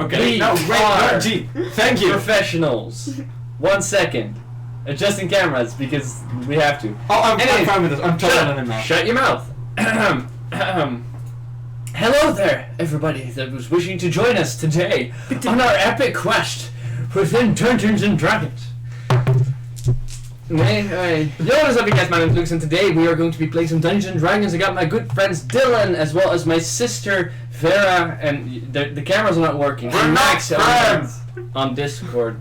Okay. We No, wait, are no, gee. Thank you. professionals. 1 second. Adjusting cameras because we have to. Oh, I'm Anyways, fine with this. I'm totally in now. Shut your mouth. Hello there, everybody that was wishing to join us today on our epic quest within Dungeons and Dragons. Yo, what is up, you guys? My name is Lucas, and today we are going to be playing some Dungeons and Dragons. I got my good friends Dylan, as well as my sister Vera, and the cameras are not working. We're and not Max friends! on Discord.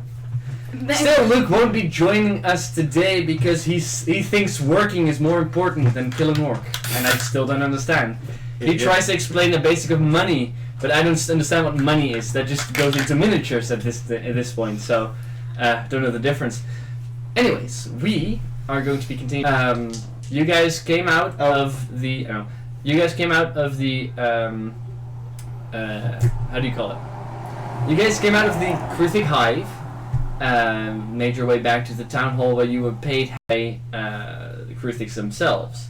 Still, Luke won't be joining us today because he thinks working is more important than killing orc, and I still don't understand. He tries to explain the basic of money, but I don't understand what money is. That just goes into miniatures at this point, so don't know the difference. Anyways, we are going to be continuing. You guys came out of the. You guys came out of the. How do you call it? You guys came out of the Krithik Hive. Made your way back to the town hall where you were paid by the Krithiks themselves.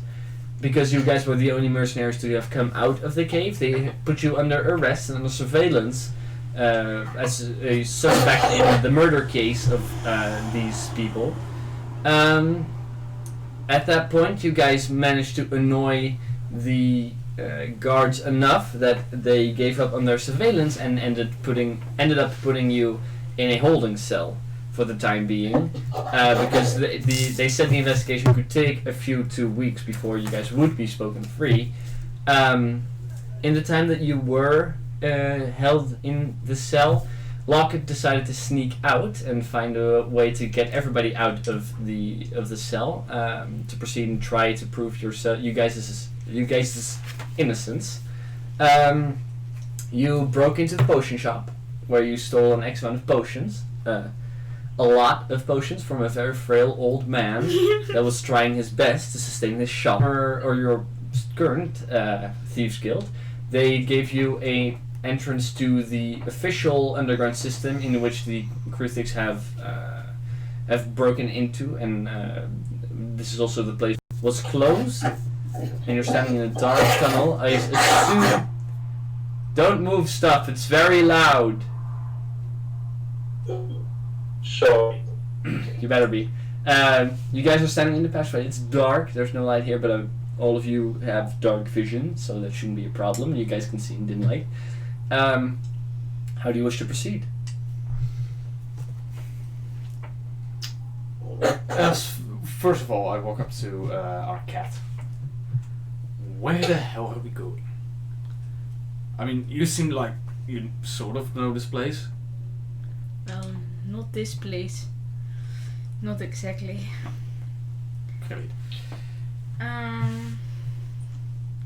Because you guys were the only mercenaries to have come out of the cave, they put you under arrest and under surveillance as a suspect in the murder case of these people. At that point, you guys managed to annoy the guards enough that they gave up on their surveillance and ended up putting you in a holding cell for the time being, because they said the investigation could take a few 2 weeks before you guys would be spoken free. In the time that you were held in the cell, Locket decided to sneak out and find a way to get everybody out of the cell to proceed and try to prove you guys' innocence. You broke into the potion shop where you stole an X amount of potions. A lot of potions from a very frail old man that was trying his best to sustain his shop. Or your current Thieves Guild, they gave you a entrance to the official underground system in which the Krithiks have broken into, and this is also the place was closed, and you're standing in a dark tunnel. I assume. Don't move stuff, it's very loud. Sorry. You better be. You guys are standing in the passageway. It's dark. There's no light here, but all of you have dark vision, so that shouldn't be a problem. You guys can see in dim light. How do you wish to proceed? First of all, I walk up to our cat. Where the hell are we going? I mean, you seem like you sort of know this place. Not this place. Not exactly. Okay.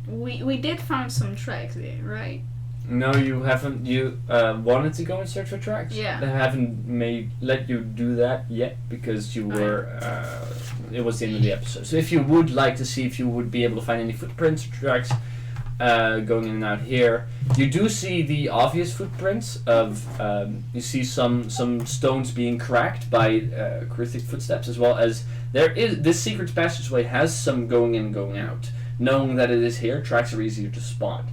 We did find some tracks there, right? No, you haven't. You wanted to go and search for tracks. Yeah. They haven't let you do that yet because you were. It was the end of the episode. So if you would like to see if you would be able to find any footprints or tracks going in and out here, you do see the obvious footprints of. You see some stones being cracked by Krithik footsteps, as well as this secret passageway has some going in and going out. Knowing that it is here, tracks are easier to spot.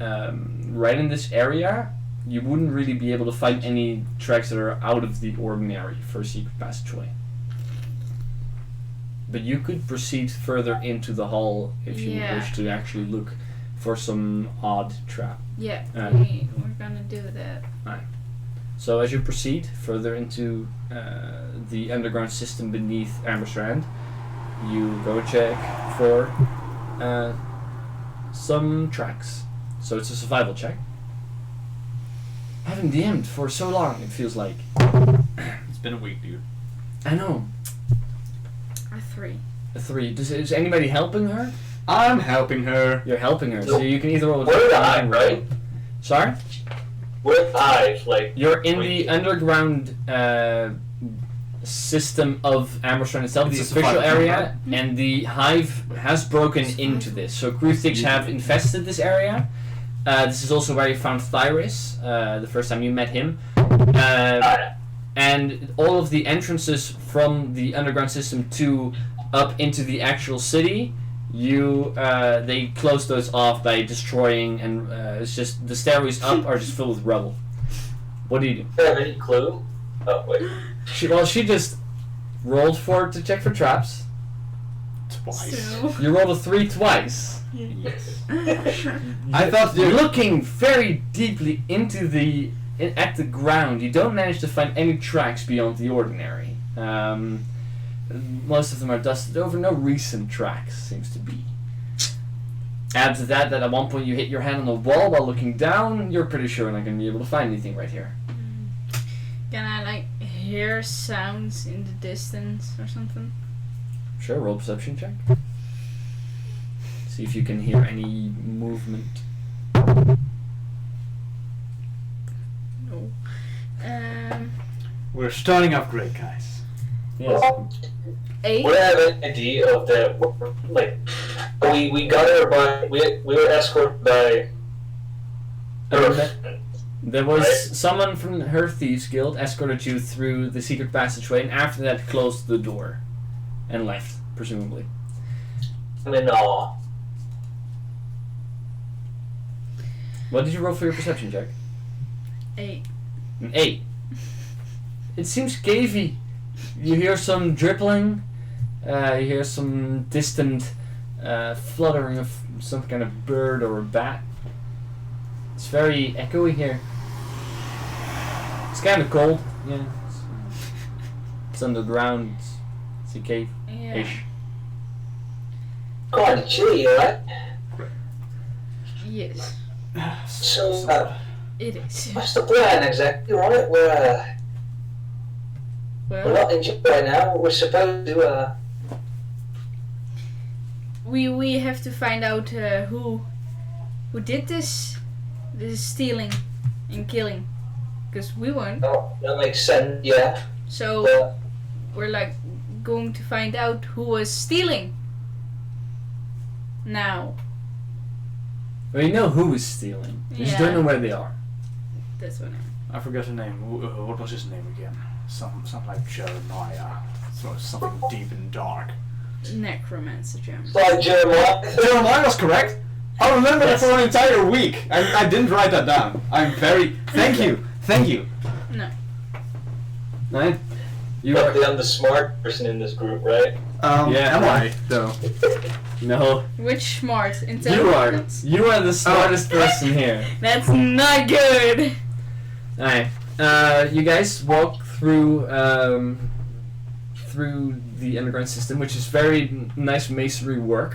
Right in this area, you wouldn't really be able to find any tracks that are out of the ordinary for a secret passageway. But you could proceed further into the hall if you wish to actually look for some odd trap. Yeah, we're gonna do that. Right. So as you proceed further into the underground system beneath Amberstrand, you go check for some tracks. So it's a survival check. I haven't DM'd for so long, it feels like. It's been a week, dude. I know. A 3. A 3. Is anybody helping her? I'm helping her. You're helping her, so you can either roll Where I, right? Sorry? With eyes, like... You're in the underground system of Amberstrand itself, It's the a official survival area, and the hive has broken into this. So Krithiks have infested this area. This is also where you found Thyris, the first time you met him. And all of the entrances from the underground system to up into the actual city, they closed those off by destroying, and it's just the stairways up are just filled with rubble. What do you do? Do you have any clue? Oh, wait. She just rolled for it to check for traps. Twice. So. You rolled a 3 twice. Yes. I thought you're looking very deeply at the ground. You don't manage to find any tracks beyond the ordinary. Most of them are dusted over. No recent tracks seems to be. Add to that at one point you hit your hand on the wall while looking down. You're pretty sure you're not going to be able to find anything right here. Can I hear sounds in the distance or something? Sure, roll perception check. See if you can hear any movement. No. We're starting off great, guys. Yes. 8. Would I have an idea of that? Like, we got her by. We were escorted by. There was Right. someone from her Thieves Guild escorted you through the secret passageway, and after that closed the door and left, presumably. I'm in awe. What did you roll for your perception check? 8. An 8. It seems cavey. You hear some dribbling. You hear some distant fluttering of some kind of bird or a bat. It's very echoey here. It's kind of cold. Yeah. It's underground. It's a cave-ish. Yeah. Quite chilly, right? Yes. So, It is. what's the plan exactly, right? We're Well, not in jail right now. We're supposed to, we have to find out who did this stealing and killing, because we weren't. Oh, that makes sense, yeah. So But we're going to find out who was stealing. Now. Well, you know who is stealing. You just don't know where they are. That's what I forgot the name. What was his name again? Something like Jeremiah. So something deep and dark. necromancer gem. like Jeremiah. Jeremiah was correct. I remember Yes. it for an entire week. I didn't write that down. I'm very... Thank you. Thank you. No. Right? You But are... I'm the smart person in this group, right? Yeah. Am I, though? No. Which smart? You are. Intelligence? You are the smartest person here. That's not good. Alright. You guys walk through the underground system, which is very nice masonry work.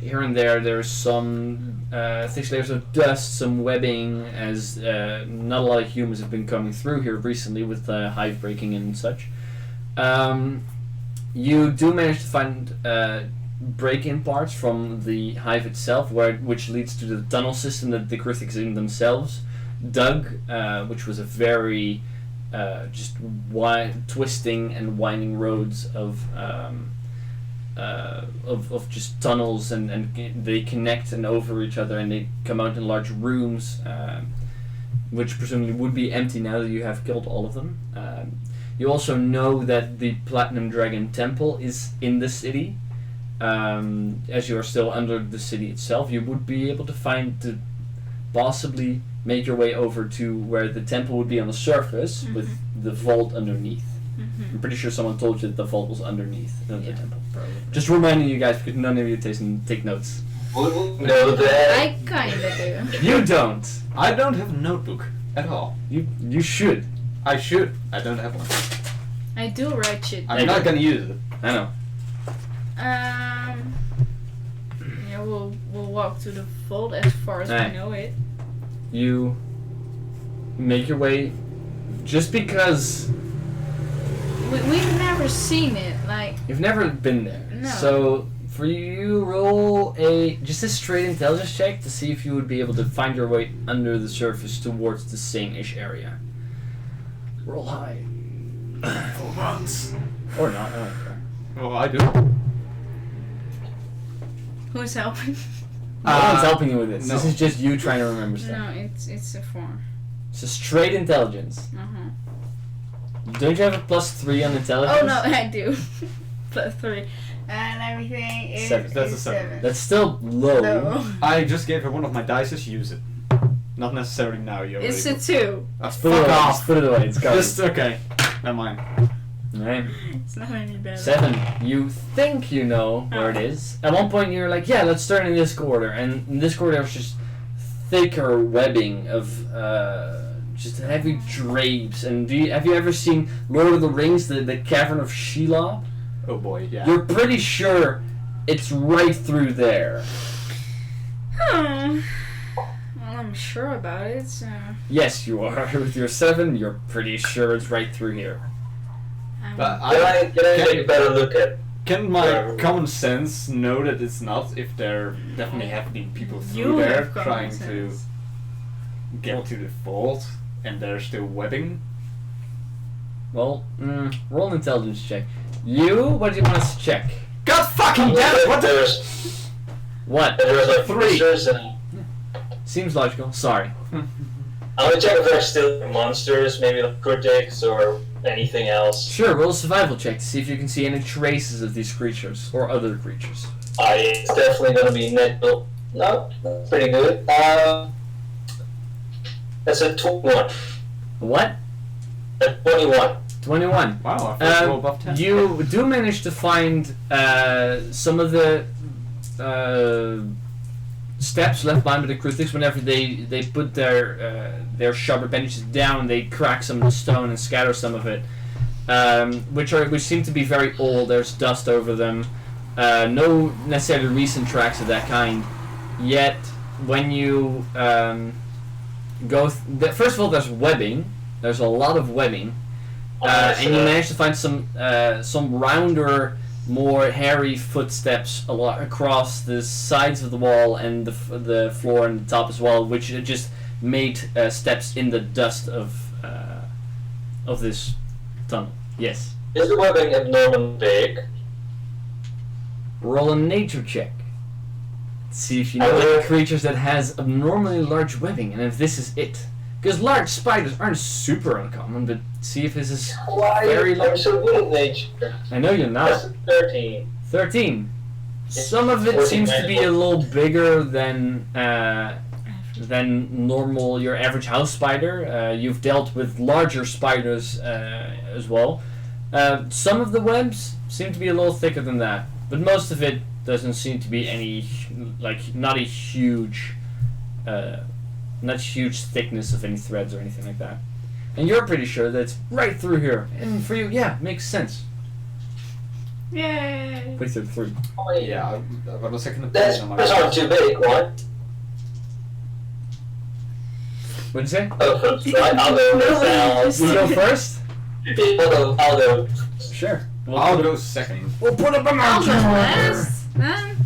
Here and there's some thick layers of dust, some webbing, as not a lot of humans have been coming through here recently with hive breaking and such. You do manage to find break-in parts from the hive itself, which leads to the tunnel system that the Grithics in themselves dug, which was a very just twisting and winding roads of just tunnels, and they connect and over each other, and they come out in large rooms, which presumably would be empty now that you have killed all of them. You also know that the Platinum Dragon Temple is in the city. As you are still under the city itself, you would be able to possibly make your way over to where the temple would be on the surface, with the vault underneath. I'm pretty sure someone told you that the vault was underneath the temple. Probably. Just reminding you guys, because none of you take notes. Would we know that? I kinda do. You don't. I don't have a notebook at all. You should. I should. I don't have one. I do write shit. I'm not gonna use it. I know. Yeah, we'll walk to the vault as far as Alright. we know it. You make your way, just because We've never seen it. Like, you've never been there. No. So for you, roll just a straight intelligence check to see if you would be able to find your way under the surface towards the same-ish area. Roll high. For once. Or not, I don't care. Well, I do. who's helping? No one's helping you with this. no. This is just you trying to remember stuff. No, it's a 4. It's a straight intelligence. Don't you have a +3 on intelligence? Oh no, I do. +3. And everything is 7. That's a 7. 7. That's still low. No. I just gave her one of my dices. Use it. Not necessarily now. You're It's able. a 2. Put it Fuck away. off. Just put it away. It's gone. Just okay. Never mind. Right. It's not any better. 7. You think you know where it is. At one point you're like, yeah, let's start in this corridor. And in this corridor was just thicker webbing of just heavy drapes. And have you ever seen Lord of the Rings, the Cavern of Shelob? Oh boy, yeah. You're pretty sure it's right through there. Well, I'm sure about it. So. Yes, you are. With your 7, you're pretty sure it's right through here. But Can I take a better look at? can my common sense know that it's not if there definitely have been people through You there have common trying sense. to get to the vault and there's still webbing? Well, roll an intelligence check. What do you want us to check? God fucking damn it! What the? What? There's like 3. monsters and Seems logical. Sorry. I want to check if there's still monsters, maybe like critics or anything else. Sure, roll a survival check to see if you can see any traces of these creatures or other creatures. It's definitely gonna be natural. No, that's pretty good. That's a 21. What? A 21. 21. Wow, I first roll above 10. You do manage to find some of the steps left behind by the critics whenever they put their sharp appendages down. They crack some of the stone and scatter some of it, which seem to be very old. There's dust over them. No necessarily recent tracks of that kind. Yet when you first of all, there's webbing. There's a lot of webbing, and you manage to find some rounder, more hairy footsteps across the sides of the wall and the floor and the top as well, which just made steps in the dust of this tunnel. Yes. Is the webbing abnormally big? Roll a nature check. See if you know any creatures that has abnormally large webbing, and if this is it. Because large spiders aren't super uncommon, but see if this is very I'm large. so good at nature. I know you're That's not. a 13. 13. Some of it seems to be a little bigger than normal, your average house spider. You've dealt with larger spiders as well. Some of the webs seem to be a little thicker than that, but most of it doesn't seem to be any, not a huge, not huge thickness of any threads or anything like that. And you're pretty sure that it's right through here. And for you, yeah, makes sense. Yay! Place it 3. Oh, Yeah, I've got a second That's opinion on my not too big, what? What'd you say? Oh, first, right? I'll go first. You go first? I'll go. Sure. I'll go second. We'll put up a I'll go mountain. last. Then.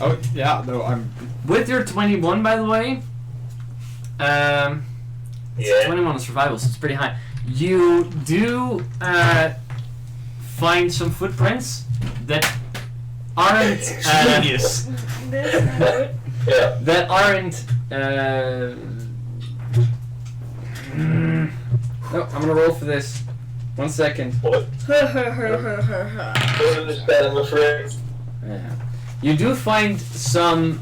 Oh, yeah, no, I'm... With your 21, by the way, it's Yeah. 21 on survival, so it's pretty high. You do find some footprints that aren't Genius. That's not good. Yeah. that aren't. No, I'm gonna roll for this. 1 second. What? Don't understand, I'm afraid. Yeah. You do find some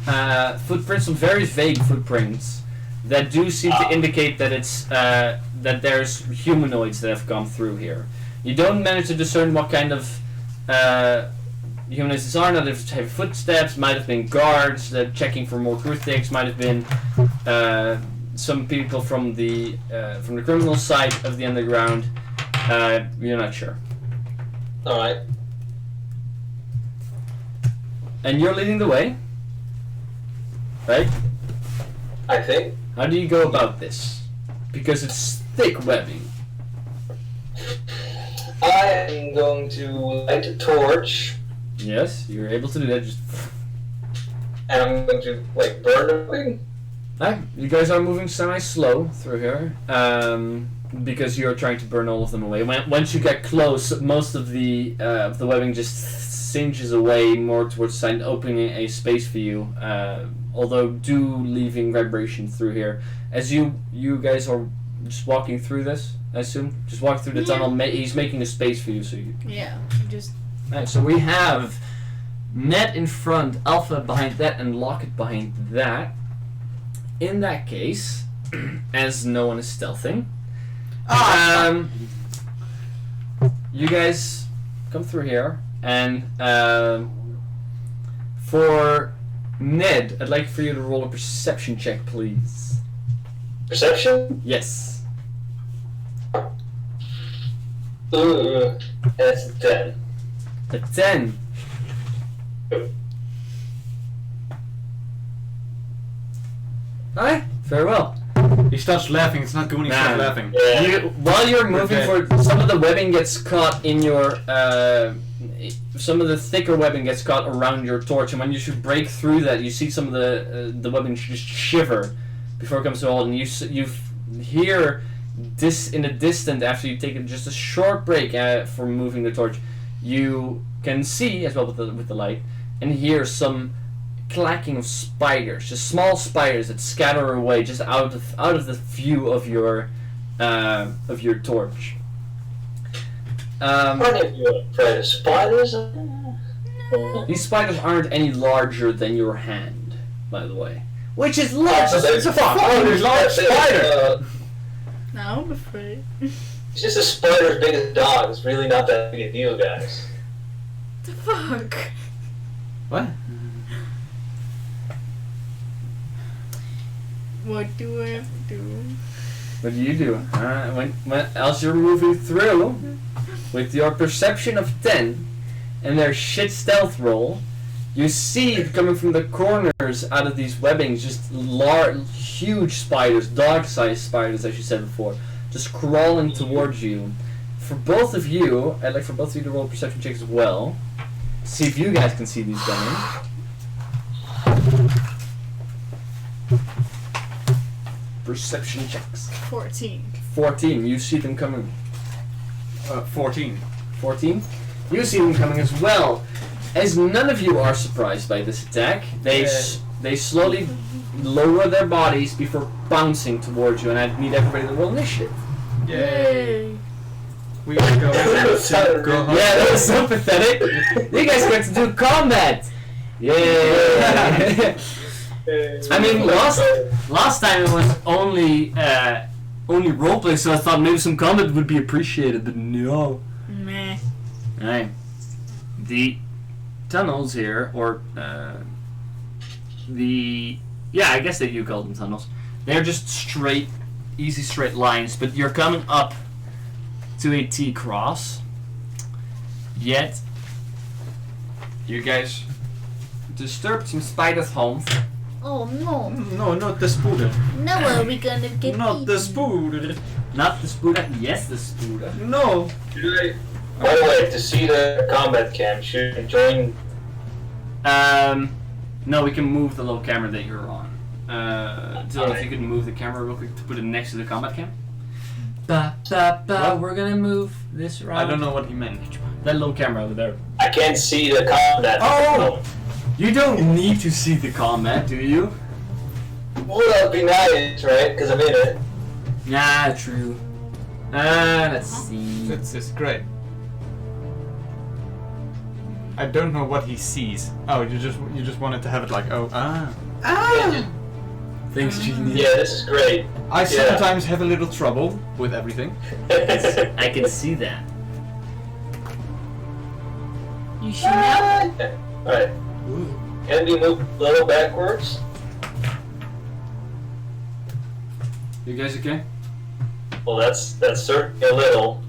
footprints, some very vague footprints that do seem to indicate that it's that there's humanoids that have come through here. You don't manage to discern what kind of humanoids these are. Not if it's footsteps, might have been guards that checking for more critics, might have been some people from the criminal side of the underground. You're not sure. Alright. And you're leading the way, right? I think. How do you go about this? Because it's thick webbing. I am going to light a torch, Yes, you're able to do that. Just and I'm going to, burn the thing. you guys are moving semi-slow through here, because you're trying to burn all of them away. Once you get close, most of the webbing just singes away more towards the side, opening a space for you. Although leaving vibration through here. As you guys are just walking through this, I assume, just walk through the tunnel. He's making a space for you, so you. Yeah, just. Right, so we have Net in front, Alpha behind that, and Locket behind that. In that case, as no one is stealthing. Ah! You guys come through here, and for Ned, I'd like for you to roll a perception check, please. Perception? Yes. Ooh, that's a 10. A 10. Alright, very well. He starts laughing. It's not good when he starts laughing. Yeah. While you're moving for some of the webbing gets caught in your some of the thicker webbing gets caught around your torch, and when you should break through that, you see some of the webbing just shiver before it comes to a halt, and you hear this in the distance after you take just a short break for moving the torch. You can see as well with the light and hear some clacking of spiders, just small spiders that scatter away just out of the view of your torch. What if you're afraid of spiders? These spiders aren't any larger than your hand, by the way. Which is large. It's a fucking large spider. No, I'm afraid. It's just a spider as big as a dog. It's really not that big a deal, guys. The fuck? What? What do I have to do? What do you do? When else you're moving through with your perception of 10 and their shit stealth roll, you see coming from the corners out of these webbings just huge spiders, dog-sized spiders, as you said before, just crawling towards you. For both of you, I'd like for both of you to roll perception checks as well. See if you guys can see these coming. Perception checks. 14. 14. You see them coming. 14. 14. You see them coming as well. As none of you are surprised by this attack, they slowly lower their bodies before bouncing towards you, and I need everybody to roll initiative. Yay! We go home. Yeah, that was so pathetic. You guys get to do combat. Yeah. I mean, last time it was only roleplay, so I thought maybe some combat would be appreciated, but no. Meh. Alright. The tunnels here, or I guess that you call them tunnels. They're just straight, easy straight lines, but you're coming up to a T-cross. Yet, you guys disturbed some spiders' homes. Oh no. No, not the spooder. Now are we gonna get Not the eaten? spooder. Not the spooder, yes the spooder. No. By the way, to see the combat cam, should you join? No, we can move the little camera that you're on. Dylan, if you could move the camera real quick to put it next to the combat cam. What? We're gonna move this around. I don't know what he meant. That little camera over there. I can't see the combat. Oh! You don't need to see the combat, do you? Well, that'd be nice, right? Because I'm in it. Nah, true. Let's see. It's great. I don't know what he sees. Oh, you just wanted to have it like, oh, Thanks, Genius. Yeah, this is great. I sometimes have a little trouble with everything. I can see that. You see now? Alright. Can we move a little backwards? You guys okay? Well, that's certainly a little.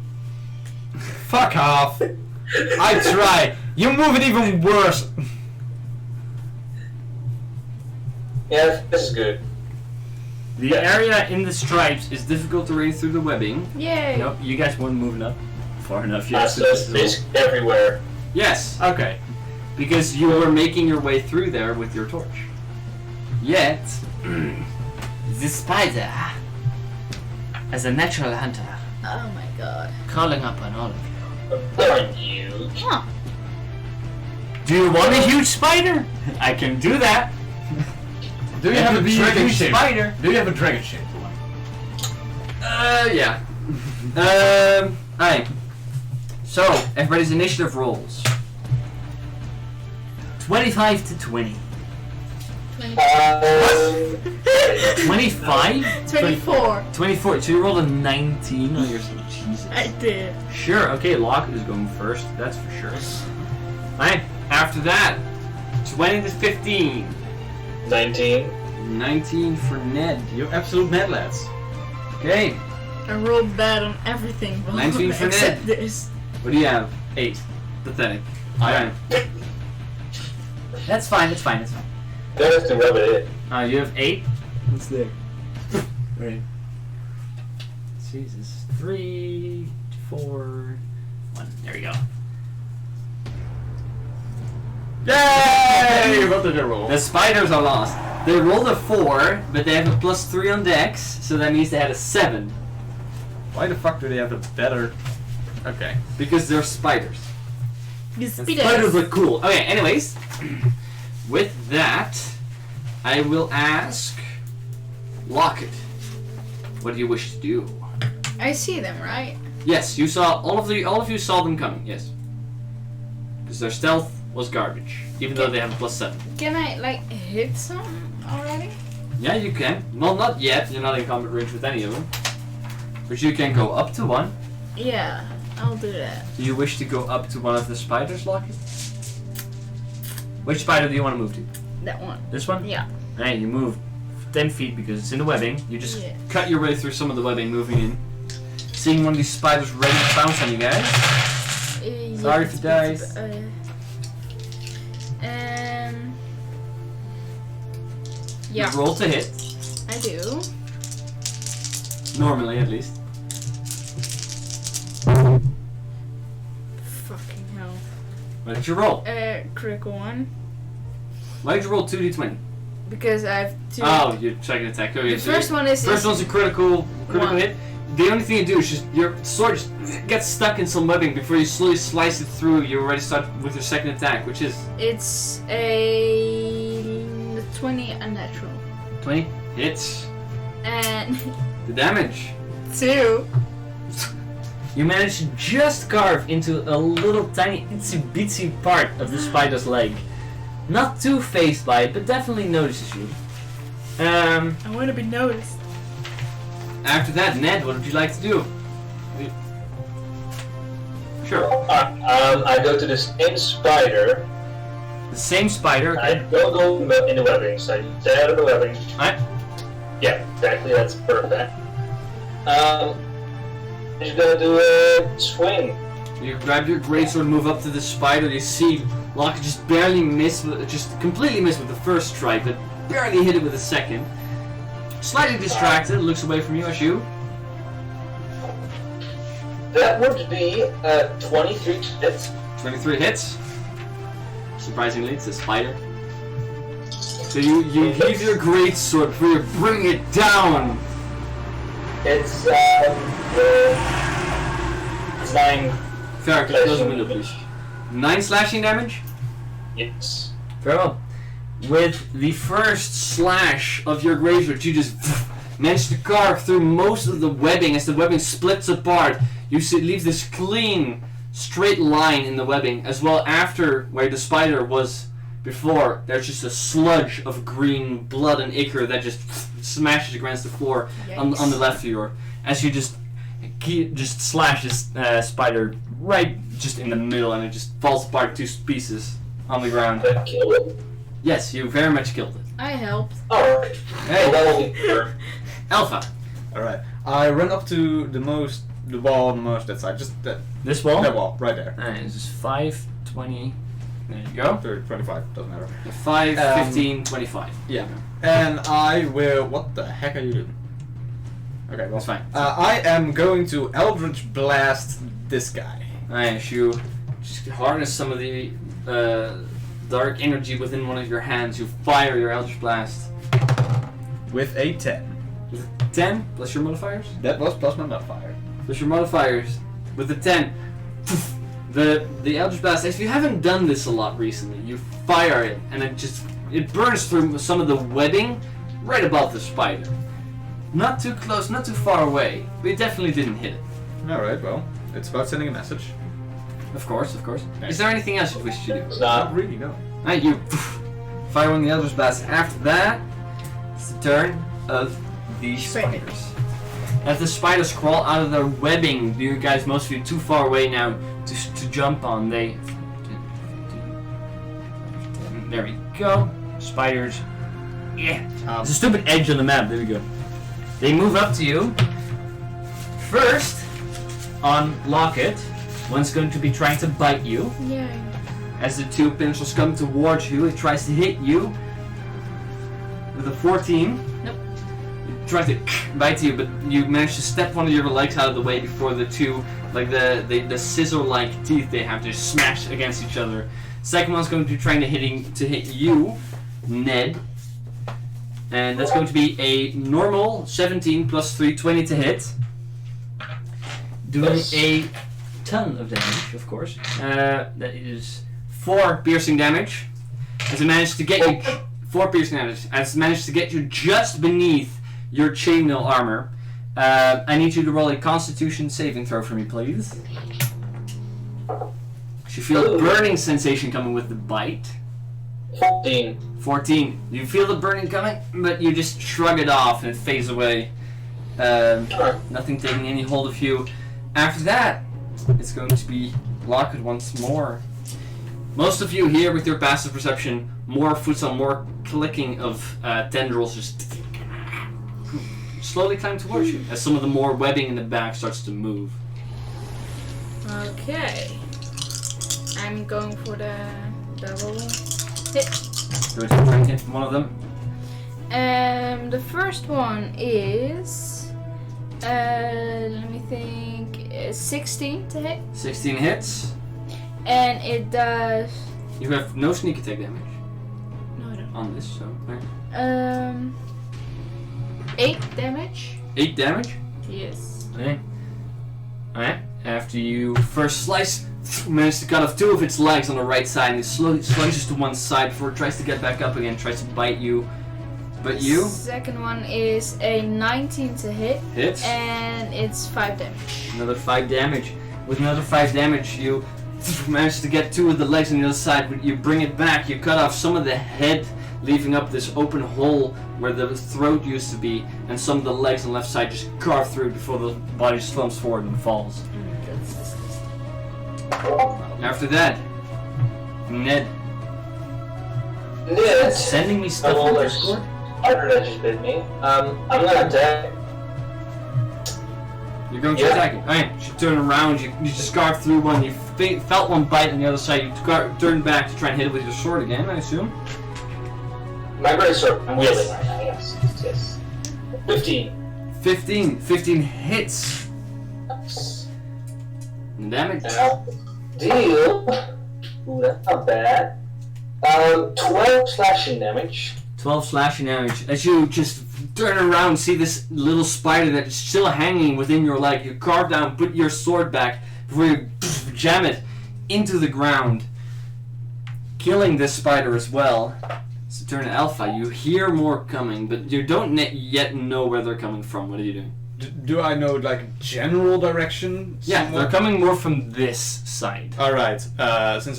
Fuck off! I try. You move it even worse. Yeah, this is good. The Yeah. area in the stripes is difficult to read through the webbing. Yay! Nope, you guys weren't moving up far enough yet. That's just basically everywhere. Yes, Okay. because you were making your way through there with your torch. Yet, the spider, as a natural hunter, Oh my god. calling up on all of you. They're huge. Huh. Do you want a huge spider? I can do that. Do you It have a could be a dragon huge shape? spider. Do you have a dragon shaped one? Yeah. Alright. So, everybody's initiative rolls. 25 to 20. 25? 24. 24. So you rolled a 19 on your. Jesus. I did. Sure. Okay, Locket is going first. That's for sure. Right. After that, 20 to 15. 19. 19 for Ned. You absolute mad lads. Okay. I rolled bad on everything, but 19 for except Ned. this. What do you have? 8. Pathetic. I That's fine. It's fine. It's fine. That has to rub it in. You have 8. What's there? Right. Jesus. 3, 4, 1. There we go. Yay! What did you roll? The spiders are lost. They rolled a 4, but they have a +3 on dex, so that means they had a 7. Why the fuck do they have a better... Okay. Because they're spiders. The And spiders. spiders look cool. Okay, anyways. With that, I will ask Locket. What do you wish to do? I see them, right? Yes, you saw all of you saw them coming. Yes, because their stealth was garbage, even though they have a +7. Can I like hit some already? Yeah, you can. Well, not yet. You're not in combat range with any of them, but you can go up to one. Yeah, I'll do that. Do you wish to go up to one of the spiders, Locket? Which spider do you want to move to? That one. This one? Yeah. Alright, you move 10 feet because it's in the webbing. You just Yeah. cut your way through some of the webbing, moving in. Seeing one of these spiders ready to pounce on you guys. Sorry for dice. Yeah, You roll to hit. I do. Normally, at least. Fucking hell. What did you roll? Critical one. Why did you roll 2d20? Because I have two. Oh, your second attack. Okay, The so first one is. first one's a critical One. hit. The only thing you do is just your sword just gets stuck in some webbing before you slowly slice it through. You already start with your second attack, which is It's a 20 unnatural. 20 hits. And The damage. 2. You manage to just carve into a little tiny itsy bitsy part of the spider's leg. Not too phased by it, but definitely notices you. I want to be noticed. After that, Ned, what would you like to do? Sure. I go to the same spider. The same spider. I don't go in the webbing, so I stay out of the webbing. Alright. Yeah, exactly. That's perfect. I'm just gonna do a swing. You grab your greatsword and move up to the spider. You see Locket just barely miss, just completely miss with the first strike, but barely hit it with the second. Slightly distracted, looks away from you as you. That would be 23 hits. 23 hits. Surprisingly, it's a spider. So you heave your greatsword before you bring it down. It's 9. Farrakhan, close the window, please. 9 slashing damage? Yes. Very well. With the first slash of your greatsword, you just manage to carve through most of the webbing. As the webbing splits apart, you see it leaves this clean, straight line in the webbing. As well, after where the spider was before, there's just a sludge of green blood and ichor that just smashes against the floor on the left of you. As you just slash this spider right just in the middle, and it just falls apart 2 pieces on the ground. That killed it. Yes, you very much killed it. I helped. Alright. Hey, Well, that'll be fair. Alpha. Alright. I run up to the wall on the most that side. Just that This wall? wall, right there. Alright, this is 5, 20. There you go. 30, 25, doesn't matter. 5, 15, 25. Yeah. And I will... What the heck are you doing? Okay, well, That's fine. I am going to Eldritch Blast this guy. Alright, you just harness some of the dark energy within one of your hands. You fire your Eldritch Blast. With a 10. With 10 plus your modifiers? That was plus my modifier. Plus your modifiers. With the 10. The Eldritch Blast, if you haven't done this a lot recently, you fire it and it burns through some of the webbing right above the spider. Not too close, not too far away, but it definitely didn't hit it. Alright, well, it's about sending a message. Of course, of course. Okay. Is there anything else you wish to do? It's Not not. really, no. You firing the Eldritch Blast. After that, it's the turn of the spiders. As the spiders crawl out of their webbing, you guys, most of you, too far away now to jump on. There we go. Spiders. Yeah. There's a stupid edge on the map. There we go. They move up to you. First, on Locket, one's going to be trying to bite you. Yeah. As the two pincers come towards you, it tries to hit you with a 14. Nope. It tries to bite you, but you manage to step one of your legs out of the way before the two, like the scissor-like teeth they have, to smash against each other. Second one's going to be trying to hit you, Ned. And that's going to be a normal 17 plus 3, 20 to hit. Doing a ton of damage, of course. That is 4 piercing damage. As it managed to get you 4 piercing damage. As it managed to get you just beneath your chainmail armor. I need you to roll a Constitution saving throw for me, please. You feel a burning sensation coming with the bite. 14. You feel the burning coming, but you just shrug it off and it fades away. Nothing taking any hold of you. After that, it's going to be Locket once more. Most of you here with your passive perception, more footsteps, more clicking of tendrils just slowly climb towards you as some of the more webbing in the back starts to move. Okay. I'm going for the double hit. Going to try and hit one of them. The first one is let me think, 16 to hit. 16 hits. And it does. You have no sneak attack damage No, I don't. on this, so. Right. 8 damage. 8 damage. Yes. Okay. Alright. After you first slice, manage to cut off 2 of its legs on the right side, and it slowly slunges to one side before it tries to get back up again, tries to bite you. But you? Second one is a 19 to hit. Hits. And it's 5 damage. Another 5 damage. With another 5 damage, you manage to get 2 of the legs on the other side, but you bring it back. You cut off some of the head, leaving up this open hole where the throat used to be, and some of the legs on the left side just carve through before the body slumps forward and falls. That's disgusting. After that, Ned. Ned, Sending me stuff on Discord? spider that just bit me. I'm gonna attack. You're going to attack it. Alright, you turn around, you just carve through one, you felt one bite on the other side, you turn back to try and hit it with your sword again, I assume? My great sword. I'm wielding right now. Yes. 15. 15 hits. Nice. And damage. Now, deal. Ooh, that's not bad. 12 slashing damage. 12 slashing damage. As you just turn around, see this little spider that's still hanging within your leg. You carve down, put your sword back before you jam it into the ground, killing this spider as well. It's the turn of Alpha. You hear more coming, but you don't yet know where they're coming from. What are you doing? Do I know like general direction? Yeah, they're coming more from this side. All right. Since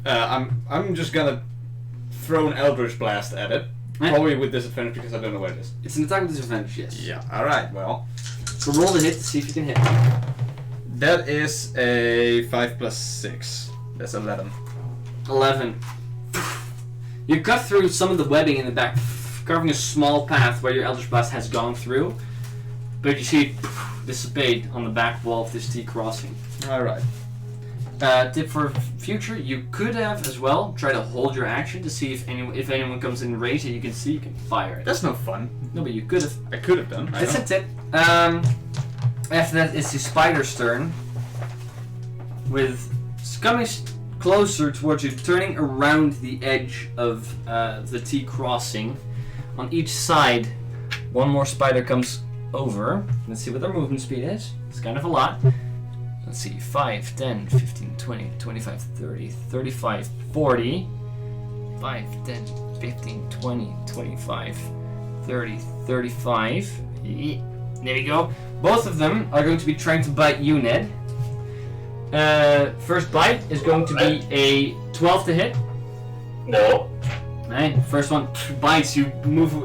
I'm just gonna throw an Eldritch Blast at it. Yeah. Probably with disadvantage because I don't know where it is. It's an attack with disadvantage, yes. Yeah. All right. Well, So roll the hit to see if you can hit. that is a 5 plus 6. That's 11. 11. You cut through some of the webbing in the back, carving a small path where your Eldritch Blast has gone through, but you see it dissipate on the back wall of this T-crossing. All right. Tip for future, you could have as well try to hold your action to see if anyone comes in range that you can see, you can fire it. That's no fun. No, but you could have. I could have done. That's a tip. After that, it's the spider's turn. With coming closer towards you, turning around the edge of the T crossing. On each side, one more spider comes over. Let's see what their movement speed is. It's kind of a lot. Let's see, 5, 10, 15, 20, 25, 30, 35, 40. 5, 10, 15, 20, 25, 30, 35. Yeah. There we go. Both of them are going to be trying to bite you, Ned. First bite is going to be a 12 to hit. No. Right, first one bites, you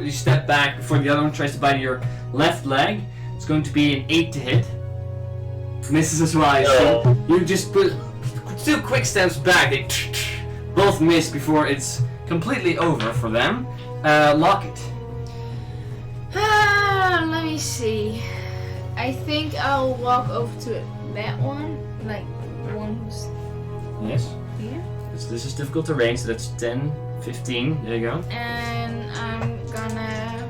step back before the other one tries to bite your left leg. It's going to be an 8 to hit. Misses as well. So you just put 2 quick steps back. They both miss before it's completely over for them. Locket. Let me see. I think I'll walk over to that one, like the one who's Yes. here. This is difficult terrain, so that's 10, 15. There you go. And I'm gonna.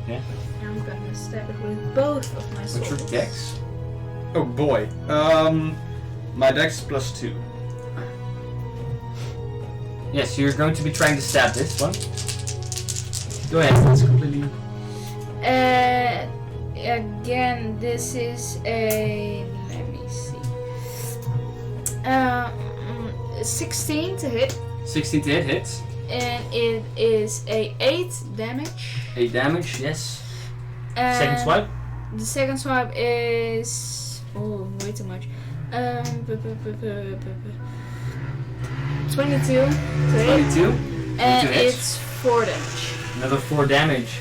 Yeah. I'm gonna stab it with both of my swords. What's your dex? Oh boy. My dex +2. Yes, you're going to be trying to stab this one. Go ahead. It's completely. Again, this is a. Let me see. 16 to hit. 16 to hit hits. And it is a 8 damage. 8 damage, yes. And Second swipe. The second swipe is way too much. 22 to hit. 22. And Two hits. it's 4 damage. Another 4 damage.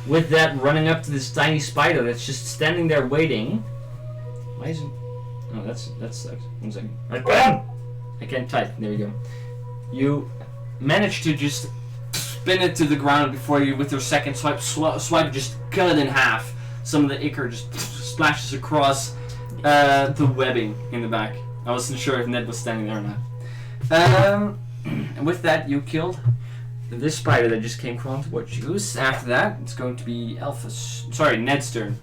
With that, running up to this tiny spider that's just standing there waiting. Why isn't? Oh, that sucks. 1 second. Right, bam! I can't type. There you go. You manage to just spin it to the ground before you, with your second swipe, just cut it in half. Some of the ichor just splashes across the webbing in the back. I wasn't sure if Ned was standing there or not. And with that, you killed this spider that just came crawling towards you. After that, it's going to be Ned's turn.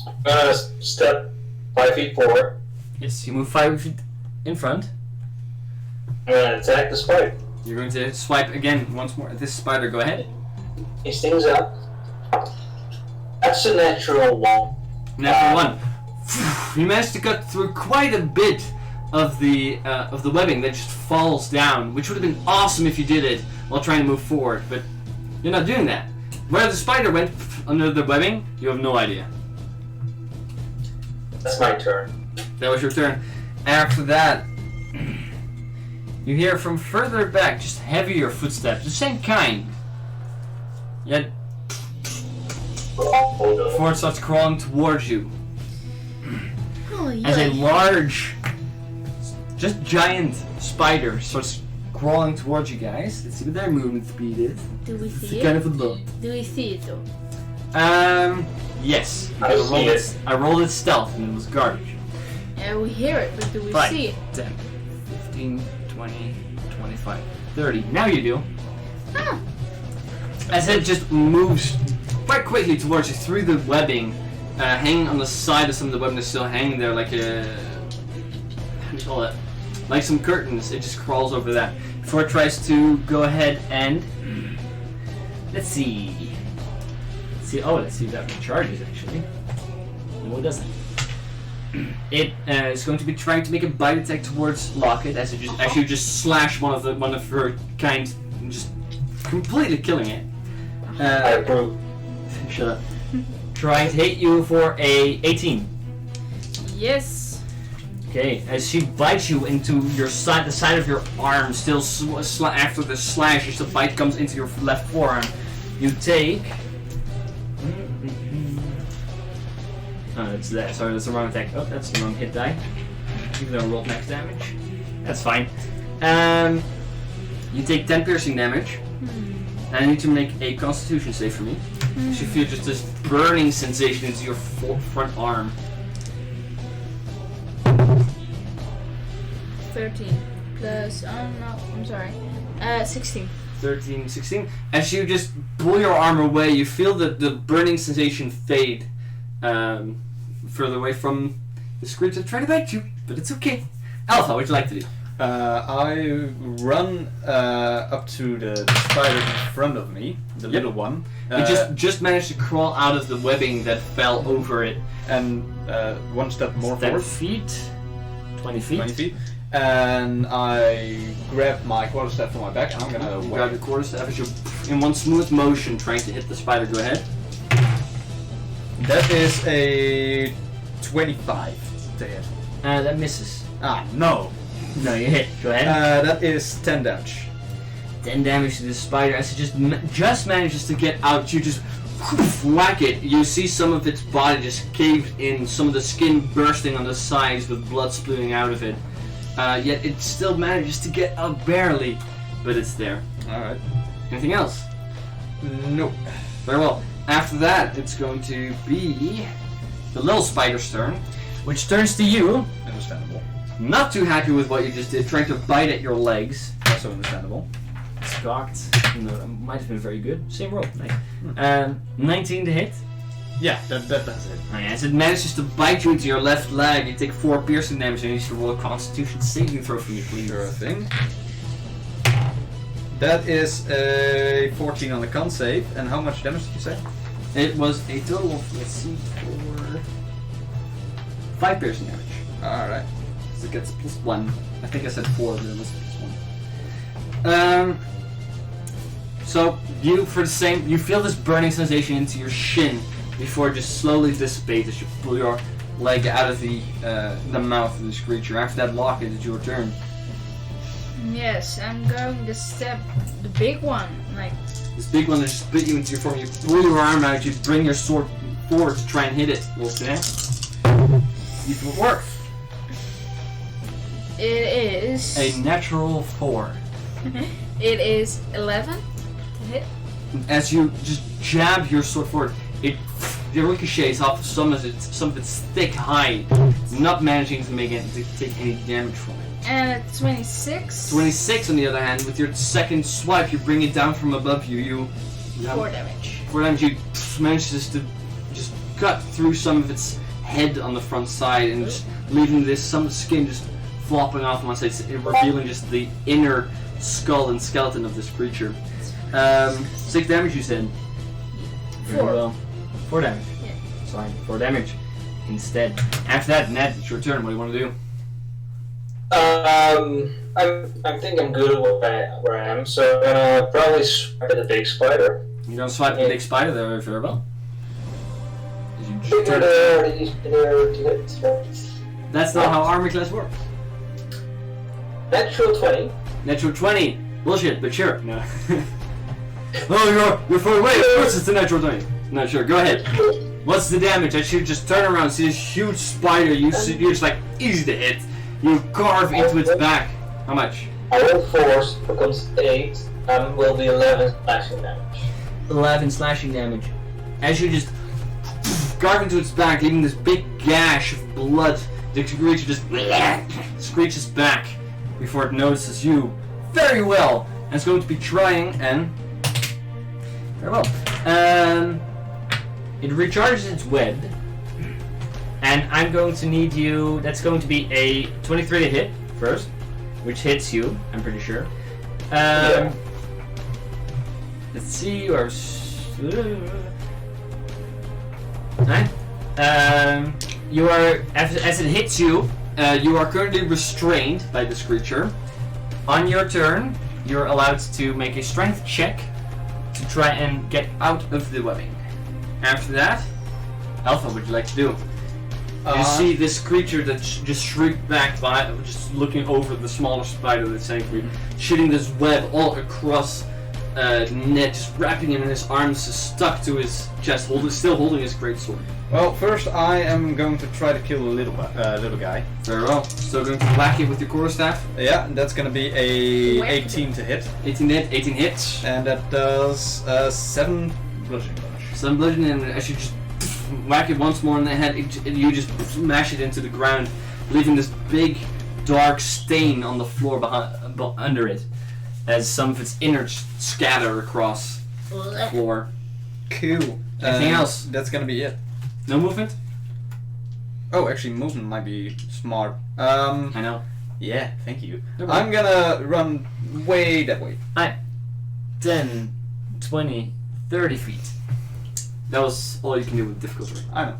I'm gonna step 5 feet forward. Yes, you move 5 feet in front. I'm gonna attack the spider. You're going to swipe again once more at this spider. Go ahead. He stings up. That's a natural 1. Natural 1. You managed to cut through quite a bit of the webbing that just falls down, which would have been awesome if you did it while trying to move forward, but you're not doing that. Where the spider went under the webbing, you have no idea. That's my turn. That was your turn. After that, you hear from further back just heavier footsteps, the same kind. Yet, Oh no. before it starts crawling towards you, Oh, as a yeah. large, just giant spider starts crawling towards you guys. Let's see what their movement speed is. Do we It's see kind it? of a low. Do we see it though? Yes. I because see it. I rolled it stealth and it was garbage. Yeah, we hear it, but do we 5, see it? 10, 15, 20, 25, 30. Now you do. Ah, As it just moves quite quickly towards you through the webbing, hanging on the side of some of the webbing is still hanging there like a... How do you call it? Like some curtains. It just crawls over that. Before it tries to go ahead and... Let's see. Let's see if that recharges actually. No, it doesn't. It is going to be trying to make a bite attack towards Locket as you just slash one of her kind, just completely killing it. I approve. Shut up. Trying to hit you for a 18. yes. Okay, as she bites you into the side of your arm, still after the slash, as the bite comes into your left forearm, you take. Oh, that's that. Sorry, that's the wrong attack. Oh, that's the wrong hit die. Even though I rolled max damage. That's fine. You take 10 piercing damage. And I need to make a constitution save for me. You feel just this burning sensation into your front arm. 13 plus. Oh no, I'm sorry. 16. 13, 16. As you just pull your arm away, you feel the burning sensation fade further away from the screams that try to bite you, but it's okay. Alpha, what would you like to do? I run up to the spider in front of me, the little one. You just managed to crawl out of the webbing that fell over it. And one step more 10 forward. feet? 20 feet? 20 feet. And I grab my quarterstaff from my back and I'm gonna You grab the quarterstaff as you're in one smooth motion trying to hit the spider. Go ahead. That is a 25 to hit. That misses. Ah, no. No, you hit. Go ahead. That is 10 damage. 10 damage to this spider as it just manages to get out. You just whack it. You see some of its body just caved in, some of the skin bursting on the sides with blood spewing out of it. Yet it still manages to get out barely, but it's there. Alright. Anything else? Nope. Very well. After that, it's going to be the little spider's turn, which turns to you. Understandable. Not too happy with what you just did, trying to bite at your legs. Also understandable. It's cocked. No, that might have been very good. Same roll. Nice. 19 to hit. Yeah, that does it. As it manages to bite you into your left leg, you take 4 piercing damage and you need to roll a Constitution saving throw for me, please. Sure thing. That is a 14 on the con save. And how much damage did you say? It was a total of, let's see, 5 piercing damage. Alright. So it gets +1. I think I said 4, but it was +1. So you, for the same, you feel this burning sensation into your shin before it just slowly dissipates as you pull your leg out of the mouth of this creature. After that, Locket, it's your turn. Yes, I'm going to stab the big one. Like, This big one that just bit you into your form. You pull your arm out, you bring your sword forward to try and hit it. Okay. You can work. it is. A natural 4. It is 11 to hit. As you just jab your sword forward, it ricochets off some of its thick hide, not managing to take any damage from it. And a 26. 26 on the other hand, with your second swipe, you bring it down from above you. 4 damage. 4 damage. You manage to just cut through some of its head on the front side and just leaving some skin just flopping off on one side, revealing just the inner skull and skeleton of this creature. 6 damage, you said. 4. Very well. 4 damage. Yeah. It's fine. 4 damage. Instead, after that, Ned, it's your turn. What do you want to do? I think I'm good where I am, so I'm gonna probably swipe at the big spider. You don't swipe the big spider there very well. That's not how armor class works. Natural 20. Natural 20. Bullshit, but sure. No. Oh, you're far away. Of course it's a natural 20. No, sure. Go ahead. What's the damage? I should just turn around, see this huge spider. You're just like easy to hit. You carve into its back. How much? I roll 4, becomes 8, and will be 11 slashing damage. 11 slashing damage. As you just carve into its back, leaving this big gash of blood, the creature just screeches back before it notices you very well. And it's going to be trying and very well. It recharges its web. And I'm going to need you. That's going to be a 23 to hit first, which hits you, I'm pretty sure. Let's see. You are. You are. As it hits you, you are currently restrained by this creature. On your turn, you're allowed to make a strength check to try and get out of the webbing. After that, Alpha, what would you like to do? You see this creature that just shrieked back by, just looking over the smaller spider that's angry, shooting this web all across Ned, just wrapping him in his arms, just stuck to his chest, still holding his greatsword. Well, first I am going to try to kill the little guy. Very well. So going to whack it with your quarterstaff. Yeah, that's going to be a 18 to hit. 18 hits. And that does 7 bludgeoning damage. 7 bludgeoning, and as you just whack it once more in the head, you just smash it into the ground, leaving this big dark stain on the floor under it, as some of its innards scatter across the floor. Cool. Anything else? That's gonna be it. No movement? Oh, actually, movement might be smart. I know. Yeah, thank you. Okay. I'm gonna run way that way. 10, 20, 30 feet. That was all you can do with difficulty. I know.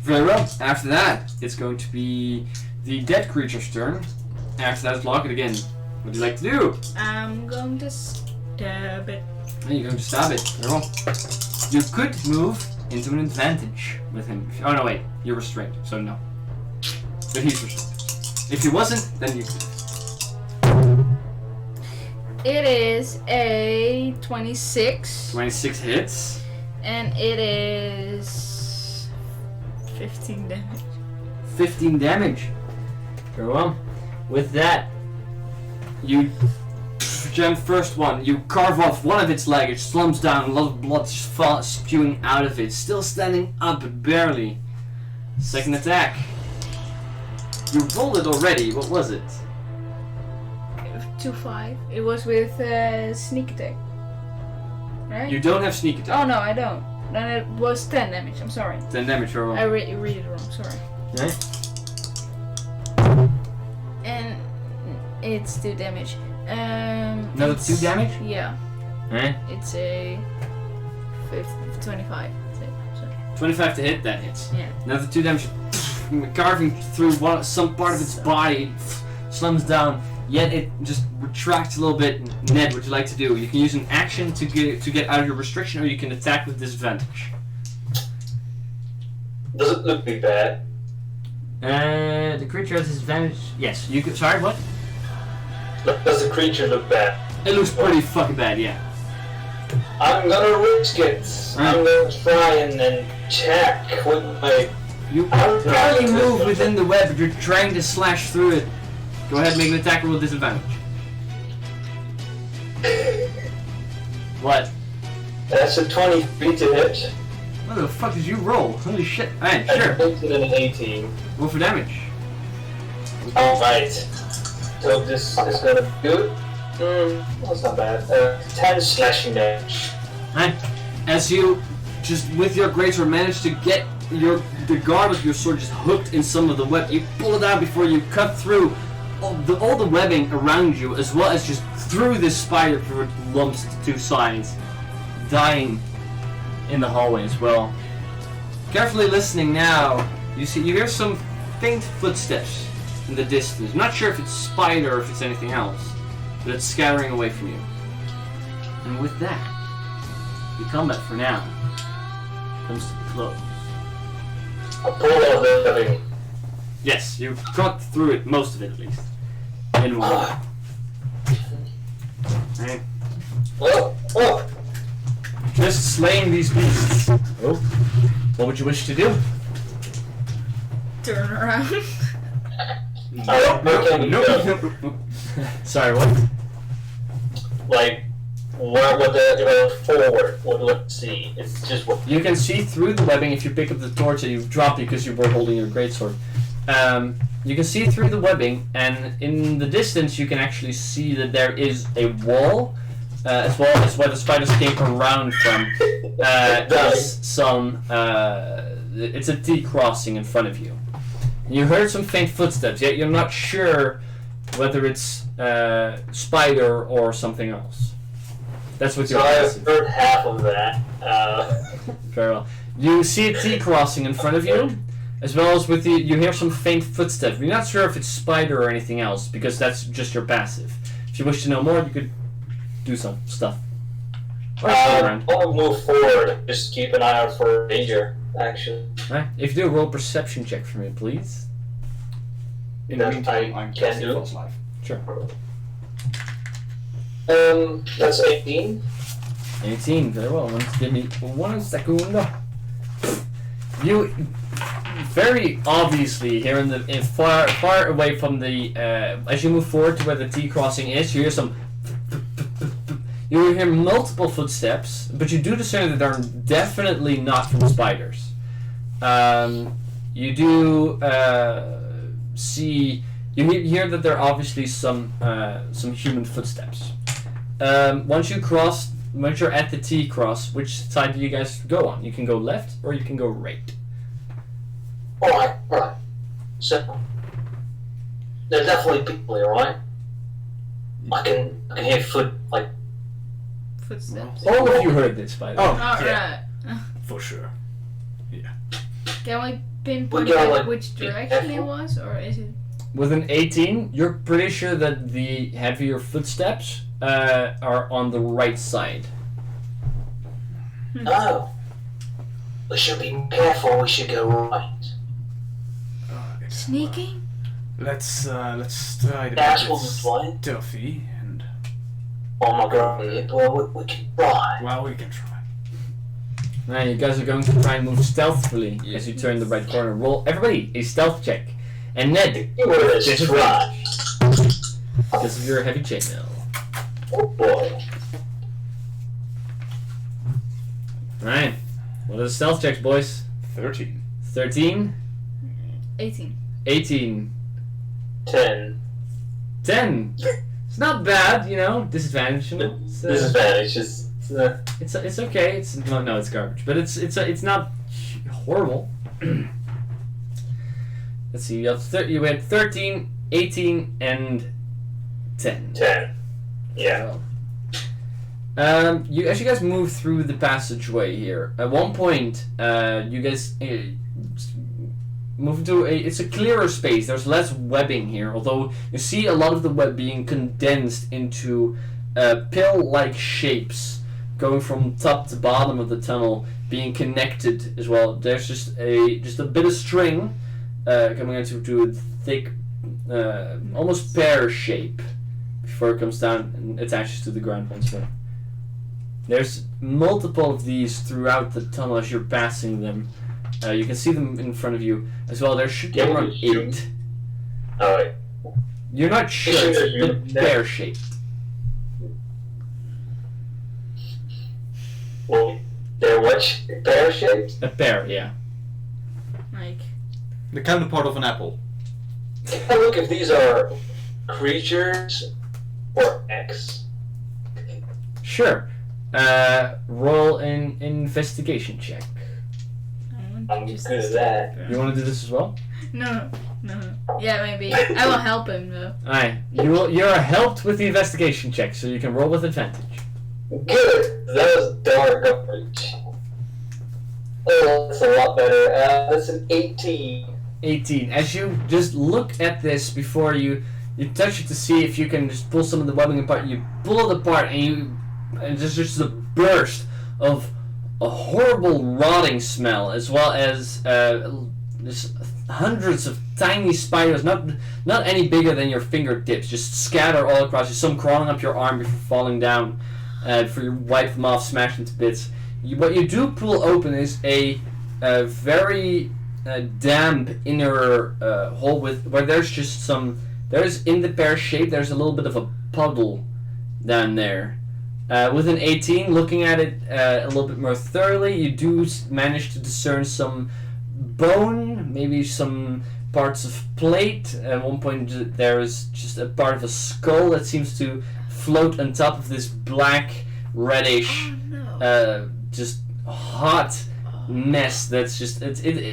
Very well. After that, it's going to be the dead creature's turn. After that, it's Locket again. What would you like to do? I'm going to stab it. And you're going to stab it. Very well. You could move into an advantage with him. Oh no, wait. You're restrained, so no. But he's restrained. If he wasn't, then you could. It is a 26. 26 hits. And it is 15 damage. 15 damage. Very well. With that, you jam first one. You carve off one of its legs. It slumps down. A lot of blood just spewing out of it. Still standing up, but barely. Second attack. You rolled it already. What was it? 2-5. It was with sneak attack. Right? You don't have sneak attack. Oh no, I don't. Then it was 10 damage. I'm sorry. 10 damage. Very well. I read it wrong. Sorry. Right. And it's 2 damage. Another 2 damage. Yeah. Right. It's a 25. So, 25 to hit. That hits. yeah. Another 2 damage. Carving through some part of its body. Slums down. Yet it just retracts a little bit. Ned, what would you like to do? You can use an action to get out of your restriction, or you can attack with disadvantage. Does it look pretty bad? The creature has disadvantage. Yes. You could. Sorry, what? Does the creature look bad? It looks pretty fucking bad. Yeah. I'm gonna risk it. Right. I'm gonna try and check with my... You barely move within the web, but you're trying to slash through it. Go ahead, make an attack roll with disadvantage. What? That's a 23 to hit. What the fuck did you roll? Holy shit. Alright, And sure. 18 and an 18. Roll for damage. Alright. So this is gonna be good. That's not bad. 10 slashing damage. Alright. As you just with your greatsword manage to get the guard of your sword just hooked in some of the web, you pull it out before you cut through all the webbing around you, as well as just through this spider before it lumps to 2 sides, dying in the hallway as well. Carefully listening now, you hear some faint footsteps in the distance. I'm not sure if it's spider or if it's anything else, but it's scattering away from you. And with that, the combat for now comes to a close. I pull out the thing. Yes, you got through it, most of it at least. In one. Right. Oh! Just slaying these beasts. Oh. What would you wish to do? Turn around. No. Sorry, what? Like, where would the forward? What would it see? It's just what. You can see through the webbing if you pick up the torch that you've dropped because you were holding your greatsword. You can see through the webbing, and in the distance you can actually see that there is a wall, as well as where the spiders came around from. There's some. It's a T-crossing in front of you. You heard some faint footsteps, yet you're not sure whether it's spider or something else. That's what you're So asking. I've heard half of that. Very well. You see a T-crossing in front of you, as well as you hear some faint footsteps. You're not sure if it's spider or anything else, because that's just your passive. If you wish to know more, you could do some stuff. Or stay around. I'll move forward. Just keep an eye out for danger, actually. Right. If you do a roll perception check for me, please. In the That meantime, I I'm can casting do. False Life. Sure. That's 18. 18, very well. Give me 1 second. You very obviously here far away from the as you move forward to where the T crossing is, you hear some. You hear multiple footsteps, but you do discern that they're definitely not from spiders. You do see. You hear that there are obviously some human footsteps. Once you're at the T cross, which side do you guys go on? You can go left or you can go right. Alright. So, they're definitely people here, right? I can hear Footsteps. All of you heard this, by the way. Oh, Alright. yeah, for sure. Can we pinpoint We gotta, which be direction it careful. was, or is it? With an 18, you're pretty sure that the heavier footsteps are on the right side. Oh. We should be careful, we should go right. Sneaking? Let's try to That's be what was fine. stealthy and Oh my god, well, we can try. Well, we can try. Now you guys are going to try and move stealthily as you turn the right corner. Roll everybody a stealth check. And Ned, Let's try. because of your heavy chainmail. Oh boy. Alright. What are the stealth checks, boys? 13. 13? 18. 18. 10. 10. It's not bad, you know. Disadvantage. Disadvantage is. It's okay. It's no, it's garbage. But it's not horrible. Let's see. You had 13, 18, and 10. 10. Yeah. You as you guys move through the passageway here. At one point, you guys move into it's a clearer space. There's less webbing here, although you see a lot of the web being condensed into pill-like shapes, going from top to bottom of the tunnel, being connected as well. There's just a bit of string coming into a thick, almost pear shape before it comes down and attaches to the ground once more. There's multiple of these throughout the tunnel as you're passing them. You can see them in front of you as well. There should be around 8. Alright. You're not sure, it's a bit pear-shaped. Well, they're what? Pear shaped? A pear, yeah. Like. The counterpart of an apple. Can I look if these are creatures or X? Sure. Roll an investigation check. I'm good at that. You want to do this as well? No. Yeah, maybe. I will help him though. Alright. You're helped with the investigation check, so you can roll with advantage. Good! That was dark coverage. Oh, that's a lot better. That's an 18. 18. As you just look at this before you touch it to see if you can just pull some of the webbing apart, you pull it apart and there's just a burst of a horrible rotting smell, as well as just hundreds of tiny spiders, not any bigger than your fingertips, just scatter all across you, some crawling up your arm before falling down, before you wipe them off, smash them to bits. What you do pull open is a very damp inner hole where there's just there's in the pear shape, there's a little bit of a puddle down there. With an 18, looking at it a little bit more thoroughly, you do manage to discern some bone, maybe some parts of plate. At one point there is just a part of a skull that seems to float on top of this black, reddish, just hot mess that's just...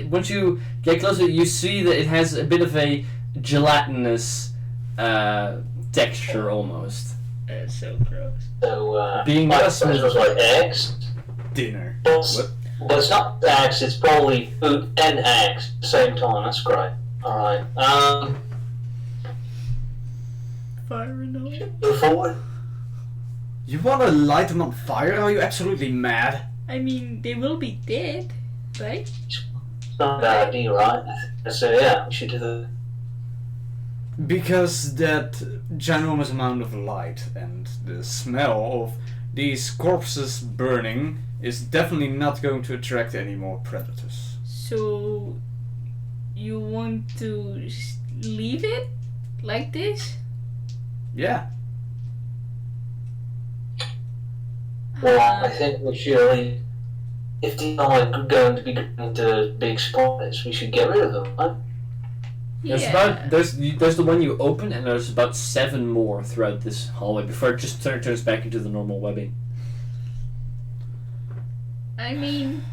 once you get closer, you see that it has a bit of a gelatinous texture almost. It's so gross. So, Being my just was like eggs. Dinner. But it's not eggs, it's probably food and eggs at the same time. That's great. Alright. Fire no. Move forward. You want to light them on fire? Are you absolutely mad? I mean, they will be dead, right? It's not a bad idea, right? So, yeah, we should do that. Because that ginormous amount of light and the smell of these corpses burning is definitely not going to attract any more predators. So, you want to leave it like this? Yeah. Well, I think we should, if these are going to be going to big spiders, we should get rid of them, right? There's the one you open, and there's about 7 more throughout this hallway before it just turns back into the normal webbing. I mean...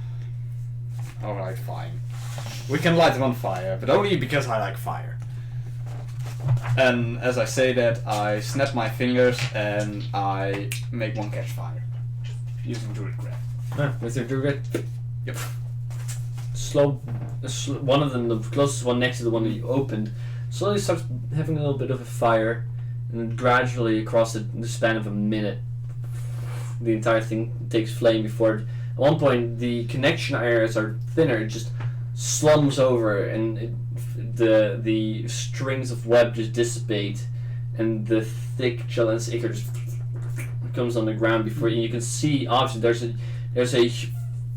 Alright, fine. We can light them on fire, but only because I like fire. And as I say that, I snap my fingers and I make one catch fire. Using Druid Grab. With your Druid? Yep. One of them, the closest one next to the one that you opened, slowly starts having a little bit of a fire, and then gradually across the span of a minute, the entire thing takes flame before at one point the connection areas are thinner, it just slums over, and the strings of web just dissipate, and the thick gelatinous ichor just comes on the ground before you can see. Obviously, there's a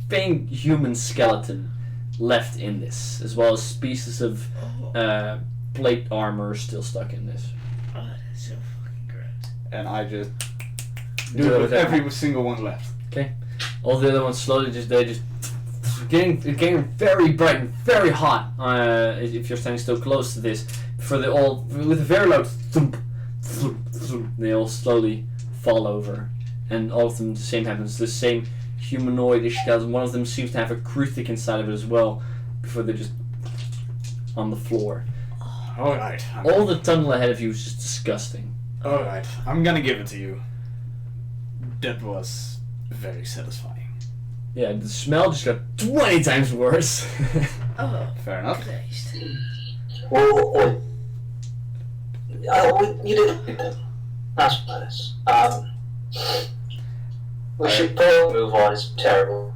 faint human skeleton left in this, as well as pieces of plate armor still stuck in this. Oh, that's so fucking gross. And I just do it with every single one left. Okay. All the other ones slowly getting very bright and very hot. If you're standing still close to this, with a very loud thump, thump, thump, they all slowly fall over, and all of them the same happens. The same humanoid-ish skeleton. One of them seems to have a crucifix inside of it as well. Before they're just on the floor. Alright. All the tunnel ahead of you is just disgusting. Alright, I'm gonna give it to you. That was very satisfying. Yeah, the smell just got 20 times worse. Oh, Fair enough. Christ. Well, you did it. That's nice. We should probably move on. It's terrible.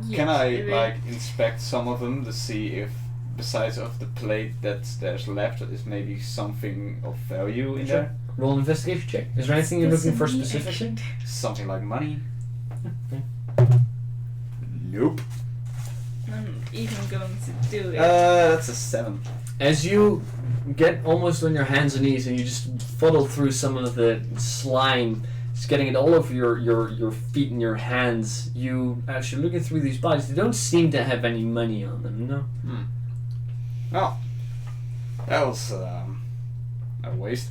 Can Yes, I maybe. inspect some of them to see if, besides of the plate there's left, is maybe something of value in Sure. there? Roll an investigation check. Is there anything you're That's looking for a neat specifically? action. Something like money? Okay. Nope. I'm not even going to do it. That's a 7. As you get almost on your hands and knees and you just fuddle through some of the slime, it's getting it all over your feet and your hands, as you're looking through these bodies, they don't seem to have any money on them, no? Oh. That was a waste.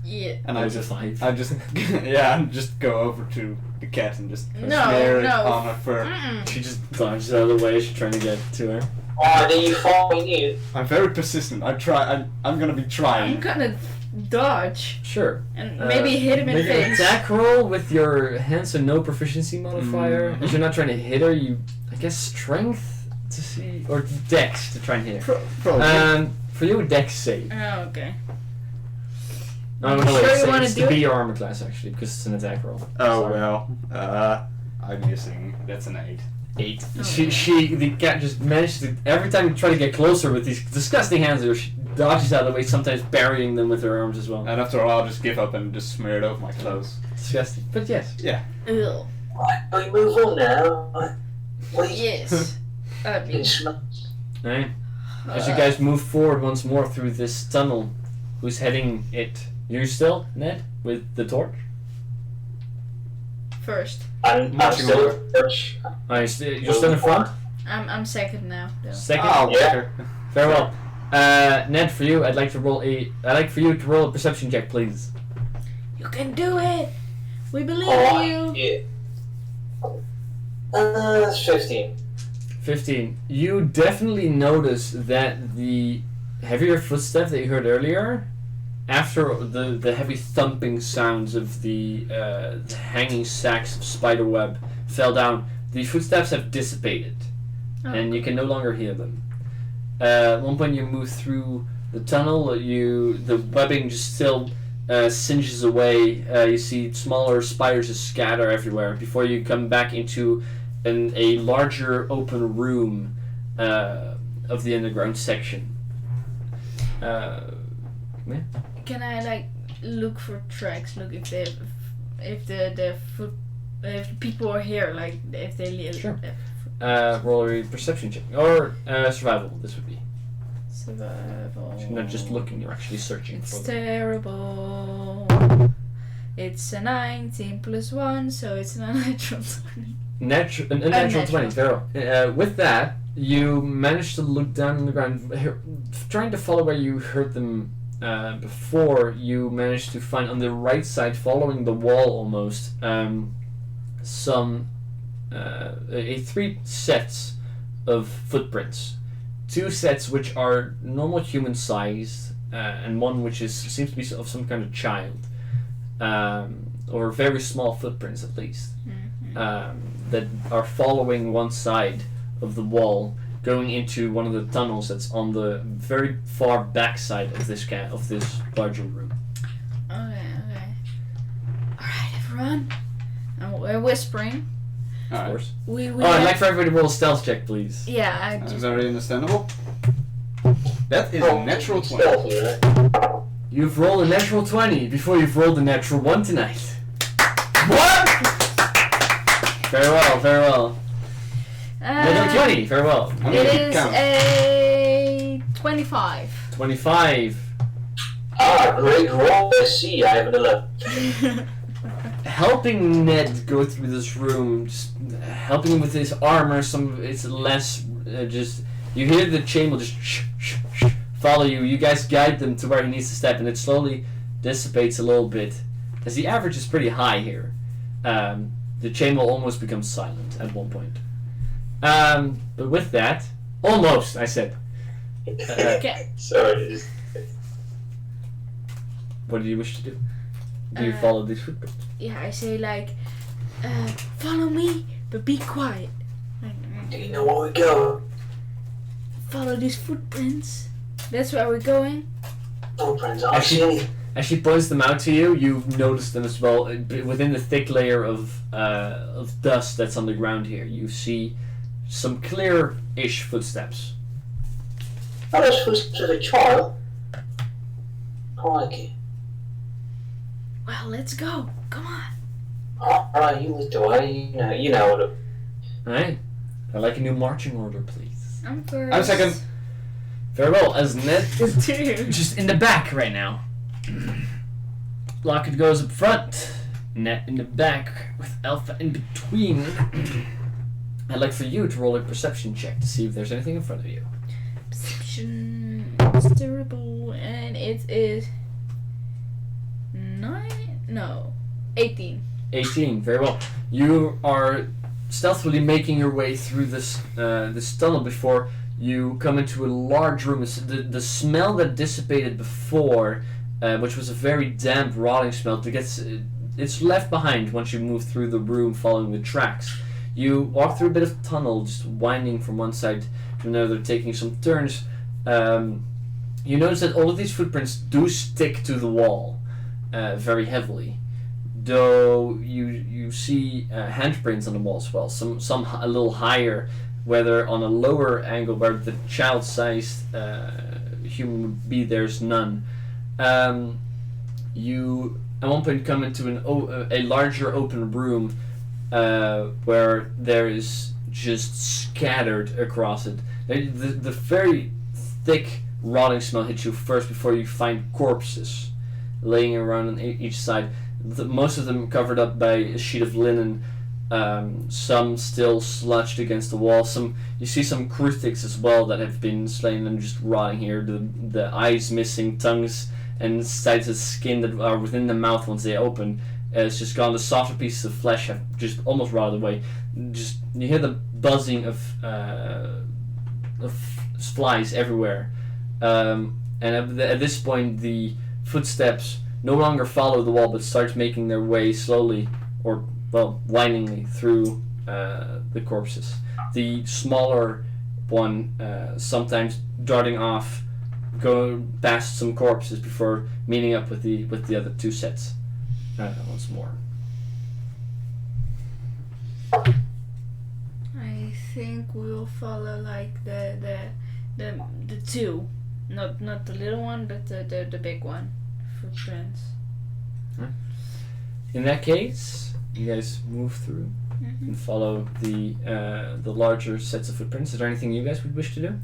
Yeah. And That I was a just 5. just go over to the cat and just No, snare it no. on her fur. Mm-mm. She just dodges out of the way, she's trying to get to her. Oh, then you following you? I'm very persistent. I'm gonna be I'm trying. gonna dodge Sure. and maybe hit him in the Make an face. attack roll with your hands and no proficiency modifier. Mhm. As you're not trying to hit her, you, I guess, strength to see, or dex to try and hit her. Probably. For you, dex save. Oh, okay. No, You no, sure wait, you save. wanna It's do to be it? your armor class actually, because it's an attack roll. Oh Sorry. well. I'm missing. That's an 8. 8. Oh. The cat just managed to, every time you try to get closer with these disgusting hands, she dodges out of the way, sometimes burying them with her arms as well. And after a while, I'll just give up and just smear it over my clothes. Disgusting. But yes. Yeah. Ugh. Right, we move on now. Yes. Alright. As you guys move forward once more through this tunnel, who's heading it? You still, Ned, with the torch? First. I'm Marching still order. Church. You're still in front? I'm second now, though. Second? Oh, Yeah. Very well. Ned, for you, I'd like for you to roll a perception check, please. You can do it! We believe Oh, in you! yeah. That's 15. 15. You definitely notice that the heavier footsteps that you heard earlier, after the heavy thumping sounds of the hanging sacks of spiderweb fell down, the footsteps have dissipated, Oh. and you can no longer hear them. At one point you move through the tunnel, the webbing just still singes away. You see smaller spiders just scatter everywhere before you come back into a larger open room of the underground section. Can I look for tracks? Look if they if the people are here, like if they live. Sure. Roll a perception check or survival. This would be. Survival. You're not just looking; you're actually searching It's for them. terrible. It's a 19 plus 1, so it's an unnatural 20. A natural 20. Very well. With that, you managed to look down on the ground, trying to follow where you heard them before. You managed to find on the right side, following the wall almost, some 3 sets of footprints. 2 sets which are normal human sized, and one which seems to be of some kind of child, or very small footprints at least. That are following one side of the wall, going into one of the tunnels that's on the very far back side of this larger room. Okay. Alright, everyone. And we're whispering. Of Alright. course. We I'd like for everybody to roll a stealth check, please. Yeah, I That's just. very understandable. That is a natural 20. Stealthy, right? You've rolled a natural 20 before you've rolled a natural 1 tonight. What? Very well, very well. Another 20, very well. I'm gonna It keep is count. a 25. 25. Great roll. I see. I have an 11. Helping Ned go through this room, just helping him with his armor, it's less just, you hear the chain will just follow you. You guys guide them to where he needs to step, and it slowly dissipates a little bit. As the average is pretty high here, the chain will almost become silent at one point. But with that, almost, I said. Okay. Sorry. What do you wish to do? Do you follow these footprints? Yeah, I say like, follow me, but be quiet. Do you know where we go? Follow these footprints. That's where we're going. Footprints. I see any. As she points them out to you, you've noticed them as well. Within the thick layer of dust that's on the ground here, you see some clear-ish footsteps. Oh, those footsteps of a child. Crikey. Well, let's go. Come on. Alright, you lead the way. You know what. Alright. I'd like a new marching order, please. I'm first. I'm second. Very well, as Ned is Dude. just in the back right now. Locket goes up front, Ned in the back, with Alpha in between. I'd like for you to roll a perception check to see if there's anything in front of you. Perception. It's terrible, and it is 18. 18, very well. You are stealthily making your way through this tunnel before you come into a large room. It's the smell that dissipated before, which was a very damp, rotting smell, it's left behind once you move through the room following the tracks. You walk through a bit of tunnel, just winding from one side to another, taking some turns. You notice that all of these footprints do stick to the wall very heavily. Though you see handprints on the wall as well, some a little higher, whether on a lower angle where the child-sized human would be, there's none. You at one point come into a larger open room where there is just scattered across it. The very thick rotting smell hits you first before you find corpses laying around on each side. Most of them covered up by a sheet of linen, some still sludged against the wall. You see some crucifixes as well that have been slain and just rotting here. The eyes missing, tongues and sides of skin that are within the mouth once they open. It's just gone. The softer pieces of flesh have just almost rotted away. Just you hear the buzzing of flies everywhere. And at this point, the footsteps no longer follow the wall, but start making their way slowly, or windingly through the corpses. The smaller one sometimes darting off, going past some corpses before meeting up with the other two sets once more. I think we'll follow like the two, not the little one, but the big one. Footprints. In that case, you guys move through and follow the larger sets of footprints. Is there anything you guys would wish to do?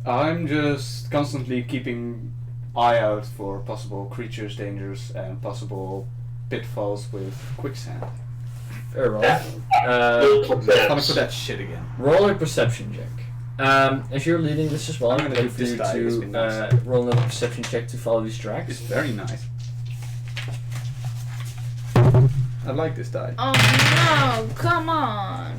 I'm just constantly keeping eye out for possible creatures, dangers, and possible pitfalls with quicksand. Very well. I'm gonna put that shit again. Roll a perception check. As you're leading this as well, I'm going to give you to roll another perception check to follow these tracks. It's very nice. I like this die. Oh no! Come on.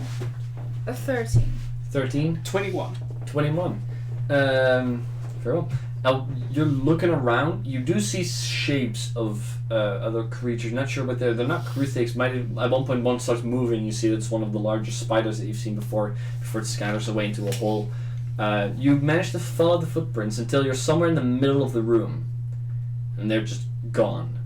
A 13. 13. 21. 21. Very well. Now, you're looking around. You do see shapes of other creatures. Not sure what they're not crucifixes. At one point, one starts moving. You see it's one of the largest spiders that you've seen before it scatters away into a hole. You manage to follow the footprints until you're somewhere in the middle of the room, and they're just gone.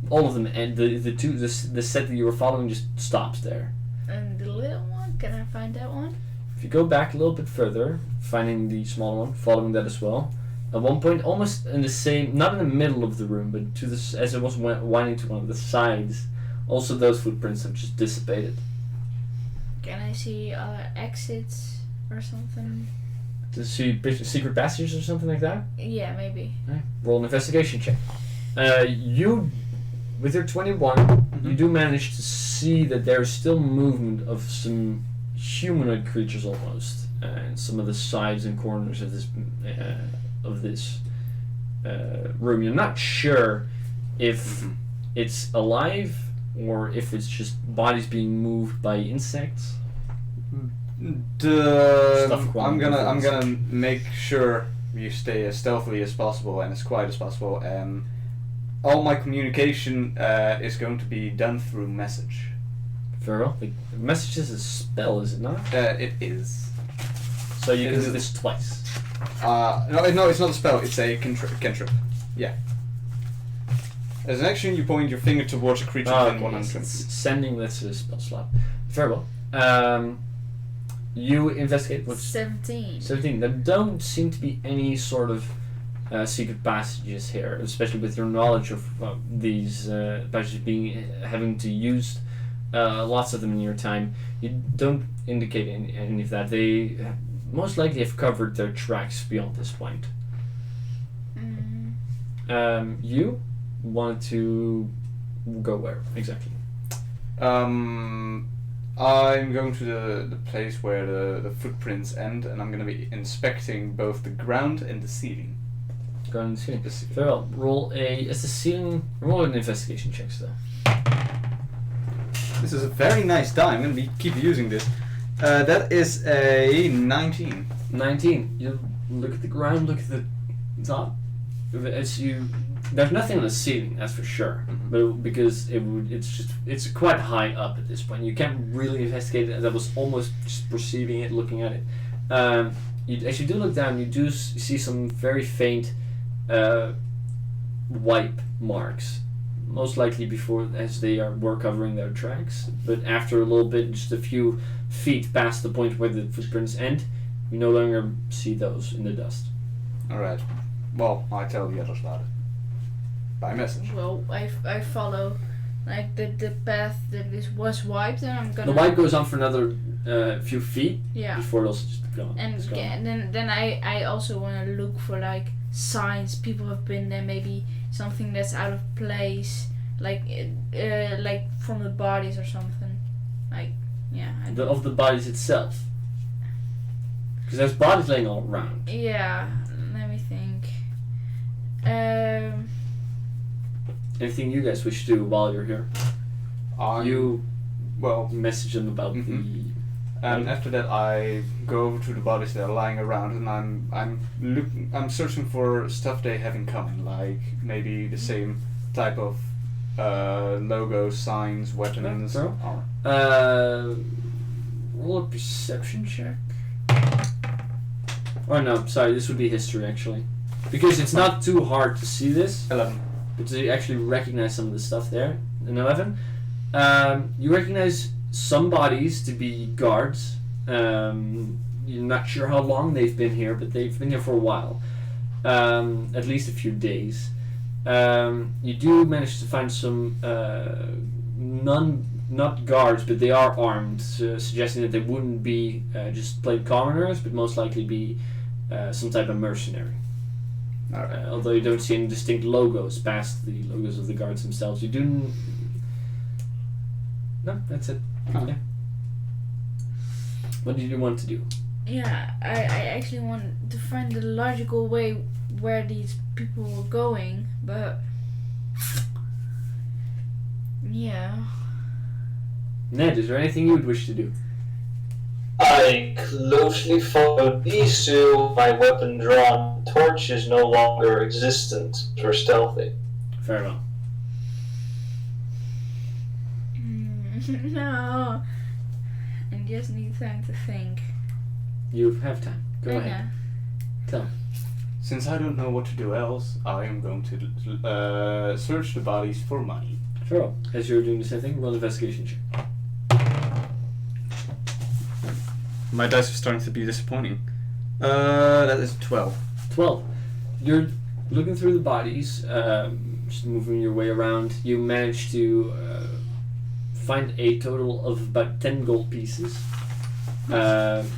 All of them, and the set that you were following just stops there. And the little one? Can I find that one? If you go back a little bit further, finding the small one, following that as well, at one point, almost in the same, not in the middle of the room, but as it was winding to one of the sides, Also, those footprints have just dissipated. Can I see exits or something? To see secret passages or something like that? Yeah, maybe. Right. Roll an investigation check. You, with your 21, you do manage to see that there's still movement of some humanoid creatures almost, and some of the sides and corners of this room. You're not sure if it's alive or if it's just bodies being moved by insects. I'm gonna make sure you stay as stealthily as possible and as quiet as possible, and all my communication is going to be done through message. Very well. The message is a spell, is it not? It is. So you can do this twice. No, it's not a spell. It's a cantrip. Yeah. As an action, you point your finger towards a creature within 120. Sending this to a spell slot. Very well. You investigate what's 17. 17. There don't seem to be any sort of secret passages here, especially with your knowledge of these passages having to use lots of them in your time. You don't indicate any of that. They most likely have covered their tracks beyond this point. You wanted to go where exactly? I'm going to the place where the footprints end, and I'm going to be inspecting both the ground and the ceiling. Ground and ceiling. Very well. Roll an investigation check still. This is a very nice die. I'm going to keep using this. That is a 19. 19. You look at the ground, look at the top. There's nothing on the ceiling, that's for sure. But because it's quite high up at this point. You can't really investigate it. That was almost just perceiving it, looking at it. As you do look down, you do see some very faint wipe marks. Most likely before, as they were covering their tracks. But after a little bit, just a few feet past the point where the footprints end, you no longer see those in the dust. Alright. Well, I tell the others about it. By message. Well, I follow like the path that this was wiped, and I'm gonna. The wipe goes on for another few feet. Yeah. Before it also just gone. And then I also want to look for like signs people have been there, maybe something that's out of place, like from the bodies or something, like yeah. Of the bodies itself. Because there's bodies laying all around. Yeah. Let me think. Anything you guys wish to do while you're here? You message them about the. And after that, I go over to the bodies that are lying around, and I'm searching for stuff they have in common, like maybe the same type of logos, signs, weapons. Roll a perception check. Oh no, sorry, this would be history actually, because it's not too hard to see this. 11. But you actually recognize some of the stuff there. An 11. You recognize some bodies to be guards. You're not sure how long they've been here, but they've been here for a while. At least a few days. You do manage to find some not guards, but they are armed, suggesting that they wouldn't be just plain commoners, but most likely be some type of mercenary. Although you don't see any distinct logos past the logos of the guards themselves. You do. No, that's it. Oh. Yeah. What did you want to do? Yeah, I actually want to find the logical way where these people were going, but yeah. Ned, is there anything you would wish to do? I closely followed these two. My weapon drawn, torch is no longer existent for stealthy. Very well. No. I just need time to think. You have time. Go ahead. Tell me. Since I don't know what to do else, I am going to search the bodies for money. Very well. As you're doing the same thing, roll an investigation check. My dice are starting to be disappointing. That is 12. 12. You're looking through the bodies, just moving your way around. You manage to find a total of about 10 gold pieces.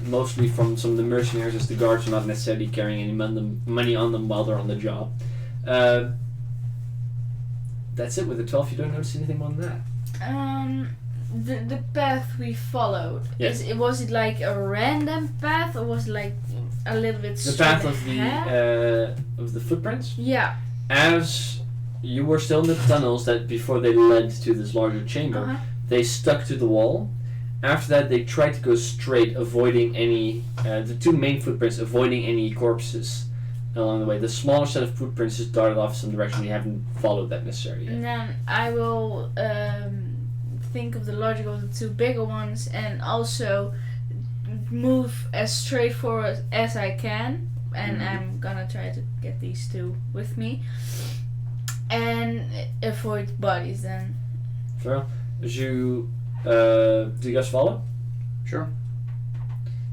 Mostly from some of the mercenaries, as the guards are not necessarily carrying any money on them while they're on the job. That's it. With the 12, you don't notice anything more than that. The path we followed. Yes. Was it like a random path, or was it like a little bit? The path of the footprints. Yeah. As you were still in the tunnels that before they led to this larger chamber, they stuck to the wall. After that, they tried to go straight, avoiding any the two main footprints, avoiding any corpses along the way. The smaller set of footprints just darted off some direction. You haven't followed that necessarily yet. And then I will think of the logic of the two bigger ones, and also move as straightforward as I can. And I'm gonna try to get these two with me, and avoid bodies then. Sure. As you do you guys follow? Sure.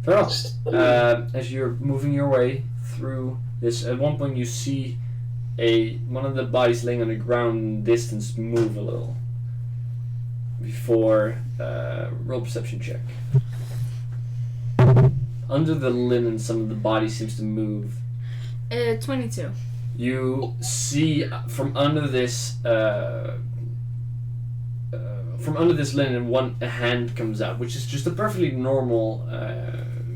Fair enough. As you're moving your way through this, at one point you see one of the bodies laying on the ground in the distance move a little. Before roll perception check. Under the linen, some of the body seems to move. 22. You see from under this linen, a hand comes out, which is just a perfectly normal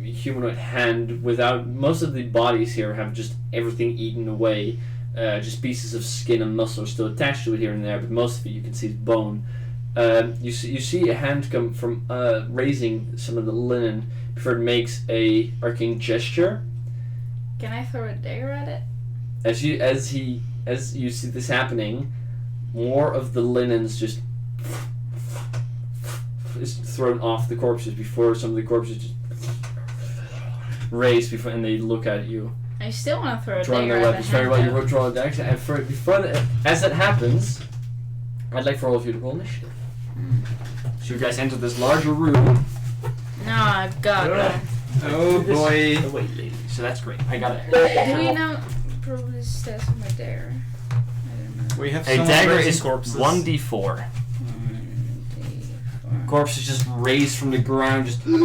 humanoid hand. Without most of the bodies here have just everything eaten away, just pieces of skin and muscle are still attached to it here and there, but most of it you can see is bone. You see a hand come from raising some of the linen before it makes a arcane gesture. Can I throw a dagger at it? As you see this happening, more of the linens just is thrown off the corpses before some of the corpses just raise before, and they look at you. I still want to throw a Drawing dagger their at weapons the very well. hand. You draw a dagger, and as that happens, I'd like for all of you to roll initiative. So you guys enter this larger room. No, I got it. Oh boy. Oh, wait, lady. So that's great. I got it. Do we know probably the stats of my dagger? I don't know. We have A some dagger raising is corpses. 1d4. 1d4. Corpse is just raised from the ground, just. And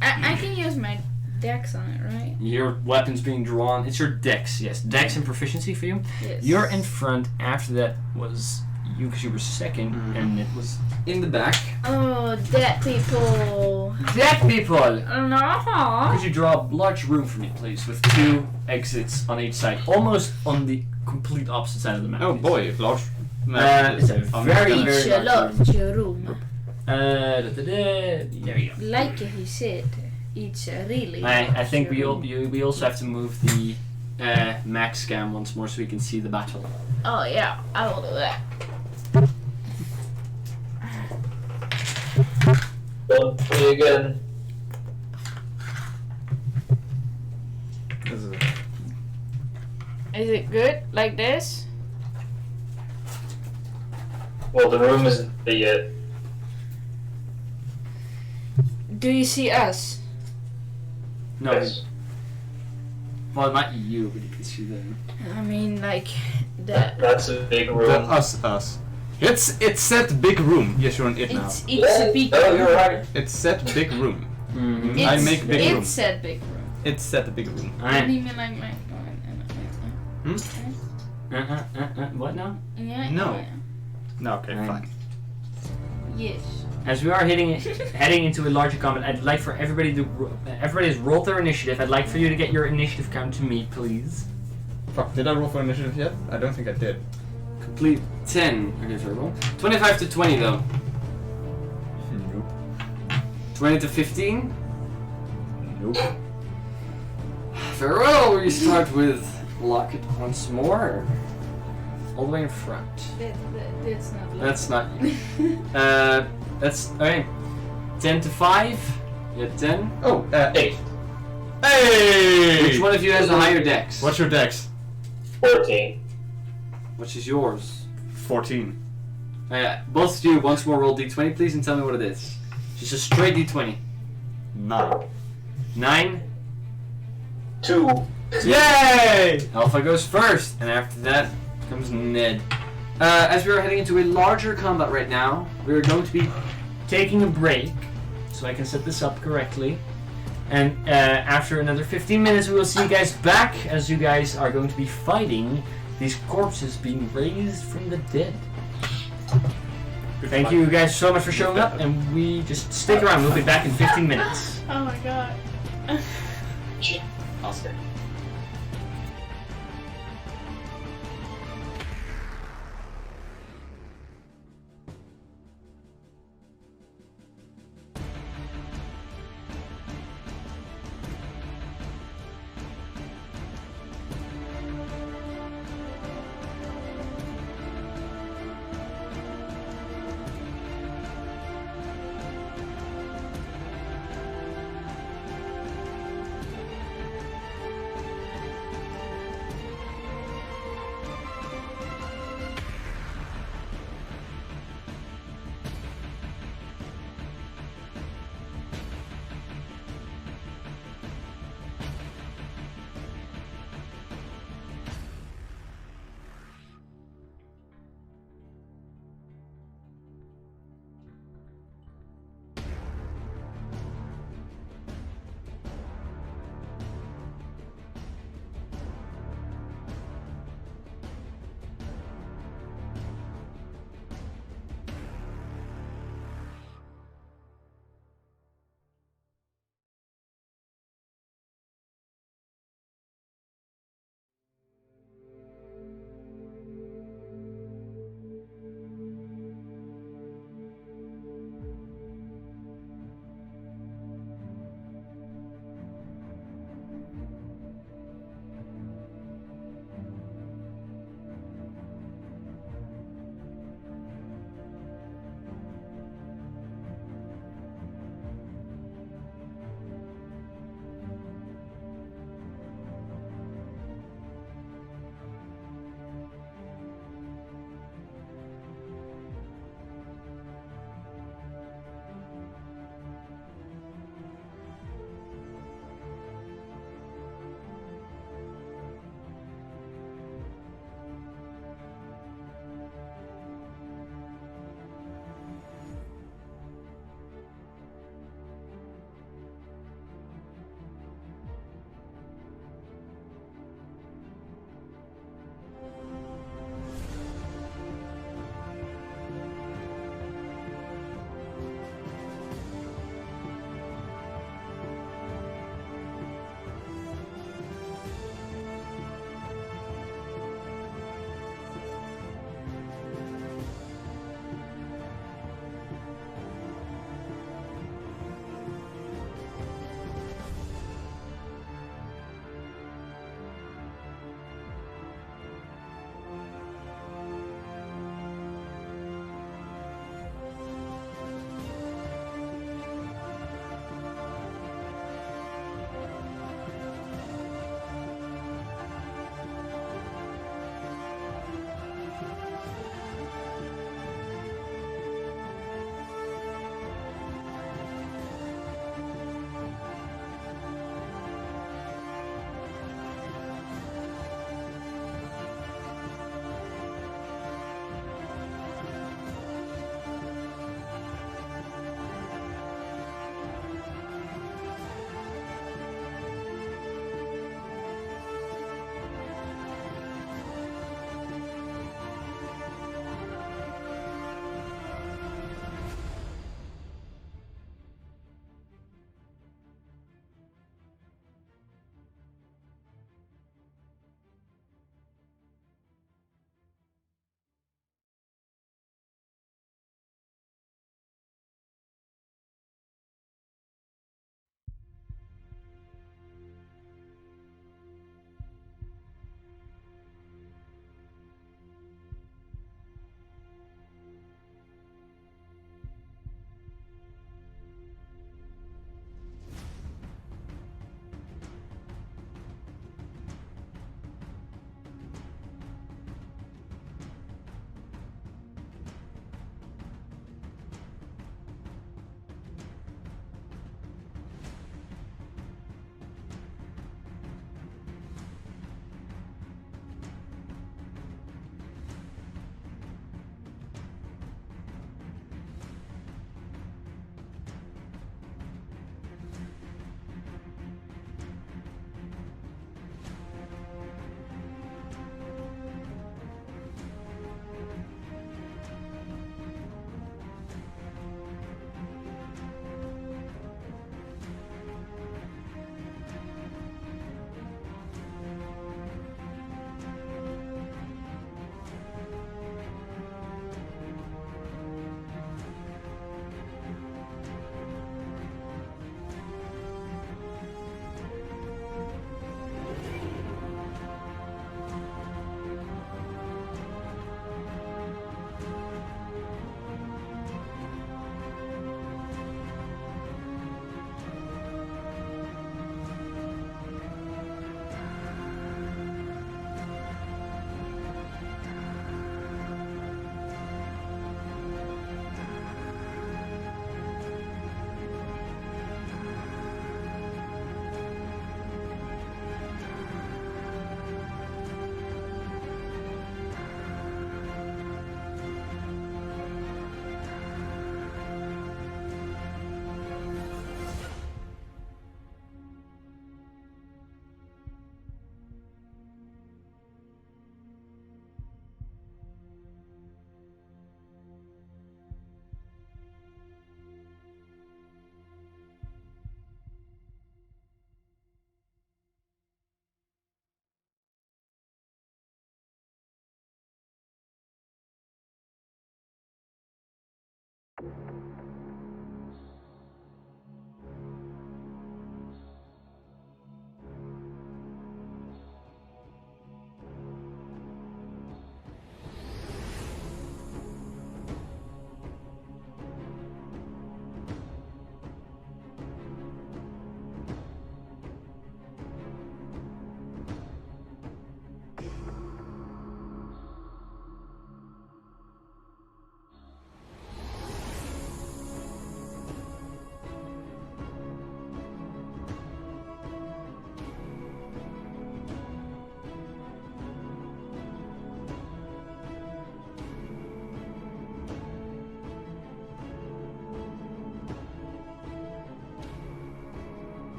I can use my dex on it, right? Your weapon's being drawn. It's your dex, yes. Dex and proficiency for you. Yes. You're in front. After that was you, because you were second, and it was in the back. Oh, dead people. Dead people! No. Could you draw a large room for me, please, with 2 exits on each side, almost on the complete opposite side of the map. Oh please. boy, large. It's a very, Each very large room. large room. There you go. Like he said, it's a really. I think we room. also have to move the max cam once more so we can see the battle. Oh yeah, I will do that. Don't play again. Is it good like this? Well, the room isn't there yet. Do you see us? No, Yes. well, not you, but you can see them. I mean, like that. That's a big The room. us. It said big room. Yes, you're on it now. It's a big. Oh, you're right. It said big room. Mm-hmm. I make big room. It said big room. It said big room. I didn't even like my. What now? Yeah. No. yeah. No, okay, fine. Yes. As we are heading into a larger combat, I'd like for everybody everybody has rolled their initiative. I'd like for you to get your initiative count to me, please. Fuck, did I roll for initiative yet? I don't think I did. Complete 10. Okay, so roll. 25 to 20 though. Nope. 20 to 15. Nope. Very well. We start with Locket once more. All the way in front. That's not. Like That's not you. That's okay. 10 to 5. You had 10. Oh, 8. Hey! Hey! Which one of you has the higher dex? What's your dex? 14. Which is yours? 14. Both of you once more roll d20 please and tell me what it is. Just a straight d20. 9. 9. 2. Yay! Alpha goes first, and after that comes Ned. As we are heading into a larger combat right now, we are going to be taking a break, so I can set this up correctly. And after another 15 minutes, we will see you guys back as you guys are going to be fighting these corpses being raised from the dead. Thank you guys so much for showing up, and we just stick around. We'll be back in 15 minutes. Oh my god. Oscar.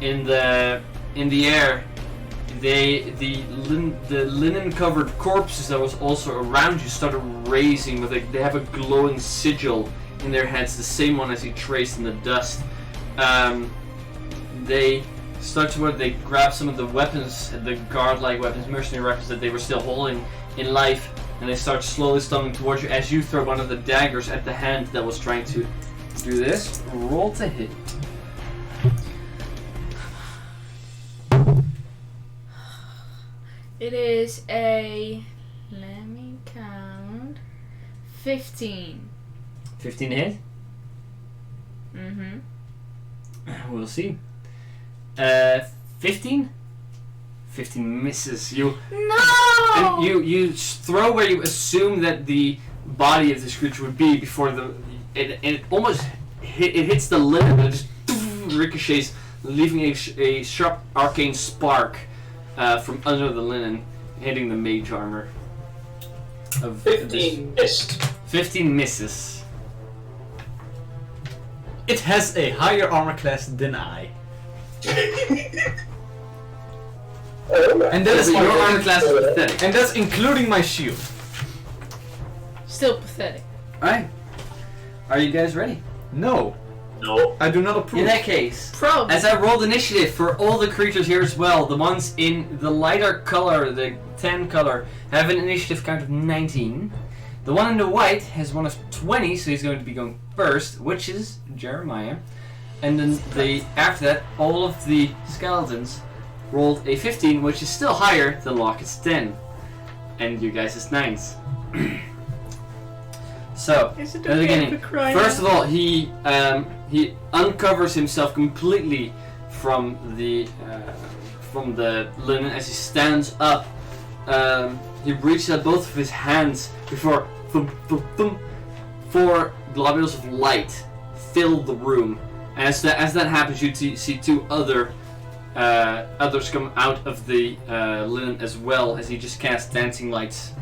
in the air, the linen-covered corpses that was also around you started raising with they have a glowing sigil in their heads, the same one as you traced in the dust. They start to they grab some of the weapons, the guard-like weapons, mercenary weapons that they were still holding in life, and they start slowly stumbling towards you as you throw one of the daggers at the hand that was trying to do this. Roll to hit. It is a, let me count, 15. 15 to hit? Mm-hmm. We'll see. 15? 15 misses. You No! you throw where you assume that the body of this creature would be before it almost hits the linen, and it just ricochets, leaving a sharp arcane spark from under the linen, hitting the mage armor. Of 15 missed. 15 misses. It has a higher armor class than I. And that is Your armor class is pathetic. And that's including my shield. Still pathetic. Alright. Are you guys ready? No, No. I do not approve. In that case, Probably. as I rolled initiative for all the creatures here as well, the ones in the lighter color, the 10 color, have an initiative count of 19. The one in the white has one of 20, so he's going to be going first, which is Jeremiah. And then after that, all of the skeletons rolled a 15, which is still higher than Locket's 10. And you guys' 9s. So, Is it at the okay beginning, to cry first now? of all, he uncovers himself completely from the linen as he stands up. He reaches out both of his hands before thump, thump, thump, 4 globules of light fill the room. As that happens, you see 2 others come out of the linen as well as he just casts dancing lights.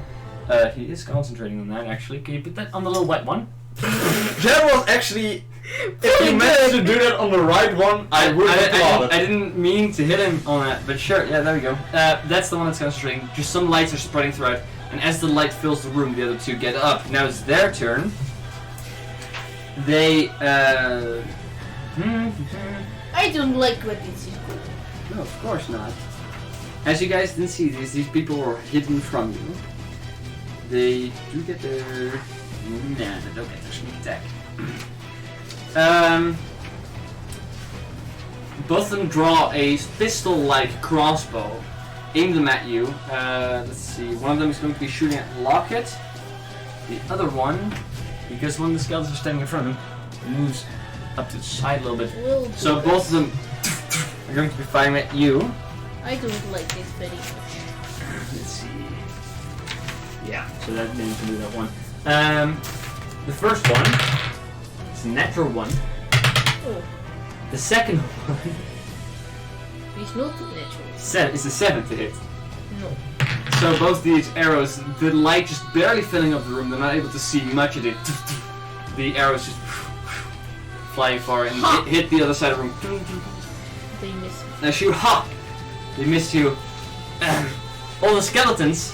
He is concentrating on that, actually. Can you put that on the little white one? That was actually. If you managed to do that on the right one, I would have applauded. I didn't mean to hit him on that, but sure, yeah, there we go. That's the one that's concentrating. Just some lights are spreading throughout, and as the light fills the room, the other 2 get up. Now it's their turn. They, I don't like what this is good. No, of course not. As you guys didn't see, these people were hidden from you. They do get their... Nah, they don't get their sneak attack. Both of them draw a pistol-like crossbow, aim them at you. Let's see, one of them is going to be shooting at Locket. The other one, because one of the skeletons are standing in front of him, moves up to the side a little bit. We'll So do both of this. them are going to be firing at you. I don't like this very much. Let's see. Yeah, so that then you can do that one. The first one is a natural one. Oh, The second one it's not natural. is a 7 to hit. No. So both these arrows, the light just barely filling up the room, they're not able to see much of it. The arrows just flying far and hit the other side of the room. They miss me. Now shoot, ha! They missed you. All the skeletons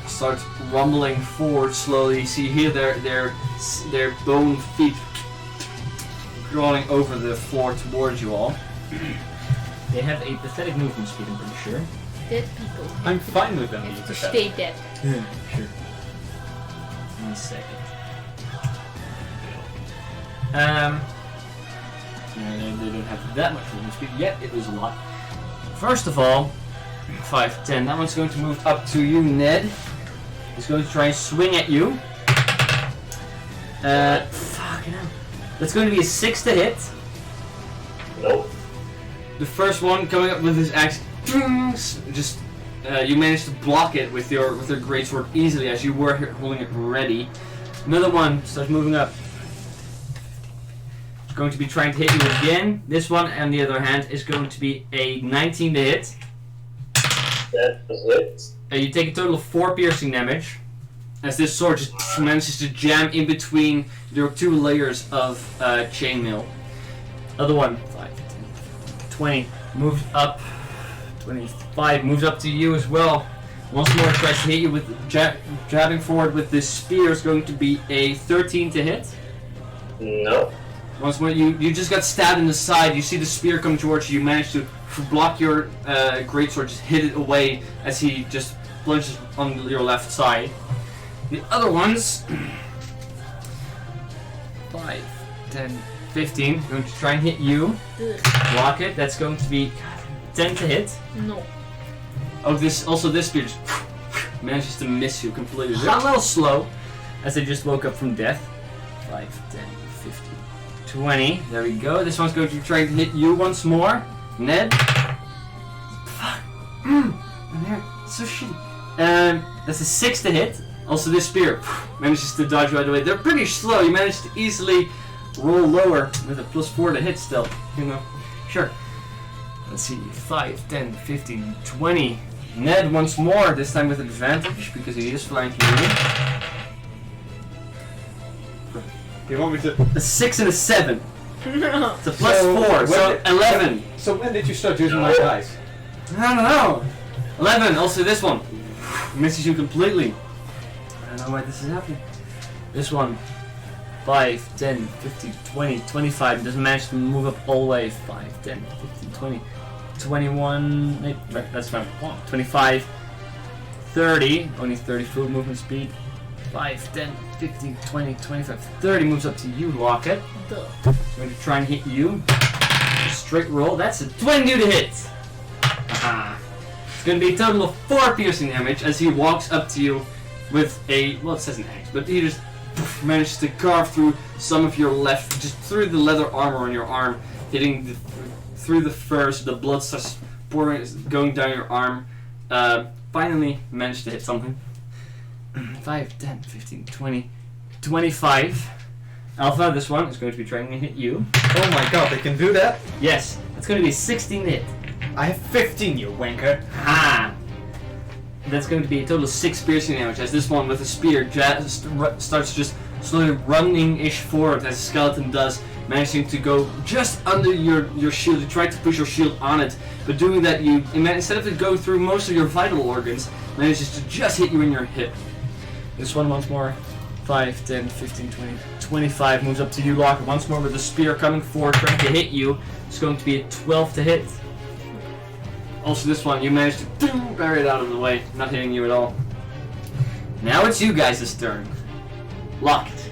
start rumbling forward slowly. You see here their bone feet crawling over the floor towards you all. They have a pathetic movement speed, I'm pretty sure. Dead people. I'm fine with them being have to pathetic. stay dead. Sure. 1 second. No, they don't have that much movement speed yet. It was a lot. First of all, 5, 10. That one's going to move up to you, Ned. He's going to try and swing at you. Fucking hell. That's going to be a 6 to hit. Nope. The first one coming up with his axe, just you managed to block it with your greatsword easily as you were holding it ready. Another one starts moving up. It's going to be trying to hit you again. This one, on the other hand, is going to be a 19 to hit. That was it. You take a total of 4 piercing damage as this sword just manages to jam in between your 2 layers of chainmail. Other one, 5, 10, 20 moves up. 25 moves up to you as well. Once more tries to hit you with jabbing forward with this spear is going to be a 13 to hit. No. Once more, you just got stabbed in the side. You see the spear come towards you. You manage to block your greatsword, just hit it away as he just plunges on your left side. The other ones, 5, 10, 15, going to try and hit you. Locket, that's going to be 10 to hit. No. Oh, this spear just manages to miss you completely. They're a little slow as they just woke up from death. 5, 10, 15, 20. There we go. This one's going to try to hit you once more. Ned. Fuck. So shitty. That's a 6 to hit. Also, this spear manages to dodge right away. They're pretty slow. You manage to easily roll lower with a +4 to hit still. You know, sure. Let's see. 5, 10, 15, 20. Ned once more, this time with advantage because he is flanking you. You want me to? A 6 and a 7. No. It's a +4, so 11. So when did you start using my dice? I don't know. 11. Also, this one misses you completely. I don't know why this is happening. This one, 5, 10, 15, 20, 25. Doesn't manage to move up all the way. 5, 10, 15, 20, 21. That's fine. 25, 30. Only 30 foot movement speed. 5, 10, 15, 20, 25, 30 moves up to you, Locket. Duh. Going to try and hit you. Straight roll. That's a 22 to hit. Haha. It's going to be a total of 4 piercing damage as he walks up to you with a, well, it says an axe, but he just manages to carve through some of your left, just through the leather armor on your arm, hitting through the fur, so the blood starts pouring, going down your arm. Finally managed to hit something. 5, 10, 15, 20, 25. Alpha, this one is going to be trying to hit you. Oh my god, they can do that? Yes, it's going to be 16 to hit. I have 15, you wanker. Ha! That's going to be a total of 6 piercing damage as this one with a spear starts just slowly running-ish forward as a skeleton does, managing to go just under your shield. You try to push your shield on it, but doing that, instead of it going through most of your vital organs, manages to just hit you in your hip. This one once more. 5, 10, 15, 20, 25 moves up to you, Locket. Once more with the spear coming forward, trying to hit you. It's going to be a 12 to hit. Also this one, you managed to bury it out of the way, not hitting you at all. Now it's you guys' turn. Locket,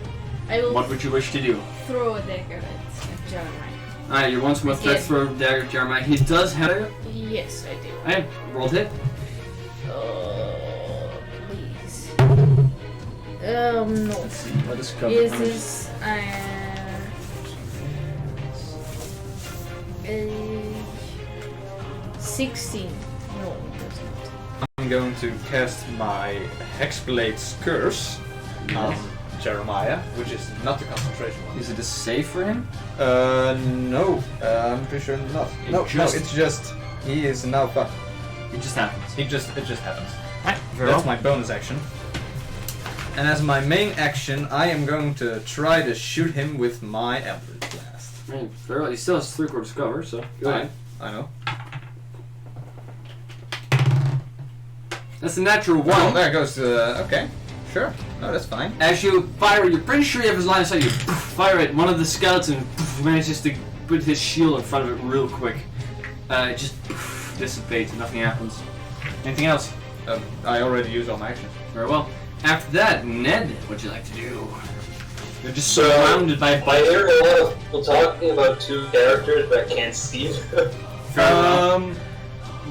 I will what would you wish to do? throw a dagger at Jeremiah. Alright, you're once more threat Again. throw dagger, Jeremiah. He does have it. Yes, I do. Alright, rolled hit. Please. No. Let's see, what is covered? Is How much- this uh, 16? No, it doesn't. I'm going to cast my Hexblade's Curse on Jeremiah, which is not the concentration one. Is it a save for him? No, I'm pretty sure not. No, it's just, he is now fucked. It just happens. It just happens. Alright, very That's well. my bonus action. And as my main action, I am going to try to shoot him with my Eldritch Blast. Right, very well. He still has 3/4 cover, so go ahead. I know. That's a natural Well, one. there goes okay. Sure. No, that's fine. As you fire, you're pretty sure you have his line of sight. You fire it. One of the skeletons manages to put his shield in front of it real quick. It just dissipates. Nothing happens. Anything else? I already used all my actions. Very well. After that, Ned, what'd you like to do? You're just So, surrounded by I hear a lot of people talking about 2 characters, but I can't see them. Very well.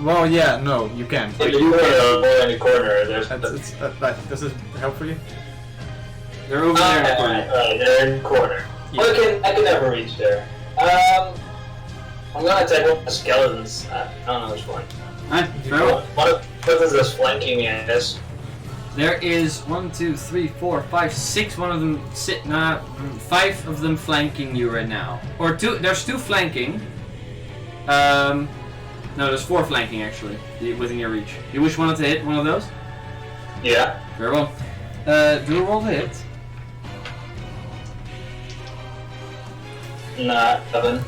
Well, yeah, no, you can't. In the corner, more in the corner. There's Does it help for you? They're over there in the corner. they're in the corner. Yeah. Well, I can never reach there. I'm gonna attack one of the skeletons. I don't know which one. Alright, very well. What is this flanking me, I guess? There is 1, 2, 3, 4, 5, 6. One of them 5 of them flanking you right now. Or 2. There's 2 flanking. No, there's 4 flanking actually within your reach. You wish one to hit one of those? Yeah. Very well. Do a roll to hit. Nah, 7.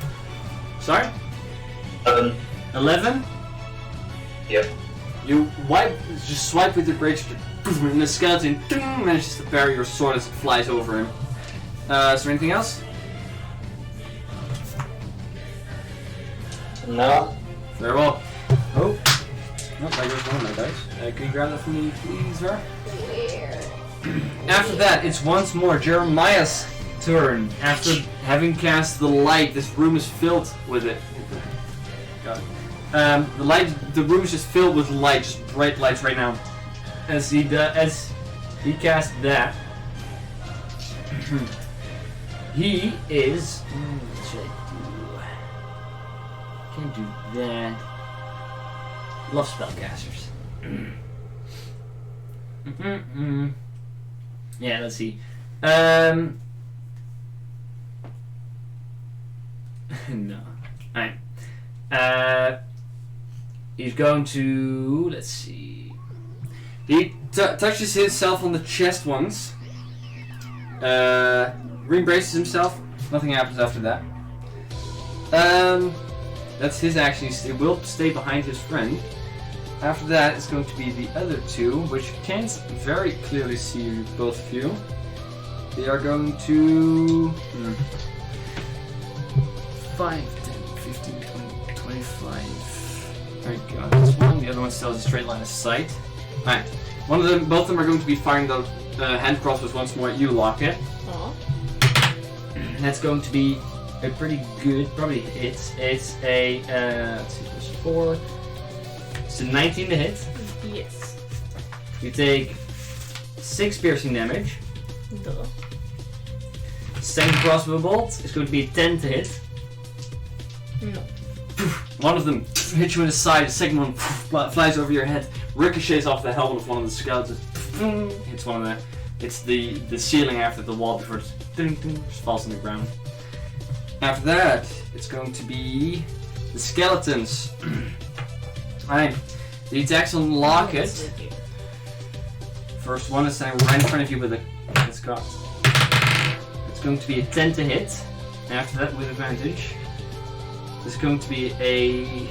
Sorry? 11? Yep. You just swipe with your great and the skeleton manages to parry your sword as it flies over him. Is there anything else? No. Very well. Oh, there goes one of my dice. Can you grab that for me, please, sir? After that, it's once more Jeremiah's turn. After having cast the light, this room is filled with it. Got it. The room is just filled with light, just bright lights right now. As he casts that, he is. What should I do? Can't do that. Love spellcasters. Yeah, let's see. No. Alright. He's going to. Let's see. He touches himself on the chest once. Re-embraces himself. Nothing happens after that. That's his action. He will stay behind his friend. After that, it's going to be the other two, which can't very clearly see both of you. They are going to... 5, 10, 15, 20, 25... Alright, God, that's one. The other one still has a straight line of sight. Alright, both of them are going to be firing those hand crossbows once more at you, Locket. That's going to be a pretty good, probably hit. It's a, let's see, plus 4. It's a 19 to hit. Yes. You take 6 piercing damage. Duh. Second crossbow bolt is going to be 10 to hit. No. One of them hits you in the side, the second one flies over your head, ricochets off the helmet of one of the skeletons. Hits one of the... It's the ceiling after the wall before it just falls on the ground. After that, it's going to be the skeletons. Alright, the attacks on Locket. First one is standing right in front of you with a... It's got... It's going to be a 10 to hit. After that, with advantage. This is going to be a...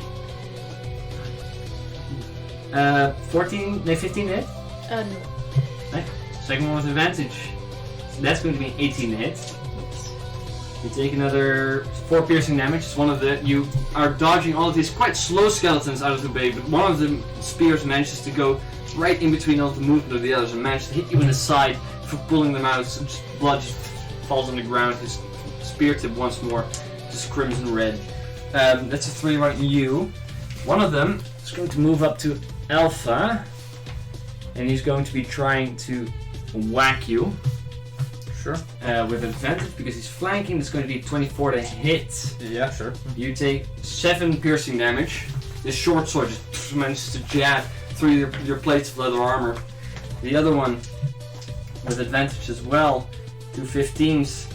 15 to hit. No. Right. Second one with advantage. So that's going to be 18 to hit. You take another 4 piercing damage. It's one of the... You are dodging all of these quite slow skeletons out of the bay, but one of the spears manages to go right in between all the movement of the others and manages to hit you in the side for pulling them out. So just blood just falls on the ground. His spear tip once more, just crimson red. That's a 3 right in you. One of them is going to move up to Alpha, and he's going to be trying to whack you. Sure. With advantage because he's flanking. It's going to be 24 to hit. Yeah, sure. You take 7 piercing damage. This short sword just manages to jab through your plates of leather armor. The other one with advantage as well. 2 15s.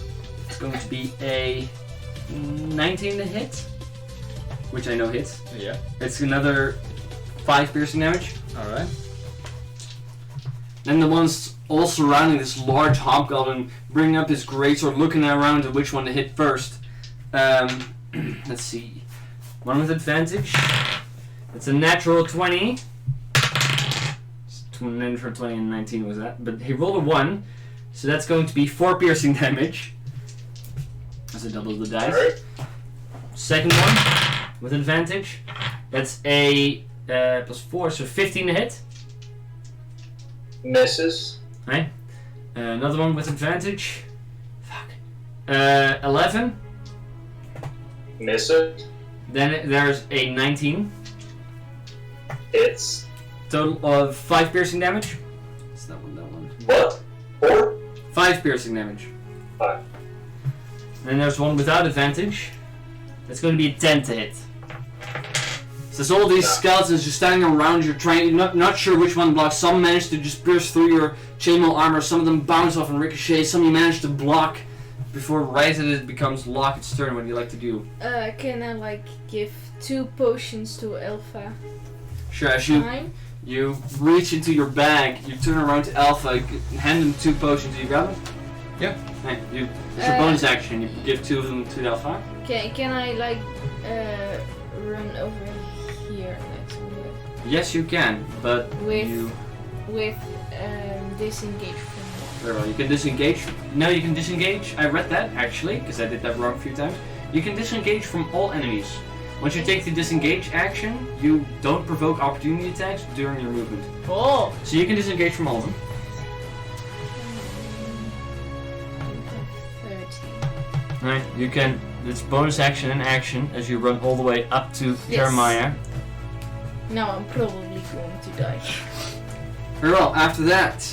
It's going to be a 19 to hit, which I know hits. Yeah. It's another 5 piercing damage. Alright. Then the ones all surrounding this large hobgoblin, bringing up his greatsword, looking around at which one to hit first. Let's see. One with advantage. It's a natural 20. It's 20 for 20 and 19 was that. But he rolled a 1, so that's going to be 4 piercing damage. That's a double the dice. Alright. Second one with advantage. That's a plus 4, so 15 to hit. Misses. Right. Another one with advantage. Fuck. 11. Misses. Then there's a 19. Hits. Total of 5 piercing damage. It's that one, What? 4? 5 piercing damage. 5. Then there's one without advantage. That's going to be a 10 to hit. So there's all these skeletons just standing around you, trying, not sure which one blocks. Some manage to just pierce through your chainmail armor. Some of them bounce off and ricochet. Some you manage to block before right as it becomes Locket's turn. What do you like to do? Can I give 2 potions to Alpha? Sure, as Fine. you reach into your bag, you turn around to Alpha, hand him 2 potions. Do you grab them? Yeah. Right, it's your bonus action. You give 2 of them to Alpha. Can I run over here next to it? Yes, you can, but With- you. With disengage from Very well. You can disengage. No, you can disengage. I read that actually, because I did that wrong a few times. You can disengage from all enemies. Once you take the disengage action, you don't provoke opportunity attacks during your movement. Oh! So you can disengage from all of them. 13. Right. You can. It's bonus action and action as you run all the way up to Yes. Jeremiah. Now I'm probably going to die. Very well. After that,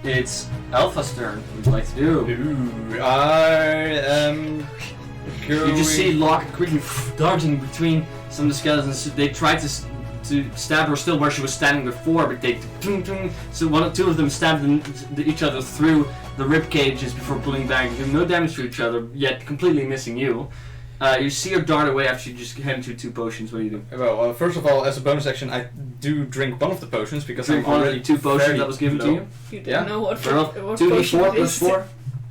it's Alpha's turn. What would you like to do? Ooh, I am going... You just see Locket quickly dodging between some of the skeletons. They tried to stab her still where she was standing before, but they so two of them stabbed each other through the rib cages before pulling back, doing no damage to each other, yet completely missing you. You see her dart away after you just hand into 2 potions. What do you do? Well, first of all, as a bonus action, I do drink one of the potions because Drink I'm one of already the 2 potions very that was given low. to you. You don't Yeah. know what Very well. what 2d4 potion plus is. 4.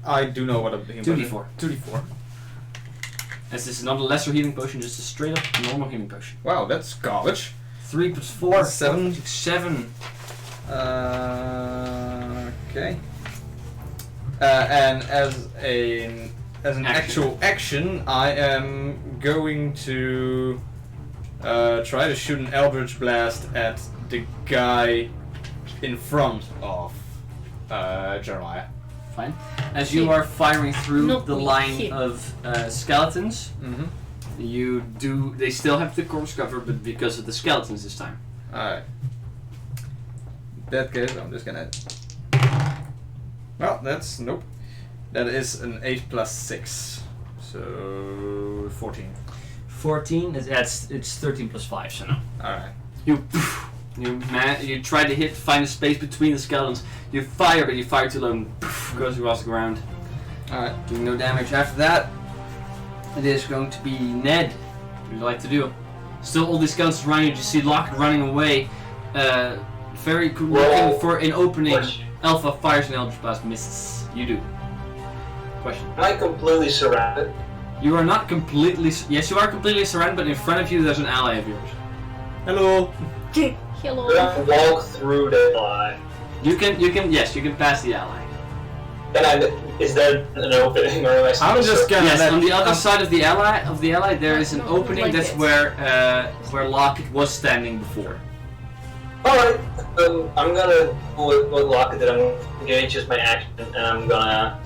I do know what a healing 2d4. 2d4. As this is not a lesser healing potion, just a straight up normal healing potion. Wow, that's garbage. 3 plus 4. 7. 7. Okay. And as an actual action, I am going to try to shoot an Eldritch Blast at the guy in front of Jeremiah. Fine. As you are firing through Not the with line him. of skeletons, Mm-hmm. they still have the corpse cover, but because of the skeletons this time. Alright. In that case, I'm just gonna... Well, that's... Nope. That is an 8 plus 6. So... 14. 14, it's 13 plus 5, so no. Alright. You try to find a space between the skeletons. You fire, but you fire too low and goes across the ground. Alright. Doing no damage. After that, it is going to be Ned. What would you like to do? Still all these skeletons running, you just see Locket running away. Very cool looking for an opening. Question. Alpha fires an Eldritch Blast, misses. You do. Question. Am I completely surrounded? You are not completely... Yes, you are completely surrounded, but in front of you there's an ally of yours. Hello! Hello. Could I walk through the line? You can pass the ally. Is there an opening or am I still I'm just gonna Yes, let... on the other side of the ally, there is an No, opening. like That's it. where Locket was standing before. Alright, I'm gonna do what Locket did. I'm gonna engage as my action and I'm gonna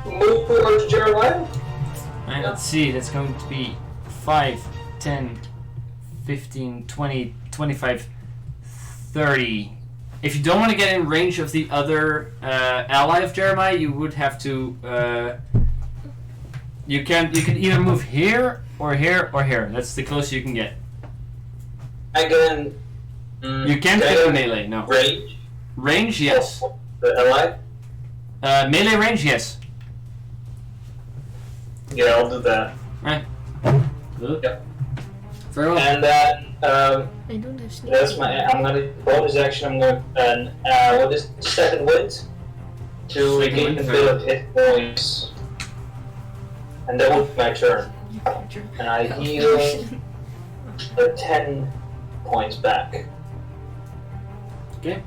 move towards Jeremiah. Right, let's see, that's going to be 5, 10, 15, 20, 25, 30. If you don't want to get in range of the other ally of Jeremiah, you would have to... you can either move here or here or here. That's the closest you can get. I can... You can't get in melee, no. Range? Range, yes. The ally? Melee range, yes. Yeah, I'll do that. Right. Good. Yep. Very well. And then, I don't have sneak. that's I'm gonna bonus action. I'm going and what is second wind to regain a bit of hit points, and that would be my turn. And I heal 10 points back. Okay.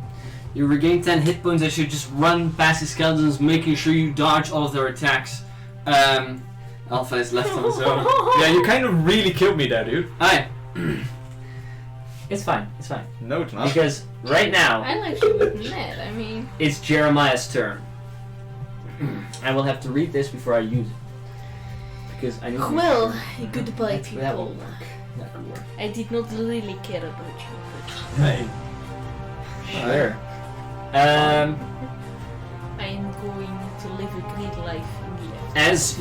You regain 10 hit points as you just run past the skeletons, making sure you dodge all of their attacks. Alpha is left on his own. Yeah, you kind of really killed me there, dude. Alright. It's fine. It's fine. No, it's not. Because right now, I like you with Ned. I mean, it's Jeremiah's turn. I will have to read this before I use it. Because I need to... well, goodbye, That will people. work. That will work. I did not really care about you, but Hey. Sure. I am going to live a great life in the end. As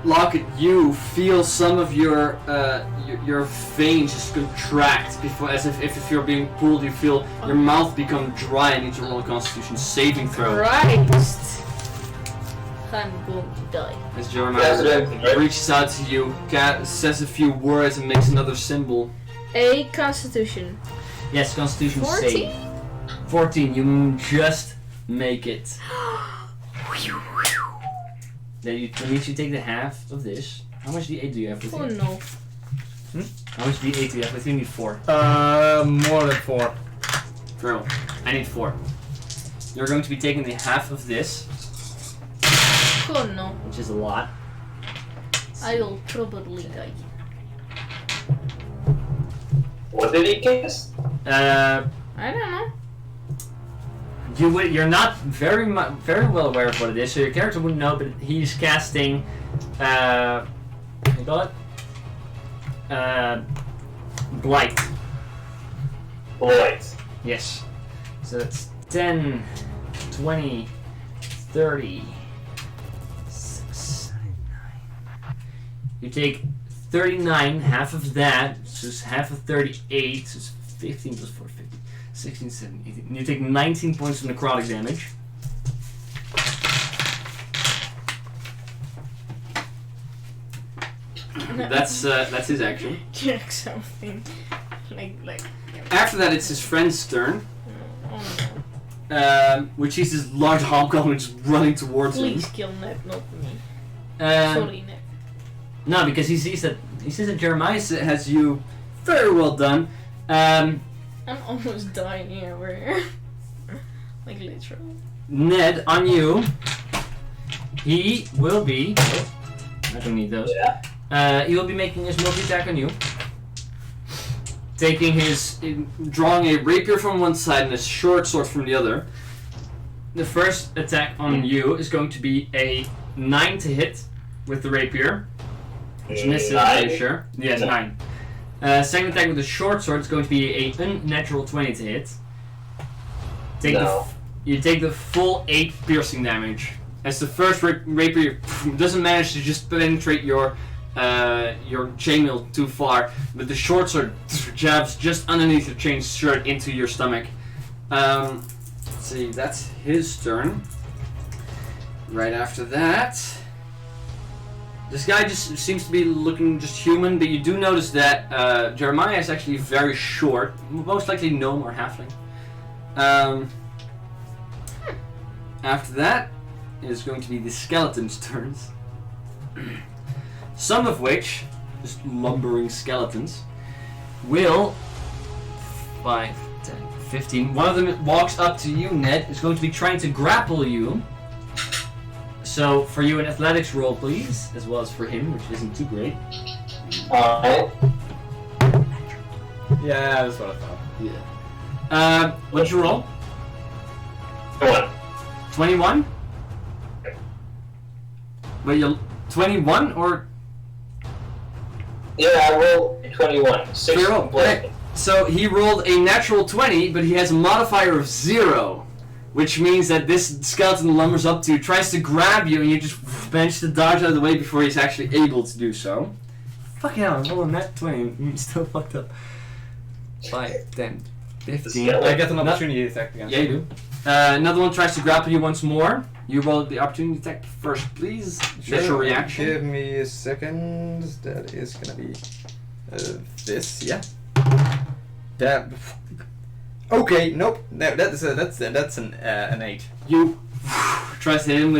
Locket, you feel some of your veins just contract before, as if you're being pulled. You feel your mouth become dry and need to roll a Constitution saving throw. Christ! I'm going to die. As That's Jeremiah everything, right? reaches out to you, says a few words, and makes another symbol. A Constitution. Yes, Constitution 14? save. 14. You just make it. That means you take the half of this. How much D8 do you have with Oh you? no. How much D8 do you have? I think you need 4. More than 4. Very well. I need 4. You're going to be taking the half of this, Oh no, which is a lot. I will probably die. What did he cast? I don't know. You're not very well aware of what it is, so your character wouldn't know. But he's casting, what do you call it? Blight. Blight. Yes. So that's 10, 20, 30, 6, 9. You take 39, half of that, so it's half of 38, so it's 15 plus 4, 50, 16, 17, 18. You take 19 points of necrotic damage. That's his action. Check something. Like. After that, it's his friend's turn, Oh no. which is this large hobgoblin just running towards Please him. kill Ned, not me. Um, Sorry, Ned. No, because he sees that Jeremiah has you very well done. I'm almost dying here. Where? Like literally. Ned, on you. He will be. Oh, I don't need those. Yeah. He will be making his multi-attack on you. Drawing a rapier from one side and a short sword from the other. The first attack on you is going to be a 9 to hit with the rapier. Which misses, are you sure? Yes, 9. Second attack with the short sword is going to be a unnatural 20 to hit. You take the full 8 piercing damage. As the first rapier doesn't manage to just penetrate your chainmail too far, but the short sword jabs just underneath your chain shirt into your stomach. Let's see, that's his turn. Right after that, this guy just seems to be looking just human, but you do notice that Jeremiah is actually very short, most likely gnome or halfling. After that, it is going to be the skeleton's turns. Some of which, just lumbering skeletons, will 5, 10, 15. One of them walks up to you, Ned, is going to be trying to grapple you. So for you an athletics roll, please, as well as for him, which isn't too great. Alright. Yeah, that's what I thought. Yeah. What'd you roll? 21? Wait, you're 21 or? Yeah, I rolled 21. 6 Okay. So he rolled a natural 20, but he has a modifier of 0, which means that this skeleton lumbers up to you, tries to grab you, and you just manage to dodge out of the way before he's actually able to do so. Fucking hell, I'm rolling that 20, I'm still fucked up. 5, 10, 15. I get an opportunity attack against Yeah, you do. Another one tries to grapple you once more. You roll the opportunity attack first, please. That's your reaction. Give me a second. That is gonna be this. Yeah. That. Okay. Nope. No, that's an 8. You tries to hit him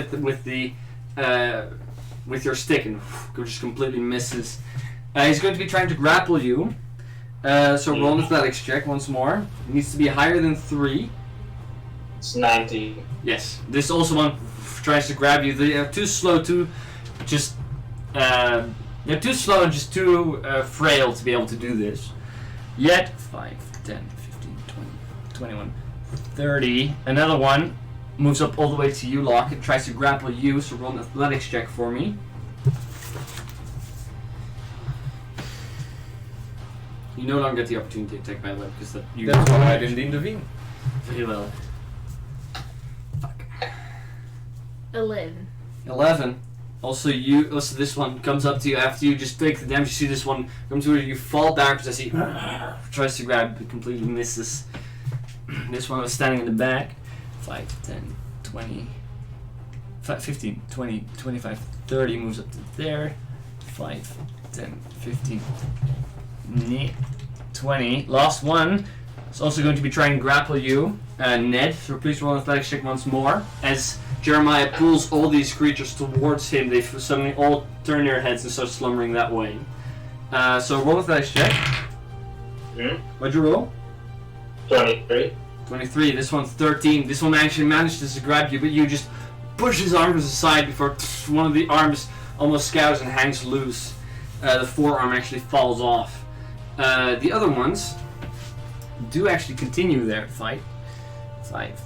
with your stick and just completely misses. He's going to be trying to grapple you. So roll an athletics check once more. It needs to be higher than 3. It's 90. Yes. This also one tries to grab you. They are too slow to just. They're too slow and just too frail to be able to do this. Yet 5, 10, 15, 20, 21, 30. Another one moves up all the way to you, Locket. Tries to grapple you. So roll an athletics check for me. You no longer get the opportunity to attack, by the way, because That's why I didn't intervene. Very well. Fuck. 11. 11. Also, this one comes up to you after you just take the damage. You see this one come to you. You fall backwards as he tries to grab, but completely misses. This one was standing in the back. 5, 10, 20, 15, 20, 25, 30 moves up to there. 5, 10, 15. 20. Last one is also going to be trying to grapple you, Ned. So please roll an athletics check once more. As Jeremiah pulls all these creatures towards him, they suddenly all turn their heads and start slumbering that way. So roll a dice check. What'd you roll? 23. 23. This one's 13. This one actually manages to grab you, but you just push his arms aside before one of the arms almost scatters and hangs loose. The forearm actually falls off. The other ones do actually continue their fight. 5.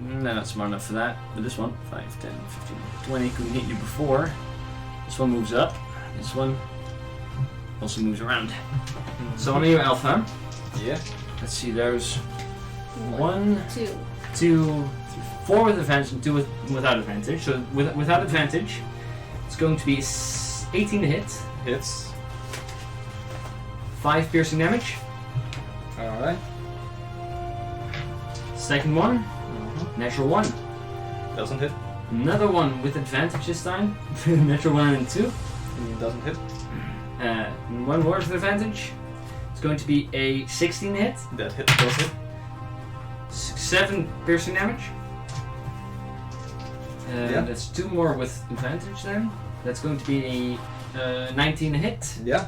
No, not smart enough for that. But this one, 5, 10, 15, 20, couldn't hit you before. This one moves up. This one also moves around. So on you, Alpha. Yeah. Let's see, there's 1, 2. 2, 4 with advantage and 2 without advantage. So without advantage, it's going to be 18 to hit. Hits. 5 piercing damage. Alright. Second one, natural 1. Doesn't hit. Another one with advantage this time. Natural 1 and 2. Doesn't hit. And one more with advantage. It's going to be a 16 hit. That hit does hit. 7 piercing damage. Yeah. That's 2 more with advantage then. That's going to be a 19 hit. Yeah.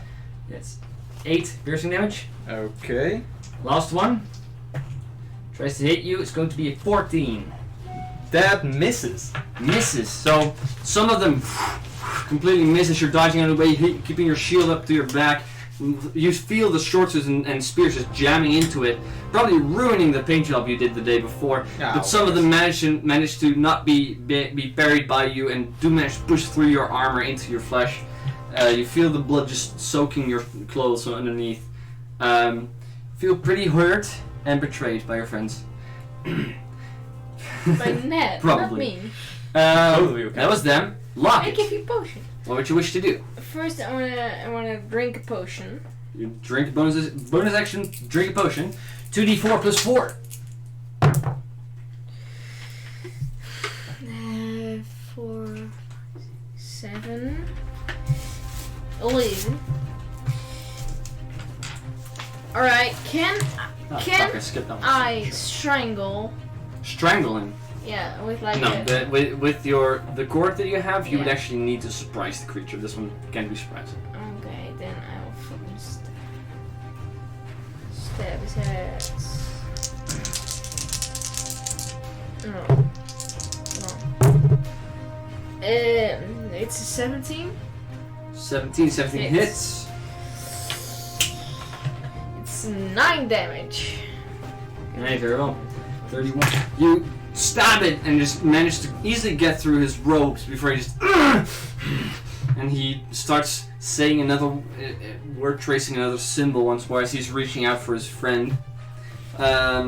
That's 8 piercing damage. Okay. Last one. Tries to hit you. It's going to be a 14. That misses. Misses. So some of them completely miss as you're dodging out of the way, keeping your shield up to your back. You feel the short swords and spears just jamming into it, probably ruining the paint job you did the day before. But some of them manage to not be buried by you and do manage to push through your armor into your flesh. You feel the blood just soaking your clothes underneath. Feel pretty hurt and betrayed by your friends. By Ned, Probably. not me. Totally okay. That was them. I Locket. give you potion. What would you wish to do? First, I wanna drink a potion. You drink bonus action. Drink a potion. 2d4 plus 4. 4, 7, 11. All right, can Oh, fuck, I skipped that one. I strangle? Strangle him. Yeah, with like No, a, with the cord that you have, you would Yeah. actually need to surprise the creature. This one can't be surprised. Okay, then I will fucking stab his ass. No. It's a 17. 17 hits. It's 9 damage. Alright, very well. 31. You stab it and just manage to easily get through his robes before he just and he starts saying another word, tracing another symbol once more as he's reaching out for his friend. That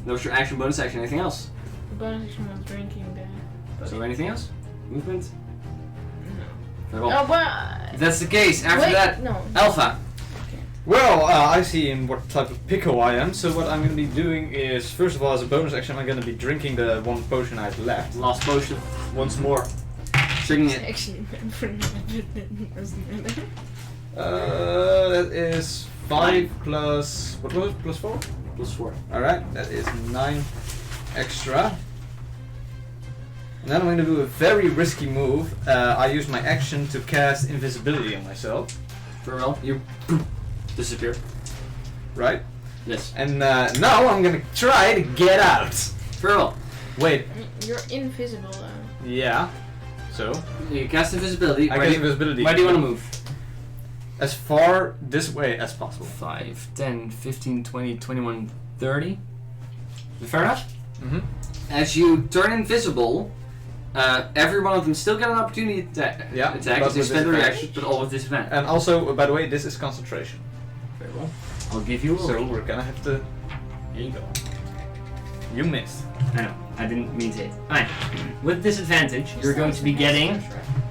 was your action, bonus action. Anything else? The bonus action was drinking the. So anything else? Movement? No. Very well. Oh, but. If that's the case, after Wait, that, no. Alpha. Well, I see in what type of pickle I am, so what I'm going to be doing is, first of all, as a bonus action, I'm going to be drinking the one potion I've left. Last potion. Once more. Drinking it. Actually, That is 5 plus, what was it, plus 4? Plus 4. Alright, that is 9 extra. And then I'm going to do a very risky move. I use my action to cast invisibility on myself. Very well. You disappear. Right? Yes. And now I'm going to try to get out. Very well. Wait, You're invisible though. yeah. So? You cast invisibility. I cast invisibility. Where do you want to move? As far this way as possible. 5, 10, 15, 20, 21, 30. Fair enough? Mm-hmm. As you turn invisible, every one of them still get an opportunity to attack. Yeah, Attack but as they with spend their disadvantage. reactions, but all with disadvantage. And also, by the way, this is concentration. Very well. I'll give you a So roll. we're gonna have to... Here you go. You missed. I know. I didn't mean to hit. Alright. With disadvantage, you're going to be getting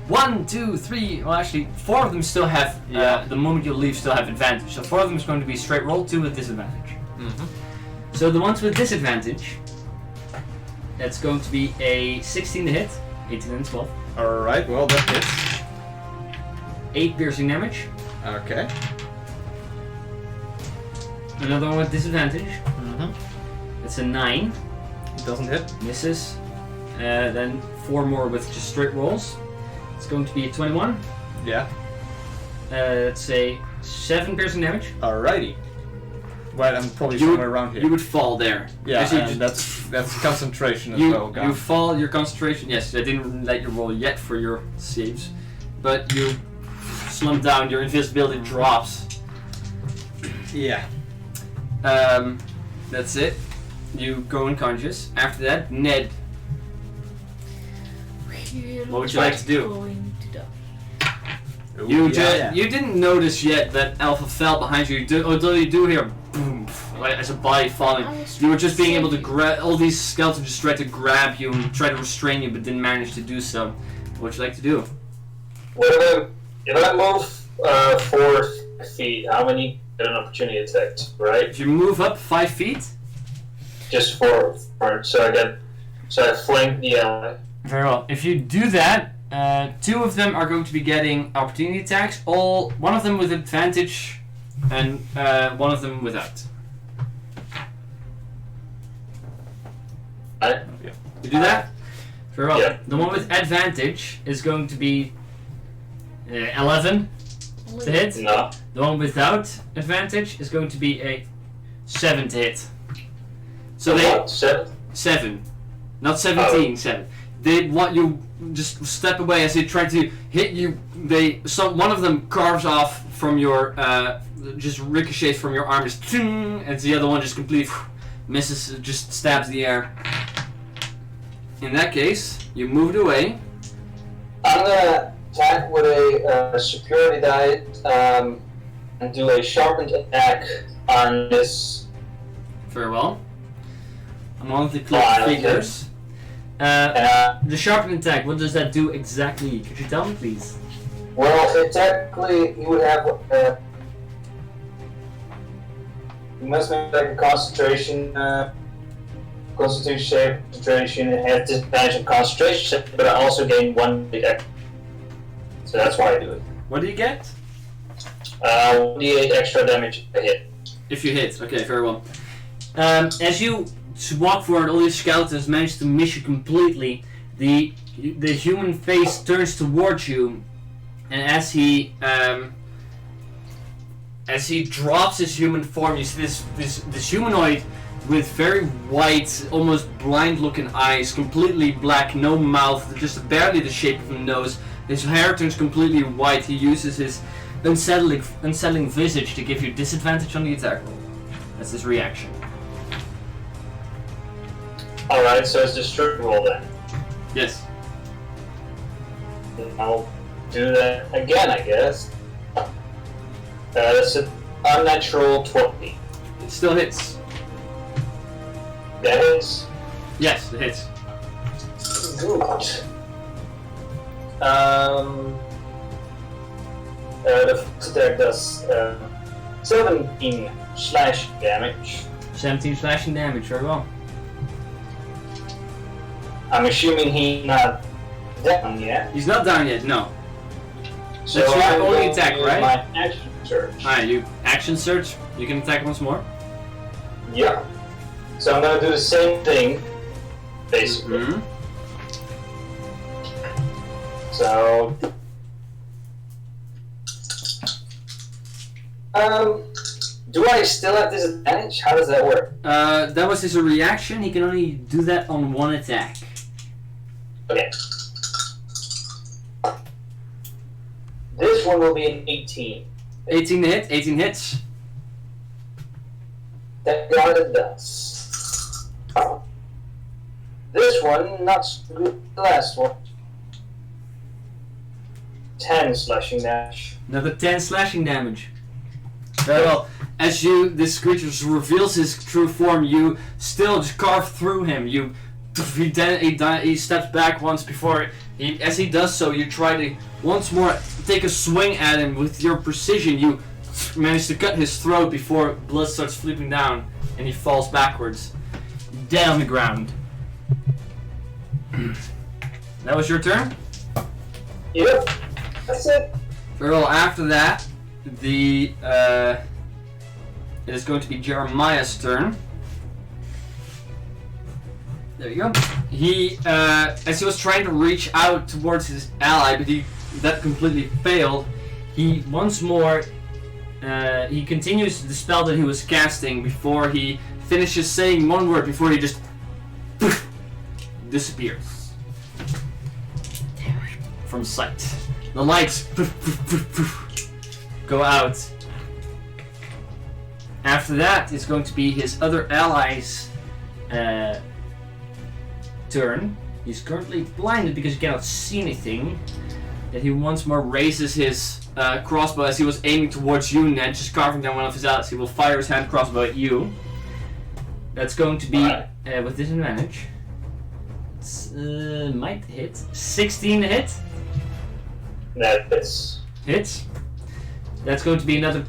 1, 2, 3. Well, actually, 4 of them still have. The moment you leave, still have advantage. So 4 of them is going to be straight roll. 2 with disadvantage. Mm-hmm. So the ones with disadvantage, that's going to be a 16 to hit, 18 and 12, Alright, well that hits. 8 piercing damage. Okay. Another one with disadvantage. Mm-hmm. It's a 9, It doesn't hit. misses. Then 4 more with just straight rolls. It's going to be a 21, Yeah. let's say 7 piercing damage. Alrighty. Right, I'm probably You somewhere around here. You would fall there. yeah, As you and that's concentration as you, well, guys. you fall, your concentration, yes, I didn't let you roll yet for your saves, but you slump down, your invisibility drops. Yeah. That's it. You go unconscious. After that, Ned, what would you like to do? Going to die. Ooh, You yeah. you didn't notice yet that Alpha fell behind you, although you do hear boom, like as a body falling. You were just being able to grab, all these skeletons just tried to grab you and try to restrain you, but didn't manage to do so. What would you like to do? What if I move 4 feet, how many get an opportunity attack, right? If you move up 5 feet, Just 4, so I flank the ally. very well. If you do that, 2 of them are going to be getting opportunity attacks. One of them with advantage, and 1 of them without. Right? You do that? Very well. Yeah. The one with advantage is going to be 11 to hit. No. The one without advantage is going to be a 7 to hit. So they What? 7? 7, not 17. 7. They want you just step away as they try to hit you. One of them carves off from your just ricochets from your arm, just ting, and the other one just completely misses, just stabs the air. In that case, you moved away. I'm gonna attack with a security die and do a sharpened attack on this. Very well. On one of the Fine, figures. The sharpened attack, what does that do exactly? Could you tell me, please? Well, technically, you would have. You must make like a concentration save, concentration, and have disadvantage on concentration save, but I also gain 1 d8. So that's why I do it. What do you get? 1d8 extra damage a hit. If you hit, okay, very well. As you walk forward, all these skeletons manage to miss you completely. The human face turns towards you, and as he drops his human form, you see this humanoid with very white, almost blind-looking eyes, completely black, no mouth, just barely the shape of a nose. His hair turns completely white. He uses his unsettling visage to give you disadvantage on the attack roll. That's his reaction. Alright, so it's the strip roll then. Yes. I'll do that again, I guess. That's an unnatural 20. It still hits. That is Yes, it hits. good. The first attack does 17 slash damage. 17 slashing damage, very well. I'm assuming he's not down yet. He's not down yet, no. So That's your I'm only going attack, to use right? my action search. Alright, you action search. You can attack once more. Yeah. So I'm gonna do the same thing, basically. Mm-hmm. So, do I still have disadvantage? How does that work? That was his reaction. He can only do that on 1 attack. Okay. This one will be an 18. 18 to hit. 18 hits. Thank God it does. This one, not so good. The last one. 10 slashing damage. Another 10 slashing damage. Very well. As this creature reveals his true form, you still just carve through him. He steps back once before. As he does so, you try to once more take a swing at him with your precision. You manage to cut his throat before blood starts flipping down, and he falls backwards, dead on the ground. That was your turn? Yep. That's it. Very well. After that, it is going to be Jeremiah's turn. There you go. He, as he was trying to reach out towards his ally, but that completely failed. he once more, he continues the spell that he was casting before he finishes saying one word, before he just disappears from sight. The lights go out. After that, it's going to be his other allies' turn. He's currently blinded because he cannot see anything. And he once more raises his crossbow as he was aiming towards you, Ned, just carving down one of his allies. He will fire his hand crossbow at you. That's going to be with disadvantage. It's, might hit. 16 to hit. That hits. Hits. That's going to be another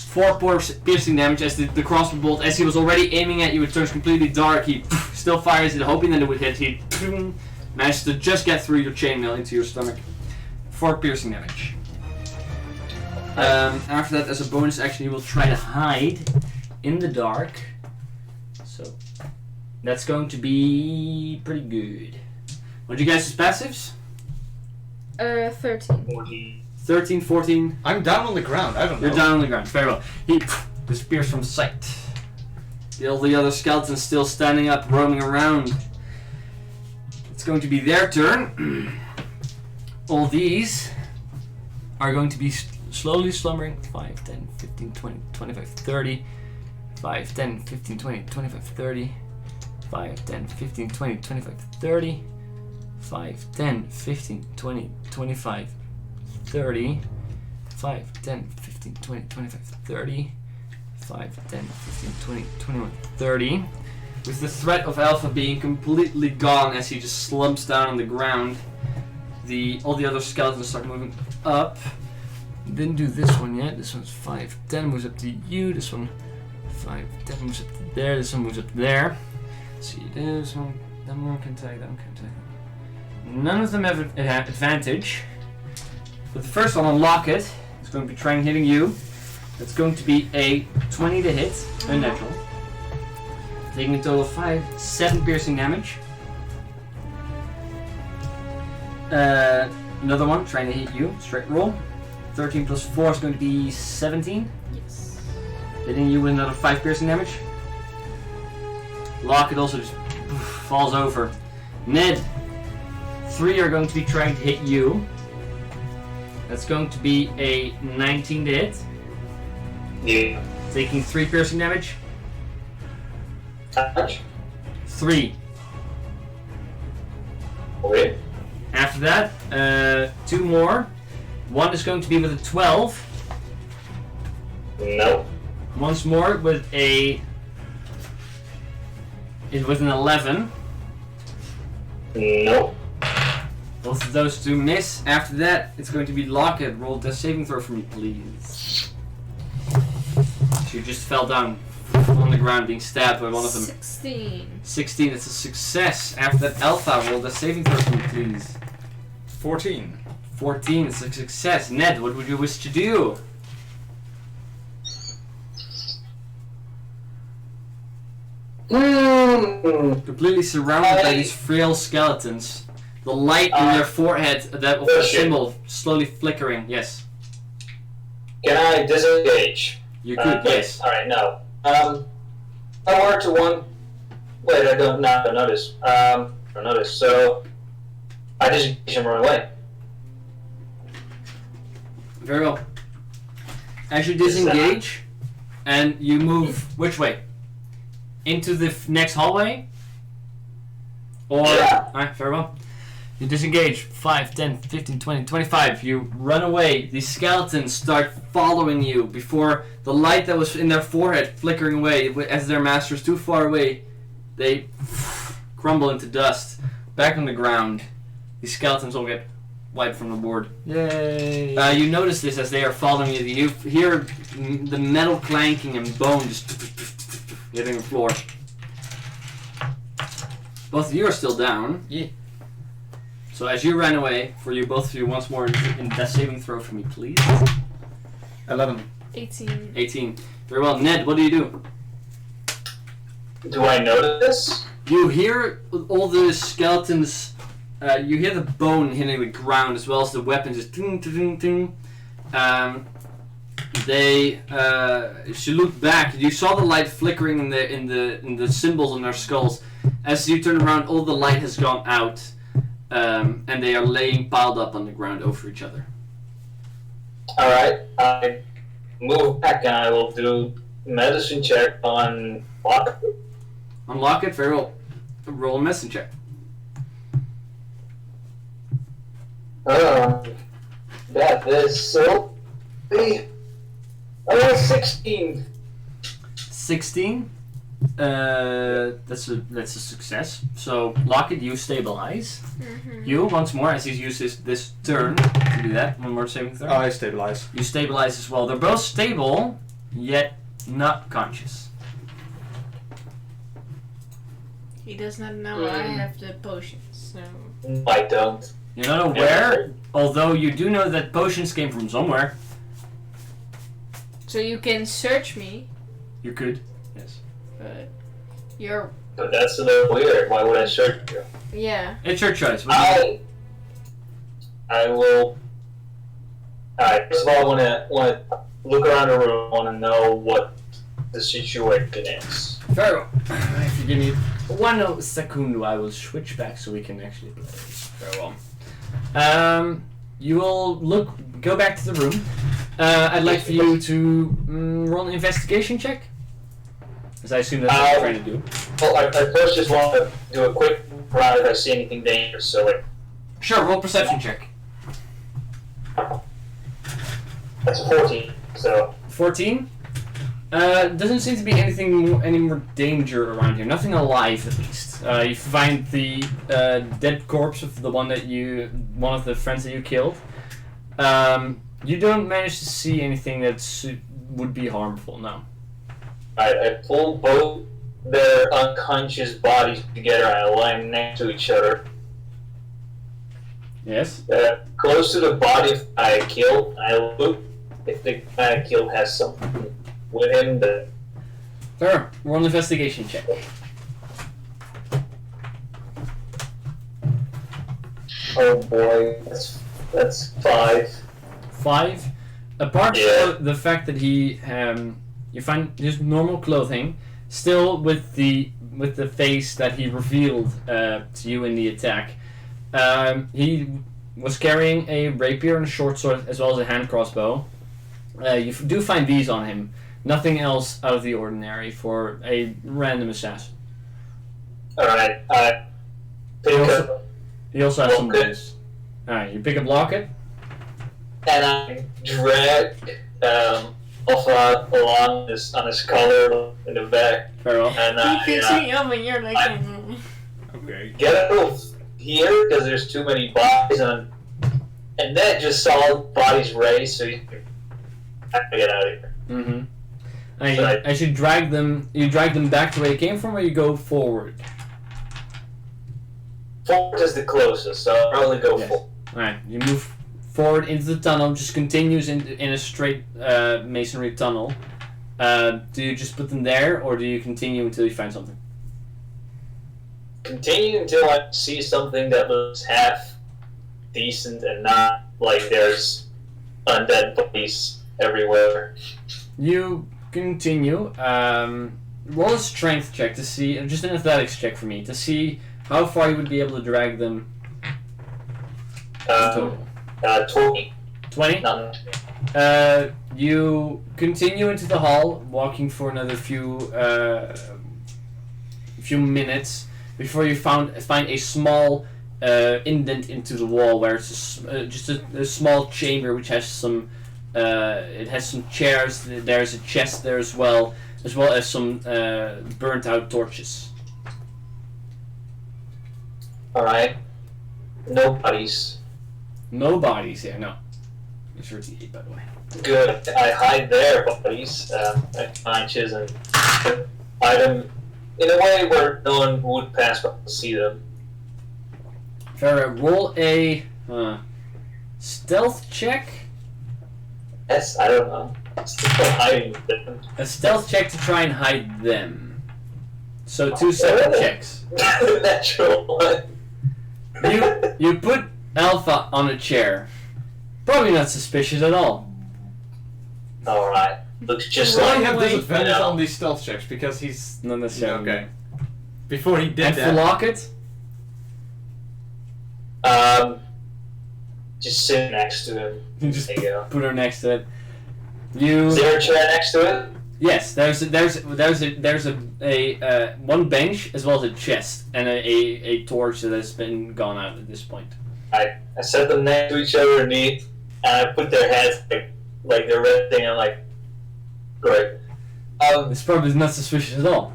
4 piercing damage as the crossbow bolt, as he was already aiming at you, it turns completely dark. He still fires it, hoping that it would hit. He manages to just get through your chainmail into your stomach. 4 piercing damage. After that, as a bonus action, he will try to hide in the dark. So that's going to be pretty good. What do you guys' passives? 13. 13, 14. I'm down on the ground. I don't know. You're down on the ground. Very well. He disappears from sight. All the other skeletons still standing up, roaming around. It's going to be their turn. All these are going to be slowly slumbering. 5, 10, 15, 20, 25, 30. 5, 10, 15, 20, 25, 30. 5, 10, 15, 20, 25, 30. 5, 10, 15, 20, 25, 30. 5, 10, 15, 20, 25, 30. 5, 10, 15, 20, 21, 30. With the threat of Alpha being completely gone as he just slumps down on the ground, all the other skeletons start moving up. Didn't do this one yet. This one's 5, 10 moves up to you. This one 5, 10 moves up to there. This one moves up to there. See, this one, that one can tag, that one can tag. None of them have an advantage. But the first one on Locket is going to be trying hitting you. That's going to be a 20 to hit, unnatural. Taking a total of 7 piercing damage. Another one trying to hit you, straight roll. 13 plus 4 is going to be 17. Yes. Hitting you with another 5 piercing damage. Locket also just falls over. Ned, 3 are going to be trying to hit you. That's going to be a 19 to hit. Yeah. Taking 3 piercing damage. How much? 3. Okay. After that, 2 more. One is going to be with a 12. No. Once more with an 11. No. Both of those 2 miss. After that, it's going to be Locket. Roll a saving throw for me, please. She just fell down on the ground being stabbed by one of them. 16. 16, it's a success. After that, Alpha, roll a saving throw for me, please. 14. 14, it's a success. Ned, what would you wish to do? Completely surrounded by these frail skeletons. The light in their forehead, that of the symbol, slowly flickering. Yes. Can I disengage? You could, yes. Alright, no. I want to one. Wait, I don't notice. Don't notice. So I disengage and run away. Very well. As you disengage, and you move which way? Into the next hallway? Or, Yeah. alright, very well. You disengage, 5, 10, 15, 20, 25. You run away. These skeletons start following you before the light that was in their forehead flickering away. As their master is too far away, they crumble into dust. Back on the ground, these skeletons all get wiped from the board. Yay! You notice this as they are following you. You hear the metal clanking and bone just hitting the floor. Both of you are still down. Yeah. So as you ran away, for you both of you once more in death saving throw for me, please. 11. 18. 18. Very well. Ned, what do you do? Do I notice? You hear all the skeletons. You hear the bone hitting the ground as well as the weapons just ting ting ting ting. She looked back. You saw the light flickering in the symbols on their skulls. As you turn around, all the light has gone out, and they are laying piled up on the ground over each other. All right, I move back and I will do medicine check on Locket. Unlock it. Very well. Roll a medicine check. That is so. 16. 16. That's a success. So Locket, you stabilize. You once more, as he uses this turn to do that. One more saving throw. I stabilize. You stabilize as well. They're both stable, yet not conscious. He does not know I have the potions, so. I don't. You're not aware, although you do know that potions came from somewhere. So you can search me, You could, yes. but you're. But that's a little weird. Why would I search you? Yeah. It's your choice. What do you I will. Alright, first of all, I want to look around the room. I want to know what the situation is. Very well. If you give me 1 second, I will switch back so we can actually play. Very well. You will go back to the room. I'd like for you to roll an investigation check. Because I assume that's what you're trying to do. Well, I first just want to do a quick round if I see anything dangerous. So, like, Sure, roll perception check. that's 14. So, 14? Doesn't seem to be any more danger around here. Nothing alive, at least. You find the dead corpse of one of the friends that you killed. You don't manage to see anything that would be harmful. No. I pull both their unconscious bodies together and I lie them next to each other. Yes. Close to the body I killed, I look if the guy I killed has something with him that. Sure. Roll an investigation check. Oh boy, that's 5. 5. Apart from the fact that he, you find his normal clothing, still with the face that he revealed to you in the attack. He was carrying a rapier and a short sword as well as a hand crossbow. You do find these on him. Nothing else out of the ordinary for a random assassin. Alright, I pick up He also has some Locket. wounds. Alright, you pick up Locket. and I drag along on his collar in the back. Very well. And He picks me up and you're like. Okay. get out of here because there's too many bodies and then just saw bodies raised, so you have to get out of here. Mm-hmm. Right. As you drag them back to where you came from, or you go forward? Forward is the closest, so I'll probably go Yes. forward. Alright, you move forward into the tunnel, just continues in a straight masonry tunnel. Do you just put them there, or do you continue until you find something? Continue until I see something that looks half decent and not like there's undead bodies everywhere. You continue. Roll a strength check to see, just an athletics check for me, to see how far you would be able to drag them in total. 20. 20? None. You continue into the hall, walking for another few minutes before you find a small indent into the wall where it's just a small chamber which has some. It has some chairs. There's a chest there as well as some burnt out torches. Alright. No bodies. No bodies here. No. It's 38, by the way. Good. I hide their bodies at bunches and hide them in a way where no one would pass by to see them. Farah, roll a stealth check. Yes, I don't know. Still hiding them. A stealth check to try and hide them. So 2 separate checks. Natural one. You put Alpha on a chair. Probably not suspicious at all. Alright. Looks just So I like... have Wait. disadvantage on these stealth checks because he's... Not necessarily. Okay. Before he did And for that... Locket, Just sit next to him. you just There you go. put her next to it. You. Is there a chair next to it? Yes, there's a one bench as well as a chest and a torch that has been gone out at this point. I set them next to each other and I put their heads like they're resting. I'm like, great. This probably is not suspicious at all.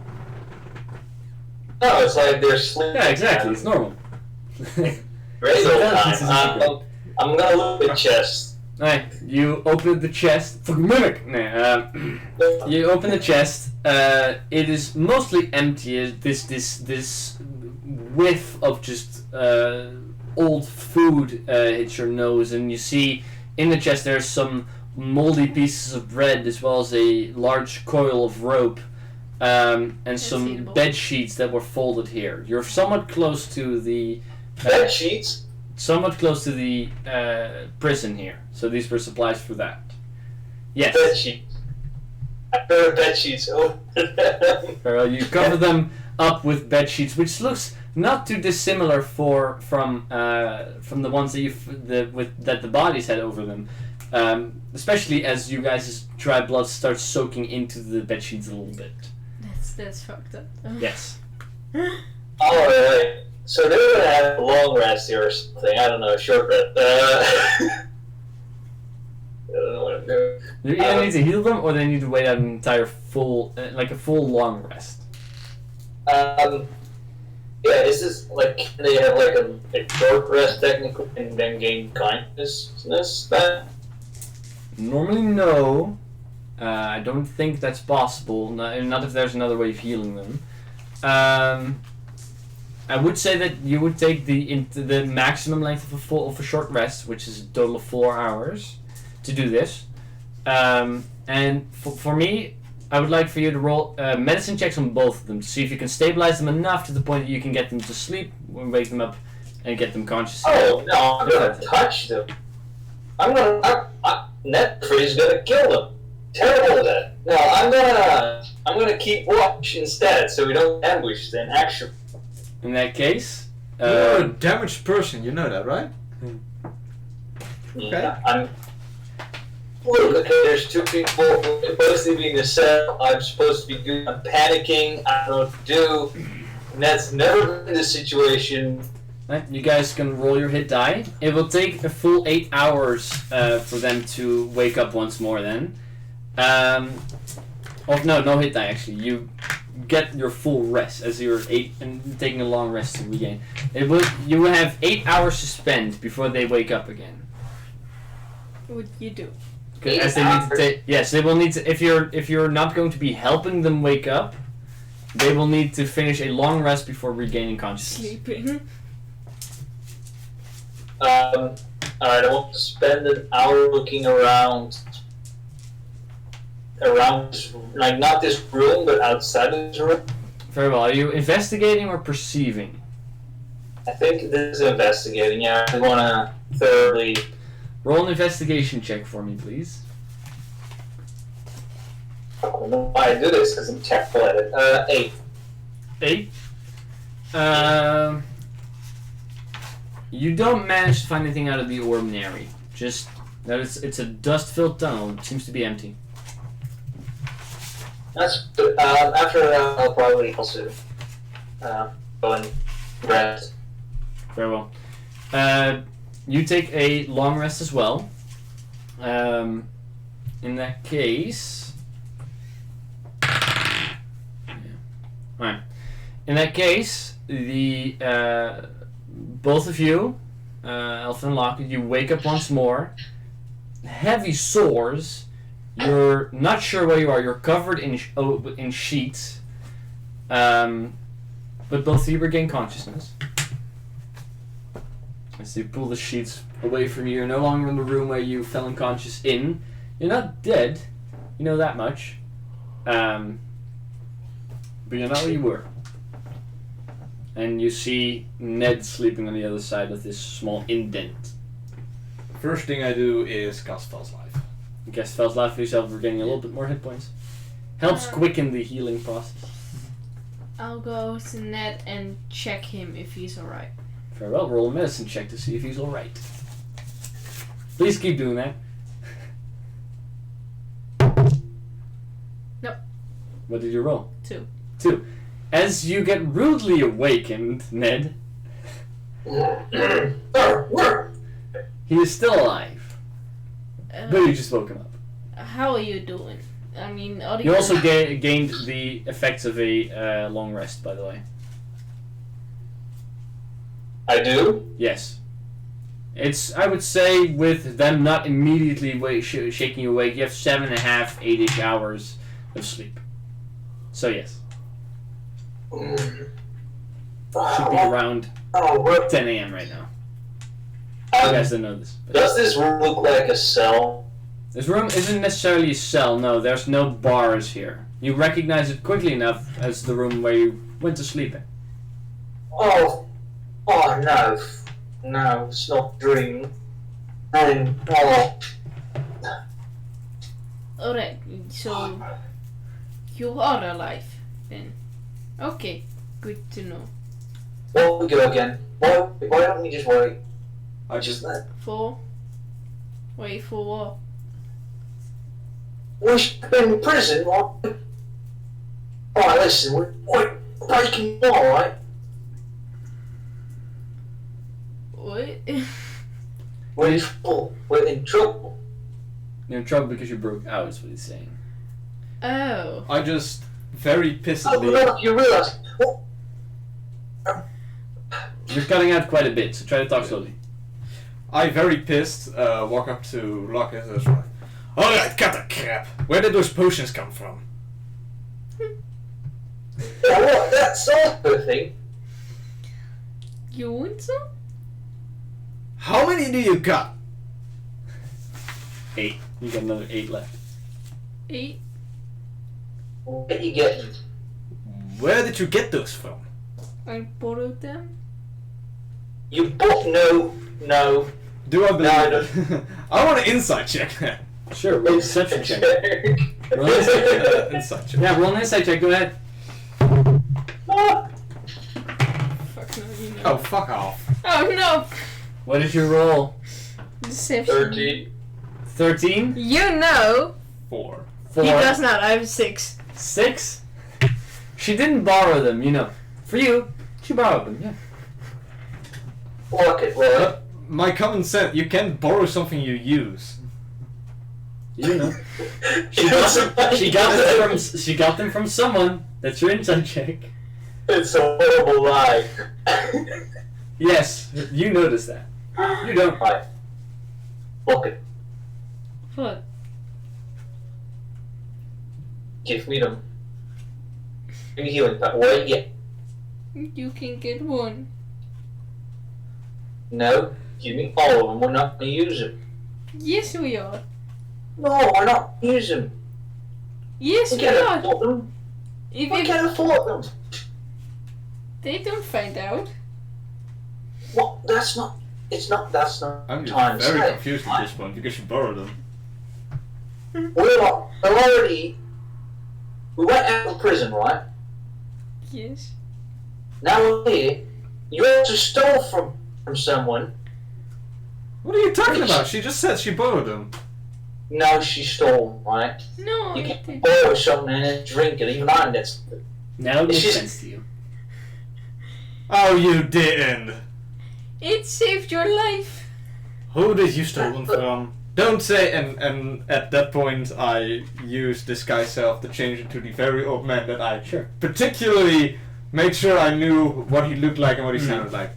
No, it's like they're sleeping. Yeah, exactly. It's normal. Great So old intelligence is time. secret. I'm gonna look at the chest. Right, you open the chest. Fucking mimic. Nah, you open the chest. It is mostly empty. This whiff of just old food hits your nose, and you see in the chest there's some moldy pieces of bread as well as a large coil of rope, and some eatable. bed sheets that were folded here. You're somewhat close to the Bed sheets. somewhat close to the prison here. So these were supplies for that. Yes. Bed sheets. I heard bed sheets. Oh. Very well, you cover them up with bed sheets, which looks not too dissimilar from the ones that the bodies had over them. Especially as you guys' dry blood starts soaking into the bed sheets a little bit. That's fucked up. Yes. Alright. So they're gonna have a long rest here or something. I don't know, a short rest. I don't know what I'm doing. You either need to heal them, or they need to wait out an entire full long rest. Yeah, is this like, can they have like a short rest technically and then gain consciousness back? Normally, no. I don't think that's possible. Not if there's another way of healing them. I would say that you would take the maximum length of a short rest, which is a total of 4 hours, to do this. And for me, I would like for you to roll medicine checks on both of them to see if you can stabilize them enough to the point that you can get them to sleep, wake them up, and get them conscious. Oh no, I'm gonna touch them. Netfree's gonna kill them. Terrible that. No, I'm gonna keep watch instead, so we don't ambush them. Actually, In that case, You're a damaged person, you know that, right? yeah, Look, okay, there's two people supposed to be in the cell. I'm supposed to be I'm panicking. I don't know what to do. And that's never been the situation. right, you guys can roll your hit die. It will take a full 8 hours for them to wake up once more. Then, no hit die actually. You get your full rest as you're taking a long rest to regain. You will have 8 hours to spend before they wake up again. What would you do? As they need to take, yes, they will need to. If you're not going to be helping them wake up, they will need to finish a long rest before regaining consciousness. Sleeping. Alright, I want to spend an hour looking around this, like not this room, but outside of this room. Very well. Are you investigating or perceiving? I think this is investigating. Yeah, I want to thoroughly. Roll an investigation check for me, please. I don't know why I do this because I'm terrible at it. 8. 8. You don't manage to find anything out of the ordinary. Just that it's a dust-filled tunnel. It seems to be empty. That's good. After I'll probably also go and rest. Very well. You take a long rest as well. In that case, Alright. In that case, the both of you, Elf and Locket, you wake up once more. Heavy sores. You're not sure where you are. You're covered in sheets. But both of you regain consciousness. As you pull the sheets away from you, you're no longer in the room where you fell unconscious in. You're not dead. You know that much. But you're not where you were. And you see Ned sleeping on the other side of this small indent. First thing I do is cast False Life. You cast spells life for yourself, regaining a little bit more hit points. Helps quicken the healing process. I'll go to Ned and check him if he's alright. Very well, roll a medicine check to see if he's alright. Please keep doing that. Nope. What did you roll? 2. 2. As you get rudely awakened, Ned, he is still alive. But you just woke him up. How are you doing? I mean, are You also gained the effects of a long rest, by the way. I do? Yes. It's, I would say, with them not immediately shaking you awake, you have 7.5, 8-ish hours of sleep. So yes. Should be around 10 a.m. right now. You guys don't know this. But Does this room look like a cell? this room isn't necessarily a cell, no, there's no bars here. You recognize it quickly enough as the room where you went to sleep in. Oh no. No, it's not a dream. Oh. Alright, so you are alive then. Okay, good to know. Well, we go again. Why don't we just wait? I just For? Wait, for what? We've been in prison, right? Alright, listen, we're breaking the law, right? What? We're in trouble. We're in trouble. You're in trouble because you broke out, is what he's saying. Oh. I just very Oh, pissedly. no, you realise. You're cutting out quite a bit, so try to talk slowly. I very pissed walk up to Locket and was like, alright, cut the crap. Where did those potions come from? Yeah, what? That's also a thing. You want some? How many do you got? 8. You got another 8 left. 8? What are you getting? Where did you get those from? I borrowed them? You bought no. Do I believe No, it? I want an insight check. Sure, roll a deception check. Roll an Insight check. Yeah, roll an insight check, go ahead. Fuck no, you know. Oh, fuck off. Oh no! What did you roll? Deception. 30. 13? You know! 4. 4? He does not, I have 6. 6? She didn't borrow them, you know. For you, she borrowed them, yeah. Locket, right? My common sense, you can't borrow something you use. You know. She got them from someone. That's your insight check. It's a horrible lie. Yes, you noticed that. You don't. Right. Locket, What? give me them. Give me healing pack. Wait, yeah. You can get one. No, give me all of them. We're not going to use them. Yes, we are. No, we're not going to use them. Yes, We we can't are. afford them. If We can't afford them. they don't find out. What? That's not I'm time just very safe. confused at this point because you borrowed them. We went out of prison, right? Yes. Now we're here. You also stole from someone. What are you talking about? She just said she borrowed them. No, she stole, right? No, You I can't didn't. borrow something and then drink it, even I that's Now it makes It's just- sense to you. Oh, you didn't. It saved your life. Who did you steal them from? Don't say, and at that point I used disguise self to change into the very old man that I particularly made sure I knew what he looked like and what he sounded like.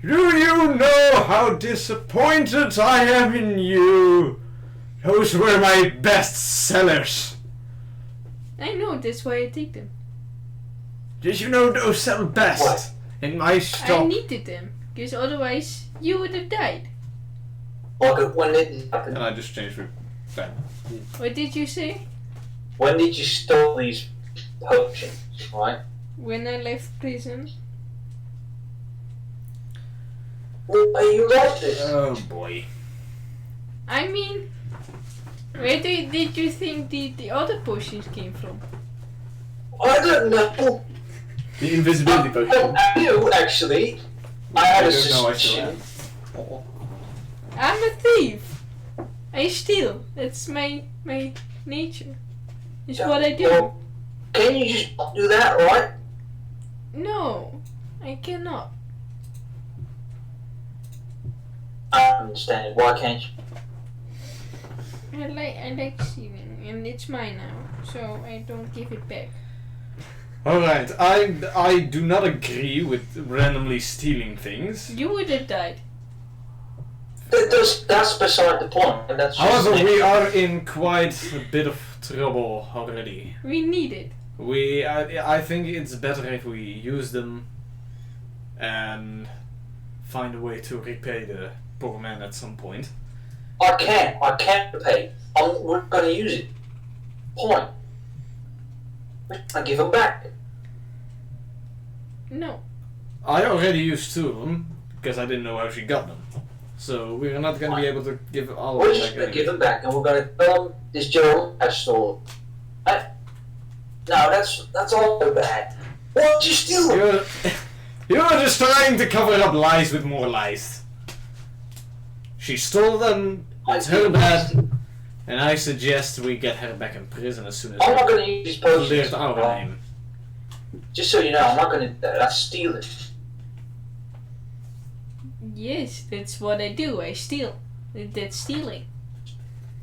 Do you know how disappointed I am in you? Those were my best sellers. I know, that's why I take them. Did you know those sell best What? in my I shop? needed them, because otherwise you would have died. Look, when did it happen? And I just changed it back. What did you say? When did you steal these potions, right? When I left prison? Well, you lost it. Oh boy. I mean, where did you think the other potions came from? I don't know. The invisibility potion. I knew, actually. I had I a don't know, I still suspicion. have. Oh. I'm a thief. I steal. That's my nature. It's what I do. Well, can you just do that, right? No, I cannot. I don't understand it. Why can't you? I like stealing, and it's mine now, so I don't give it back. Alright, I do not agree with randomly stealing things. You would have died. That's beside the point. And that's just However, we are in quite a bit of trouble already. We need it. I think it's better if we use them and find a way to repay the poor man at some point. I can't repay. We're gonna use it. Point. I give them back. No. I already used 2 of them because I didn't know how she got them. So we're not gonna be able to give all We're of just them gonna back. give them back, and we're gonna tell them this Jerome has stolen. No, that's all so bad. Why did you steal them? You're just trying to cover up lies with more lies. She stole them. It's her bad. And I suggest we get her back in prison as soon as I'm not gonna use these potions. cleared our name. Just so you know, I'm not gonna do that. That's stealing. Yes, that's what I do. I steal. That's stealing.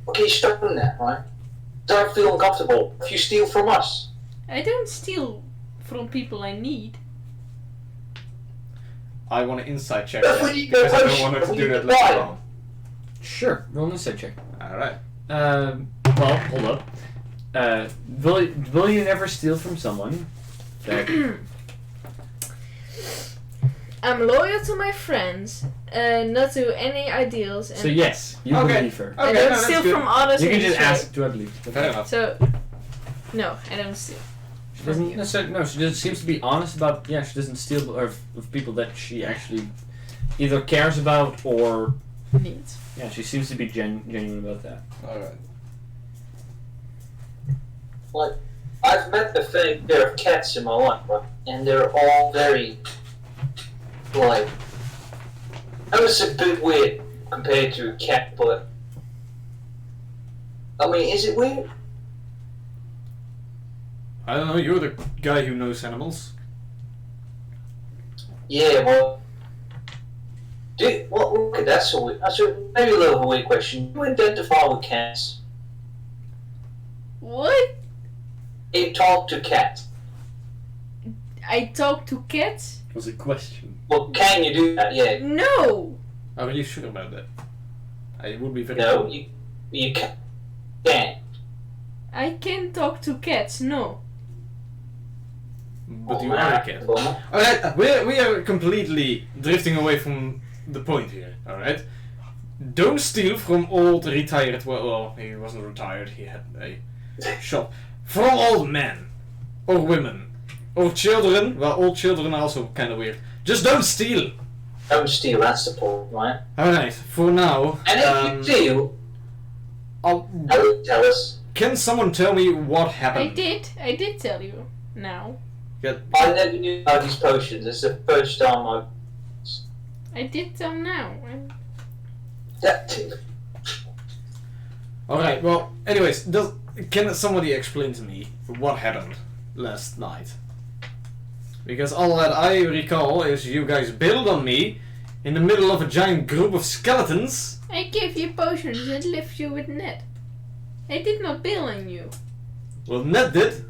Okay, stop doing that, right? Don't feel uncomfortable if you steal from us. I don't steal from people I need. I want an inside check If that, we need because I no don't want her to potion, do we that need to later buy on. Sure, roll an insight check. Alright. Well, hold up. Will you never steal from someone? I'm loyal to my friends, not to any ideals. And So yes, you Okay. believe her. I Okay, don't no, that's steal good. from others. You can in just this way. ask, do I believe? Fair enough. So, no, I don't steal. She doesn't necessarily. No, she just seems to be honest about. Yeah, she doesn't steal of people that she actually either cares about or. Needs. Yeah, she seems to be genuine about that. Alright. Like, I've met a fair pair of cats in my life, right? And they're all very, like, that was a bit weird compared to a cat, but I mean, is it weird? I don't know, you're the guy who knows animals. Yeah, well, okay, that's a weird. That's maybe a little of a weird question. Do you identify with cats? What? You talk to cats. I talk to cats? It was a question. Well, can you do that? Yeah. No! Are you sure about that? I would be very No, cool. you can't. I can talk to cats, no. But you are a cat. Alright, we are completely drifting away from the point here, alright? Don't steal from old retired, well, he wasn't retired, he had a shop. From old men, or women, or children, well, old children are also kind of weird. Just don't steal! Don't steal, that's the point, right? Alright, for now, And if you steal, tell us. can someone tell me what happened? I did tell you. Now. I never knew about these potions. It's the first time I did tell now. Alright, well, anyways, can somebody explain to me what happened last night? Because all that I recall is you guys bailed on me in the middle of a giant group of skeletons. I gave you potions and left you with Ned. I did not bail on you. Well, Ned did.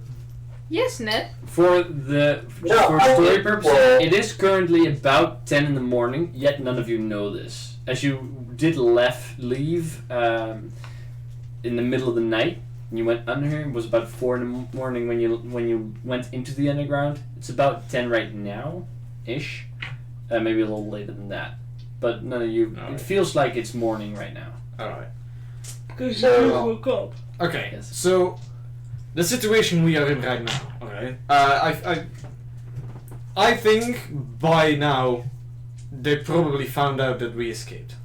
Yes, Ned. For story I- purposes, well- it is currently about 10 in the morning, yet none of you know this. As you did leave in the middle of the night, and you went under here, it was about 4 in the morning when you went into the underground. It's about 10 right now, ish. Maybe a little later than that. But none of you, Alright. it feels like it's morning right now. Alright. Because So- you woke up. Okay, Yes. so the situation we are in right now, alright? I think by now they probably found out that we escaped.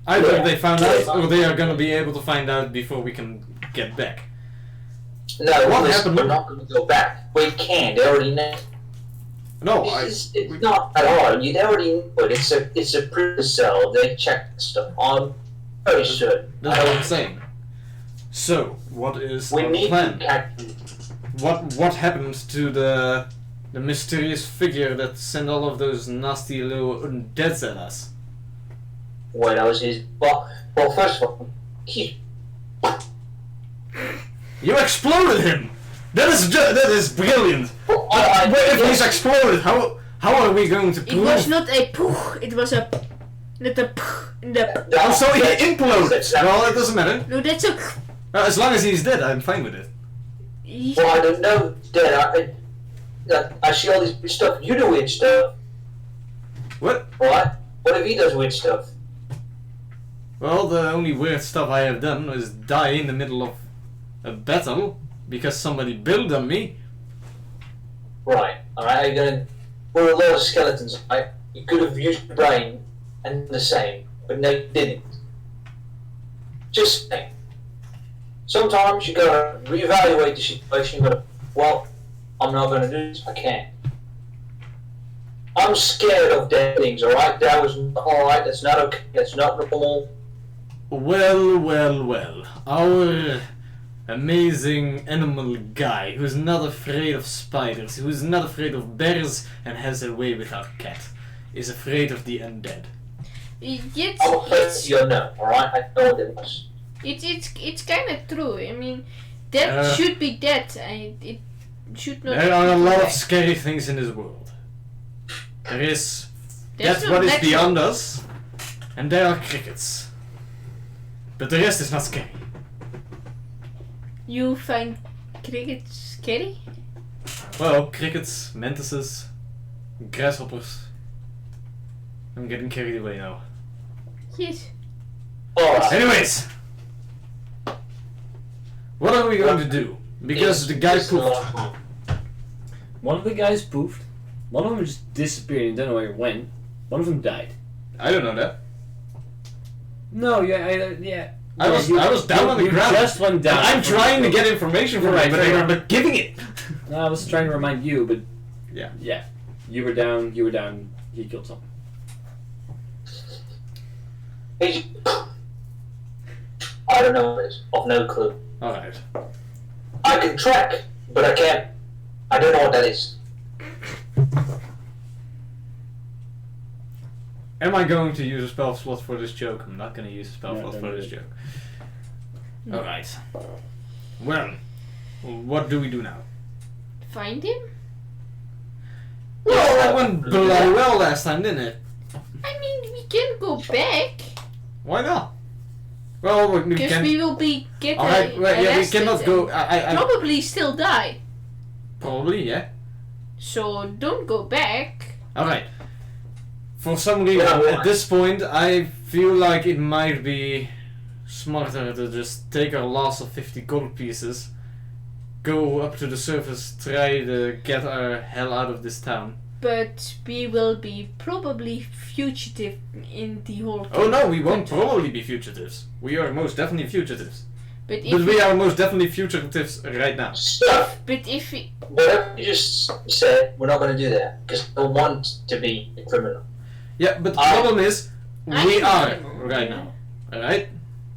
Either they found out, or they are gonna be able to find out before we can get back. No, What listen, happened? we're not going to go back. We can't. They already know. No, It's not at all. You already know it. It's a prison cell. They check stuff. I'm very sure. that's what I'm saying. So, what is We our need plan? to catch. What happened to the mysterious figure that sent all of those nasty little undeads at us? Well, that was his. Well, first of all, You exploded him. That is brilliant. Well, Wait, if he's exploded, how are we going to It prove? was not a pooh, it was a not a pooh, the Oh, so he that's- imploded. exactly- Well, it doesn't matter. no, that's a As long as he's dead, I'm fine with it. Well, I don't know, Dad. I see all this weird stuff. You do weird stuff, What? right? What if he does weird stuff? Well, the only weird stuff I have done is die in the middle of a battle because somebody built on me. Right. All right. You're gonna. We're a lot of skeletons, right? You could have used your brain and the same, but no, you didn't. Just saying. Sometimes you gotta reevaluate the situation. You gotta. Well, I'm not gonna do this. I can't. I'm scared of dead things. All right. That was all right. That's not okay. That's not normal. Well. Our amazing animal guy who's not afraid of spiders, who's not afraid of bears, and has a way with our cat, is afraid of the undead. I'm afraid you know. All right. I know what it was. It's kind of true. I mean, that should be dead. It should not. There are a be lot of back. scary things in this world. There is That's that's not what is natural. beyond us, and there are crickets. But the rest is not scary. You find crickets scary? Well, crickets, mantises, grasshoppers. I'm getting carried away now. Yes. All right. Anyways, what are we going to do? Because the guy It's a pooped. lot. One of the guys poofed. One of them just disappeared and don't know where it went. One of them died. I don't know that. No, yeah. I was down on the you ground. just went down. I'm trying to get information from Right, him, but they fair. are not giving it. No, I was trying to remind you, but Yeah. yeah. You were down. He killed someone. He's- I don't know what it is. I've no clue. Alright. I can track, but I can't. I don't know what that is. Am I going to use a spell slot for this joke? I'm not going to use a spell No, slot don't for do this it. joke. No. Alright. Well, what do we do now? Find him? Well, that went bloody well last time, didn't it? I mean, we can go back Why not? Well, we because can. we will be getting Alright, well, yeah, we arrested cannot go. and I probably still die. probably, yeah. So don't go back. Alright. For some reason, Yeah, at this point, I feel like it might be smarter to just take our loss of 50 gold pieces, go up to the surface, try to get our hell out of this town. But we will be probably fugitive in the whole. Oh no, we won't country. probably be fugitives. We are most definitely fugitives. But if But we we, are most definitely fugitives right now. Stuff. but if we, Whatever you just said, we're not going to do that because I don't want to be a criminal. Yeah, but the I- problem is, I we can are do it. right now. Alright?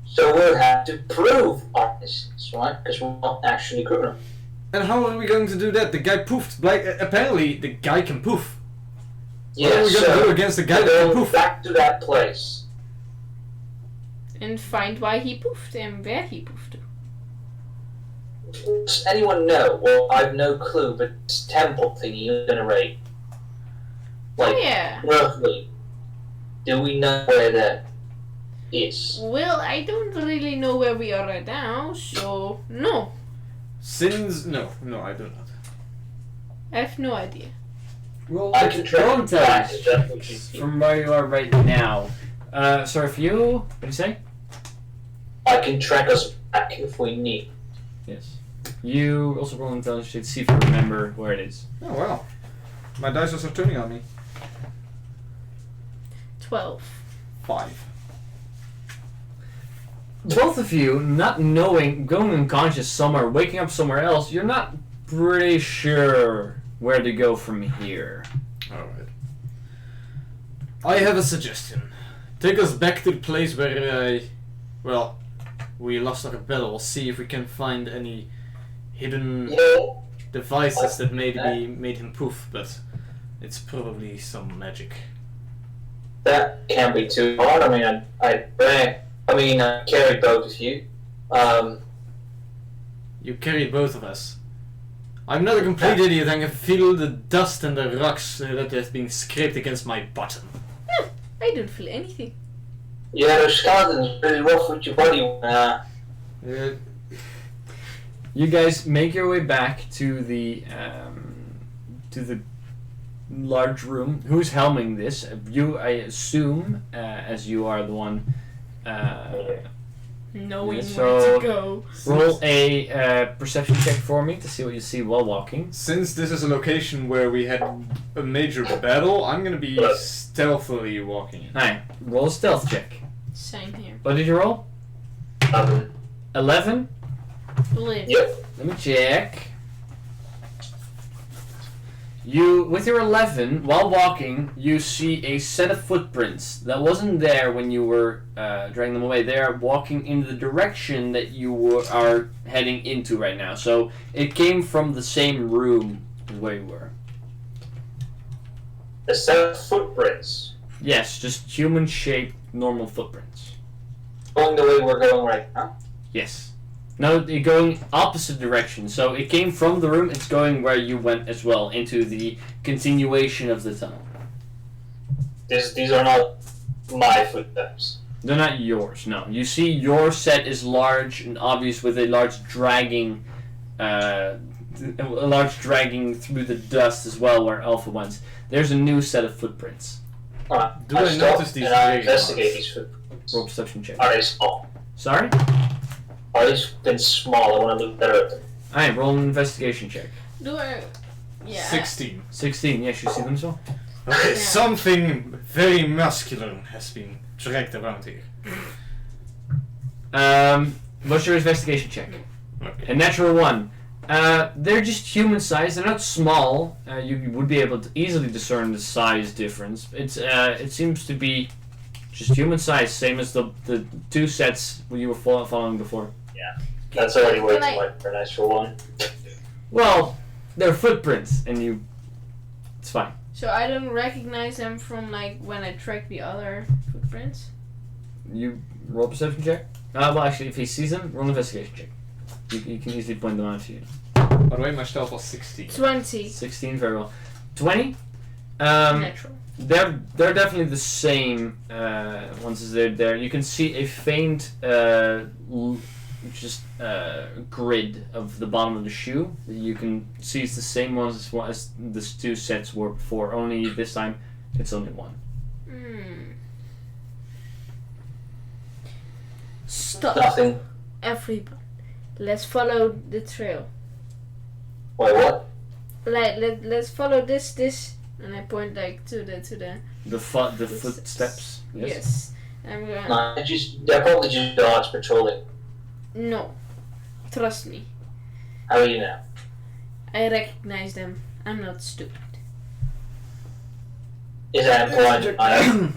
So we'll have to prove our innocence, right? Because we're not actually criminal. And how are we going to do that? The guy poofed. Like, apparently, the guy can poof. Yeah, What are we going to do so against the guy that can go poof? back to that place. and find why he poofed and where he poofed to. Does anyone know? Well, I've no clue, but this temple thingy you're going to raid. Like, Oh yeah. roughly, do we know where that is? Well, I don't really know where we are right now, so no, No, I do not. I have no idea. Roll I can track roll it back intelligence if that's what you need. from where you are right now. Sorry for you. What do you say? I can track us back if we need. Yes. You also roll intelligence to see if you remember where it is. Oh, wow. My dice are turning on me. 12. 5. both of you, not knowing, going unconscious somewhere, waking up somewhere else, you're not pretty sure where to go from here. Alright. I have a suggestion. Take us back to the place where we lost our battle. See if we can find any hidden devices that maybe made him poof, but it's probably some magic. That can't be too hard. I mean, I carried both of you. You carried both of us. I'm not a complete idiot. I can feel the dust and the rocks that have been scraped against my bottom. I don't feel anything. Yeah, those skeletons really rough with your body. You guys make your way back to the large room. Who's helming this? You, I assume, as you are the one. Knowing so where to go. Roll a perception check for me to see what you see while walking. Since this is a location where we had a major battle, I'm gonna be stealthily walking in. Alright, roll a stealth check. Same here. What did you roll? 11? Live. Yep. Let me check. You, with your 11, while walking, you see a set of footprints that wasn't there when you were dragging them away. They are walking in the direction that you are heading into right now. So it came from the same room as where you were. A set of footprints. Yes, just human-shaped, normal footprints. Going the way we're going right now. Yes. No, they're going opposite direction. So it came from the room, it's going where you went as well, into the continuation of the tunnel. These are not my footsteps. They're not yours, no. You see your set is large and obvious with a large dragging through the dust as well where Alpha went. There's a new set of footprints. Do I notice these and I dragging investigate marks? these footprints. Roll perception check. Are they small? Sorry? Are these footprints small? I want to look better at them. Alright, roll an investigation check. Do I? Yeah. 16. 16, yes, you see them so? Okay, Yeah. something very muscular has been dragged around here. What's your investigation check? Okay. A natural 1. They're just human size. They're not small. You would be able to easily discern the size difference. It seems to be just human size, same as the two sets you were following before. Yeah. That's already way Can too I- much for a natural one. Well, they're footprints, and it's fine. So I don't recognize them from like when I track the other footprints. You roll perception check. Well, actually, if he sees them, roll an investigation check. You can easily point them out to you. By the way, my stealth was 16. 20. 16, very well. 20. Natural. They're definitely the same once they're there. You can see a faint grid of the bottom of the shoe. You can see it's the same ones as the two sets were before, only this time it's only one. Stop. Nothing. Everybody. Let's follow the trail. Wait, what? Let's follow this, and I point like to the The footsteps. Yes. I'm gonna. No, they're probably just dogs patrolling. No. Trust me. How are you now? I recognize them. I'm not stupid. Is that blind?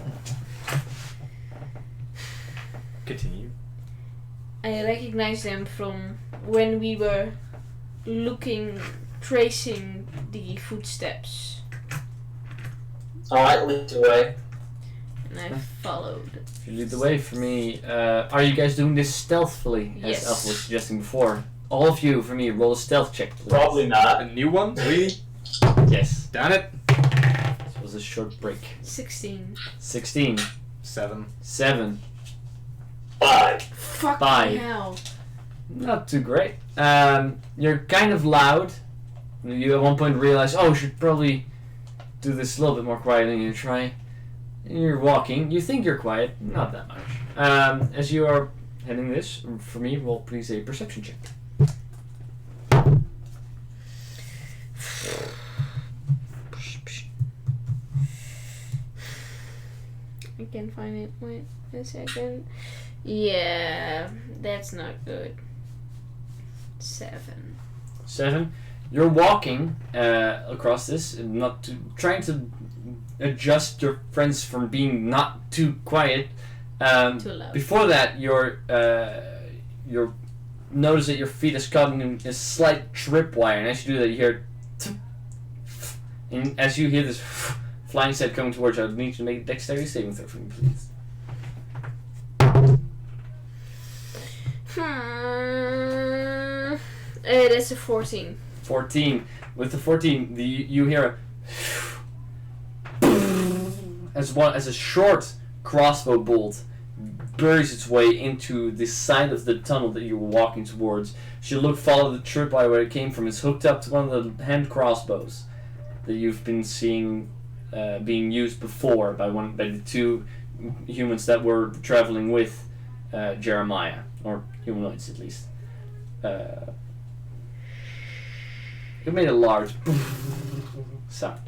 Continue. I recognize them from when we were tracing the footsteps, Alright, lead the way. and I followed. If you lead the way for me, are you guys doing this stealthily, as Yes. Alpha was suggesting before? All of you, for me, roll a stealth check, please. Probably not. A new one? Really? Yes. Damn it. This was a short break. 16. 16. 7. 7. 5. Fucking 5. hell. Not too great. You're kind of loud. You at one point realize, oh, we should probably do this a little bit more quietly, and you try. And you're walking. You think you're quiet. Not that much. As you are heading this, for me, roll please a perception check. can find it. Wait a second. Yeah, that's not good. 7. 7. You're walking across this, and trying to adjust your friends from being not too quiet. Too loud. Before that, you're notice that your feet is caught in a slight tripwire, and as you do that, you hear. And as you hear this flying set coming towards you, I need you to make a dexterity saving throw for me, please. That's a 14. 14. With the 14, you hear as a short crossbow bolt buries its way into the side of the tunnel that you were walking towards. As you follow the tripwire where it came from. It's hooked up to one of the hand crossbows that you've been seeing being used before by the two humans that were traveling with Jeremiah, or humanoids at least. It made a large sound.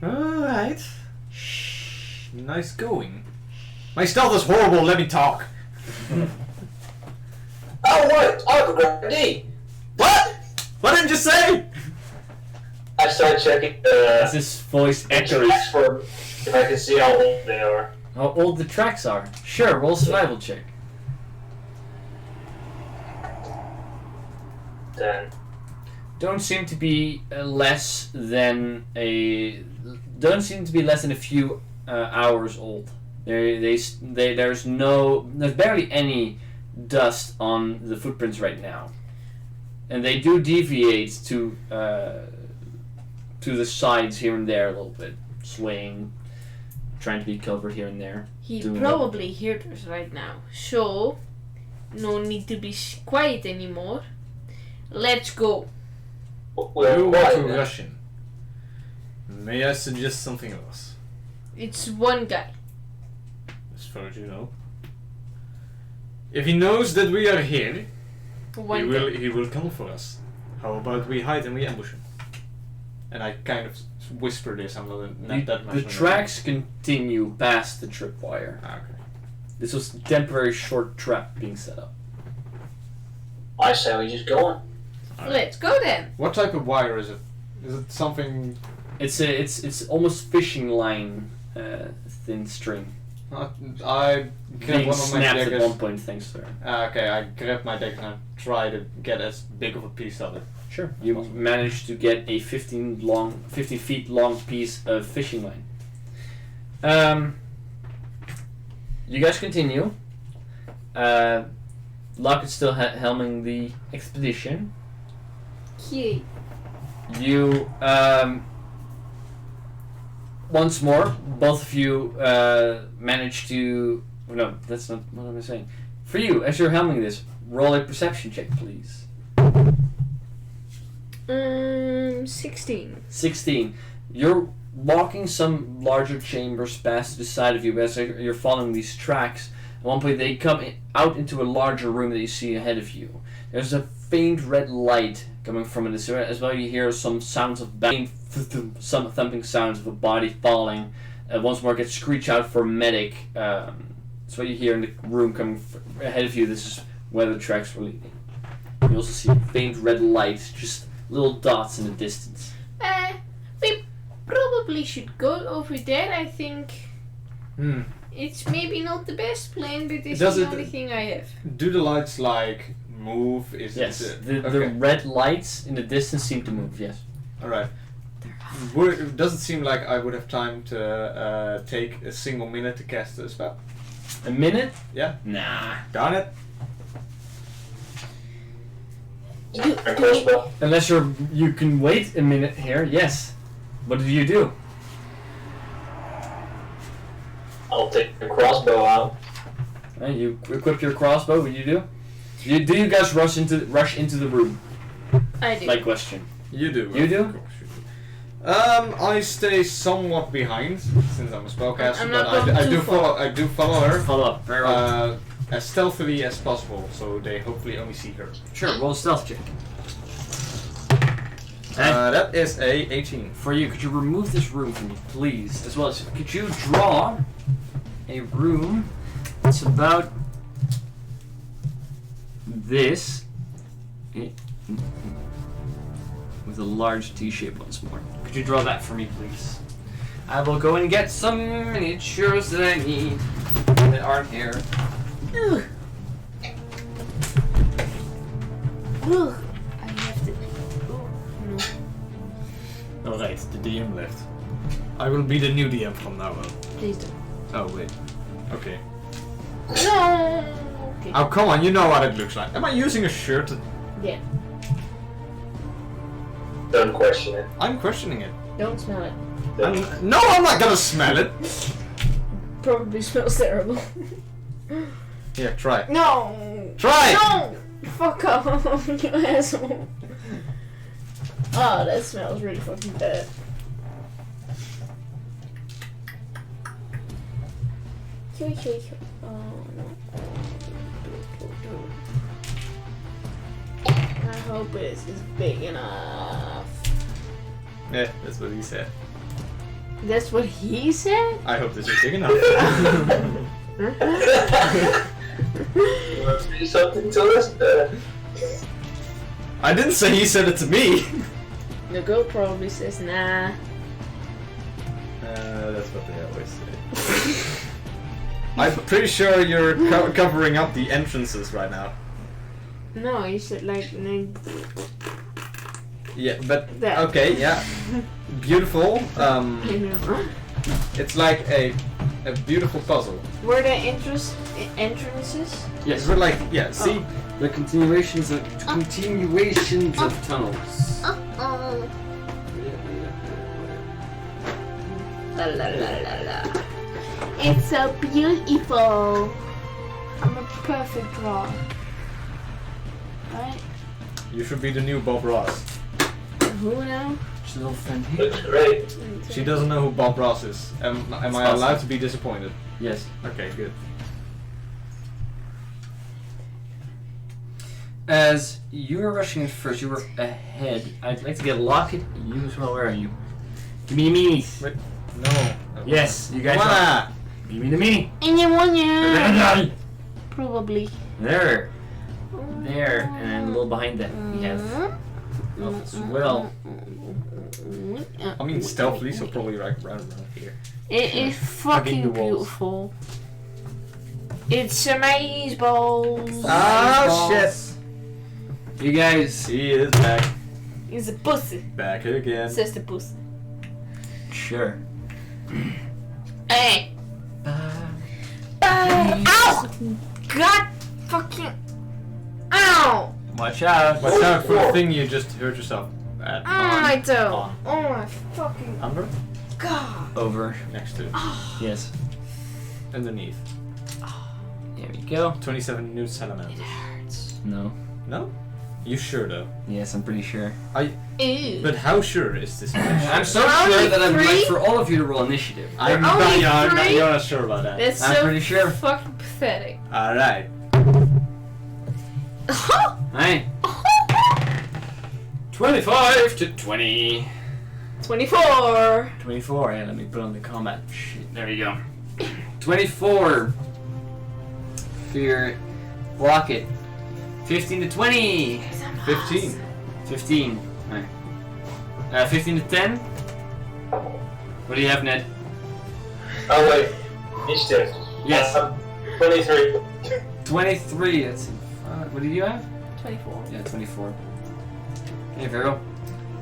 Alright. Nice going. My stealth is horrible, let me talk. Oh, what? I have a great idea. What? What did you say? I started checking As this voice echoes. tracks for if I can see how old they are. How old the tracks are? Sure, roll survival check. 10. Don't seem to be less than a few hours old. There's barely any dust on the footprints right now, and they do deviate to the sides here and there a little bit, swaying, trying to be covered here and there. He Doing probably heard us right now, so no need to be quiet anymore. Let's go. We're You want quiet to now. rush in. May I suggest something else? It's one guy. As far as you know. If he knows that we are here, One he will come for us. How about we hide and we ambush him? And I kind of whisper this, I'm not that much. The tracks continue past the tripwire. Ah, okay. This was a temporary short trap being set up. I say we just go on. Let's go then. What type of wire is it? Is it something... It's almost fishing line thin string. I grab Being one of my snapped at daggers. one point, thanks to her. Okay, I grab my dagger and I try to get as big of a piece of it. Sure. You managed to get a 15 feet long piece of fishing line. You guys continue. Locket's still helming the expedition. Yay. You once more, both of you manage to. No, that's not what I'm saying. For you, as you're helming this, roll a perception check, please. 16. 16. You're walking some larger chambers past the side of you, but as you're following these tracks, at one point they come out into a larger room that you see ahead of you. There's a faint red light coming from it as well. You hear some sounds of banging, some thumping sounds of a body falling. Once more, get screech out for medic. That's what you hear in the room coming ahead of you. This is where the tracks were leading. You also see faint red lights, just little dots in the distance. We probably should go over there. I think it's maybe not the best plan, but it's Does the it- only thing I have. Do the lights like move? Is Yes, it? the Okay. red lights in the distance seem to move, yes. Alright. Does it seem like I would have time to take a single minute to cast a spell? A minute? Yeah. Nah. Darn it. A crossbow. Unless you can wait a minute here, yes. What do you do? I'll take the crossbow out. You equip your crossbow, what do? Do you guys rush into the room? I do. Like question. You do. You do? Of course you do. I stay somewhat behind since I'm a spellcaster, I'm but not going I too do far. follow. I do follow her Follow up. Very well. as stealthily as possible, so they hopefully only see her. Sure, roll a stealth check. That is a 18. For you, could you remove this room for me, please? As well as, could you draw a room that's about this with a large T shape once more? Could you draw that for me, please? I will go and get some miniatures that I need that aren't here. Ugh. Ugh. I have to. Oh, no. Alright, the DM left. I will be the new DM from now on. Please don't. Oh, wait. Okay. No! Okay. Oh, come on, you know what it looks like. Am I using a shirt? Yeah. Don't question it. I'm questioning it. Don't smell it. No, I'm not gonna smell it! Probably smells terrible. Here, try. No! Try! No! Fuck off, you asshole. Oh, that smells really fucking bad. Oh, no. I hope it is big enough. Yeah, that's what he said. That's what he said? I hope this is big enough. You want to do something to us? I didn't say he said it to me. The girl probably says nah. That's what they always say. I'm pretty sure you're covering up the entrances right now. No, you said like Yeah, but that. okay, yeah, beautiful. You know. It's like a beautiful puzzle. Were there entrances? Yes, we're like see. The continuations of tunnels. La la la la la. It's so beautiful. I'm a perfect drawer. Right? You should be the new Bob Ross. Who now? Just a little fan here. Looks great. She doesn't know who Bob Ross is. Am I allowed to be disappointed? Yes. Okay, good. As you were rushing in first, you were ahead. I'd like to get Locket. You as well. Where are you? Give me the minis. Wait, no. Yes, you guys are. Wanna. Give me the mini. Anyone? Probably. There. There. And then a little behind that, we have Elf as well. I mean, stealthily, so probably right around here. It is Hugging the fucking walls. beautiful. It's amaze balls. Ah, shit. You guys. He is back. It's a pussy. Back again. Says the pussy. Sure. Hey. Ow! God fucking. Ow! Watch out. Watch out for the thing you just hurt yourself at. Oh my toe. On. Oh my fucking Under? god. Over. Next to. Yes. Underneath. There we go. 27 new salamanders. Hurts. No. No? You sure though? Yes, I'm pretty sure. Ew. But how sure is this? I'm so Only sure that I'd like three? for all of you to roll initiative. I'm Only not, yeah, three? you're not sure about that. That's I'm so pretty sure. fucking pathetic. Alright. Hey. 25 to 20. 24. 24. Yeah, let me put on the combat sheet. There you go. 24. Fear. Block it. 15 to 20. 15. 15. Alright. 15 to 10. What do you have, Ned? Oh wait, initiative. Yes. 23. 23. That's what did you have? 24. Yeah, 24. Okay, Vero.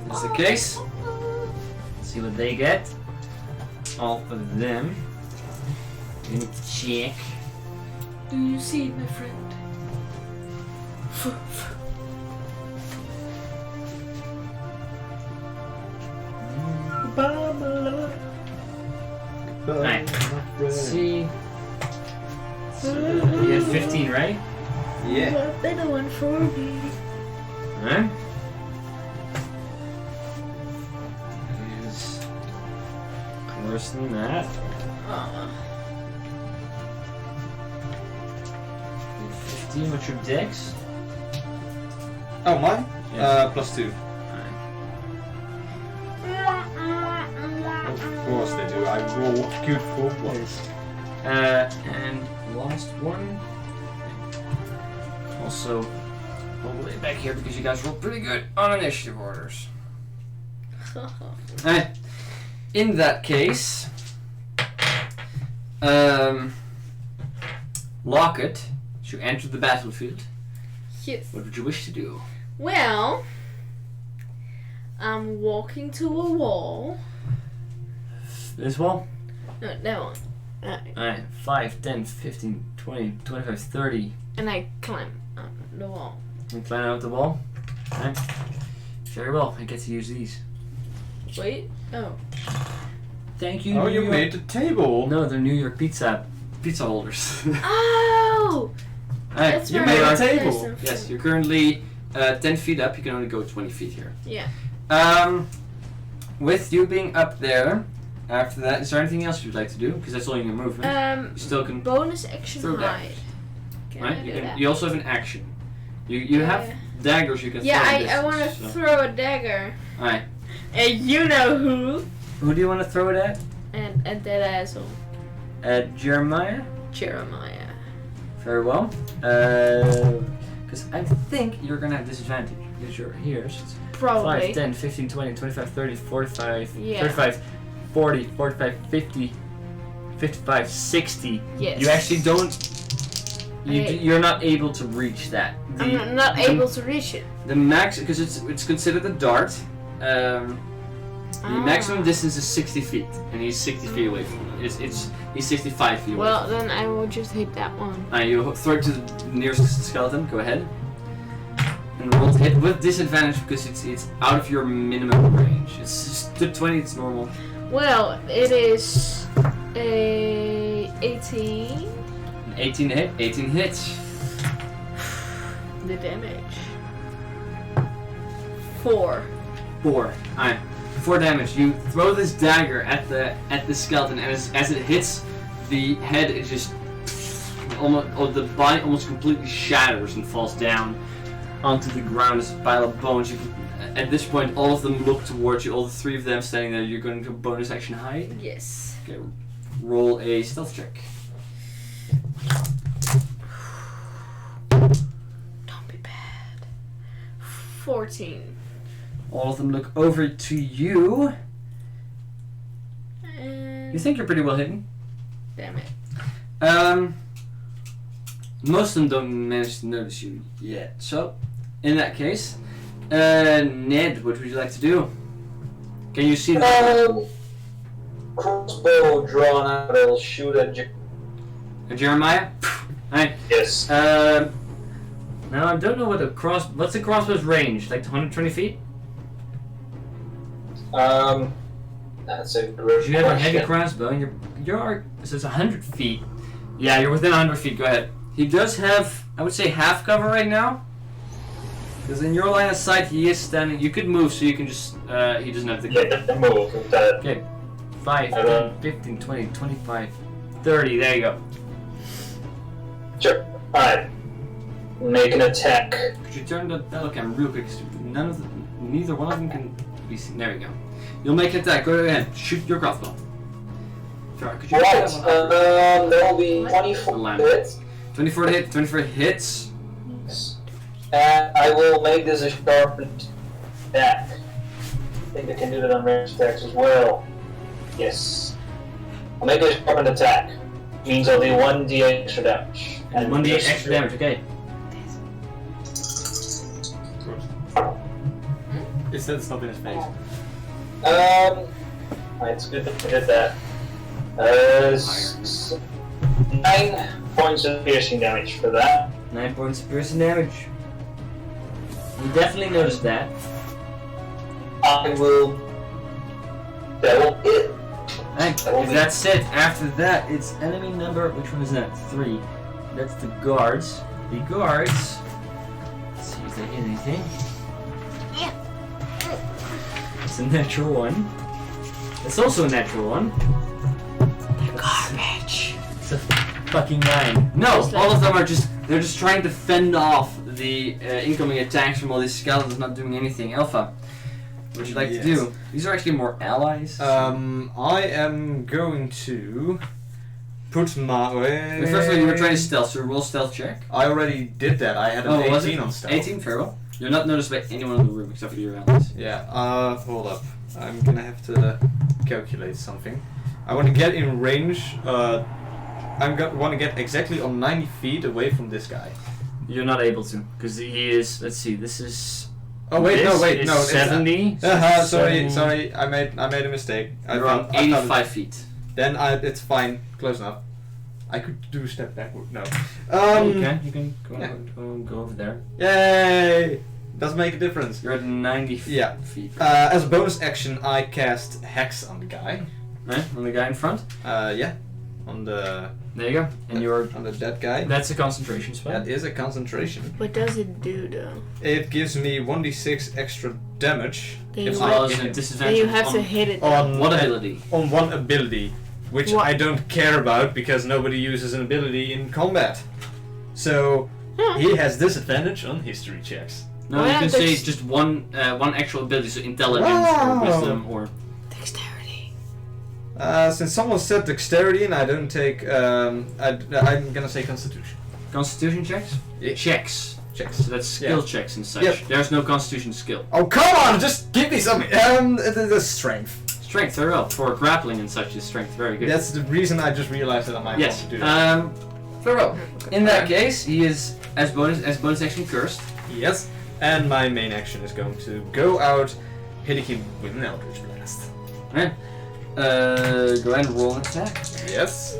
That's the case. Let's see what they get. All of them. Let me check. Do you see, my friend? Alright. Let's see. So, you had 15, right? Yeah. A better one for me. Alright. Is worse than that. 15, what's your dex? Oh, mine? Yeah. +2. Alright. course they do. I rolled good for once. And last one. Also, all the way back here because you guys rolled pretty good on initiative orders. Alright. In that case, Locket, as you enter the battlefield, Yes. what would you wish to do? Well, I'm walking to a wall. This wall? No, that one. Alright, 5, 10, 15, 20, 25, 30. And I climb up the wall. And climb out the wall. Alright. Very well, I get to use these. Wait. Oh. Thank you. Oh, New you York- made the table. No, they're New York pizza holders. Oh! Alright, That's you where made I a was table. placed. yes, you're currently 10 feet up. You can only go 20 feet here. Yeah. With you being up there, after that, is there anything else you'd like to do? Because that's only your movement. You still can. Bonus action Throw hide. Can I Right? do You that? you also have an action. You have daggers you can Yeah, throw. I want to throw a dagger. Alright. And you know who? Who do you want to throw it at? And that asshole. At Jeremiah? Jeremiah. Very well. Because I think you're going to have disadvantage. Because you're here. So it's Probably. 5, 10, 15, 20, 25, 30, 45, Yeah. 35, 40, 45, 50, 55, 60. Yes. You actually don't. Okay. You're not able to reach that. I'm not able to reach it. The max, because it's considered a dart. The maximum distance is 60 feet, and he's 60 feet away from it. He's 65 feet away. Well, then I will just hit that one. You throw it to the nearest skeleton. Go ahead. And roll to hit with disadvantage because it's out of your minimum range. It's just to 20. It's normal. Well, it is a 18. An 18 to hit. 18 hits. The damage. 4. 4. Alright. 4 damage. You throw this dagger at the skeleton, and as it hits the head, it just the body almost completely shatters and falls down onto the ground as a pile of bones. At this point, all of them look towards you. All the 3 of them standing there. You're going to bonus action hide. Yes. Okay. Roll a stealth check. Don't be bad. 14. All of them look over to you. You think you're pretty well hidden. Damn it. Most of them don't manage to notice you yet. So, in that case, Ned, what would you like to do? Can you see the Crossbow drawn out, I'll shoot at Jeremiah? Alright. Yes. Now I don't know what's the crossbow's range? Like 120 feet? That's a great You have a heavy question. crossbow, and so it's 100 feet. Yeah, you're within 100 feet. Go ahead. He does have, I would say, half cover right now. Because in your line of sight, he is standing. You could move, so you can just. He doesn't have the cover. Yeah, move with that. Okay. 5, 10, 15, 20, 25, 30. There you go. Sure. Alright. Make an attack. Could you turn the battle cam real quick? 'Cause neither one of them can be seen. There we go. You'll make an attack. Go ahead. Shoot your crossbow. Sorry, could you Right. that one? There will be 24 Lamp. hits. 24 to hit. 24 hits. And I will make this a sharpened attack. I think I can do that on range attacks as well. Yes. I'll make it a sharpened attack. Means I'll do 1d8 extra damage. And 1d8 extra damage. Okay. It said stop in his face. It's good that I did that. 9 points of piercing damage for that. 9 points of piercing damage. You definitely noticed that. I will. That will hit. Right. If that's it, after that, it's enemy number. Which one is that? 3. That's the guards. The guards. Let's see if they hit anything. It's a natural 1. It's also a natural 1. Garbage. It's a fucking 9. No, all of them are they're just trying to fend off the incoming attacks from all these skeletons not doing anything. Alpha, What would you like Yes. to do? These are actually more allies. I am going to put my. But first of all, you were trying to stealth, so roll stealth check. I already did that. I had an 18 on stealth. 18, very well. You're not noticed by anyone in the room except for your allies. Yeah. Hold up. I'm gonna have to calculate something. I want to get in range. Want to get exactly on 90 feet away from this guy. You're not able to, because he is. Let's see. This is. Oh wait, this is no. 70. Sorry. I made a mistake. You're on 85 feet. Then it's fine. Close enough. I could do a step backward. No. Okay, you can yeah. go over there. Yay! Does make a difference. You're at 90 Yeah. feet. As a bonus action, I cast Hex on the guy. Right, on the guy in front. Yeah. On the. There you go. And you're. On the dead guy. That's a concentration spell. That is a concentration. What does it do though? It gives me 1d6 extra damage. Then if you, I Well, hit it's a him. disadvantage then you have on, to hit it. On what ability? On one ability, which What? I don't care about because nobody uses an ability in combat. So he has disadvantage on history checks. No, Oh, you yeah, can say that's- just one actual ability, so intelligence Wow. or wisdom or. Dexterity. Since someone said dexterity and I don't take, I'm gonna say constitution. Constitution checks? Yeah. Checks. Checks. So that's skill checks and such. Yep. There's no constitution skill. Oh come on, just give me something. The strength. Strength, very well. For grappling and such is strength very good. That's the reason I just realized that I might Yes. want to do that. Very well. In that case, he is as bonus action cursed. Yes. And my main action is going to go out, hitting him with an Eldritch Blast. Alright. Go ahead and roll an attack. Yes.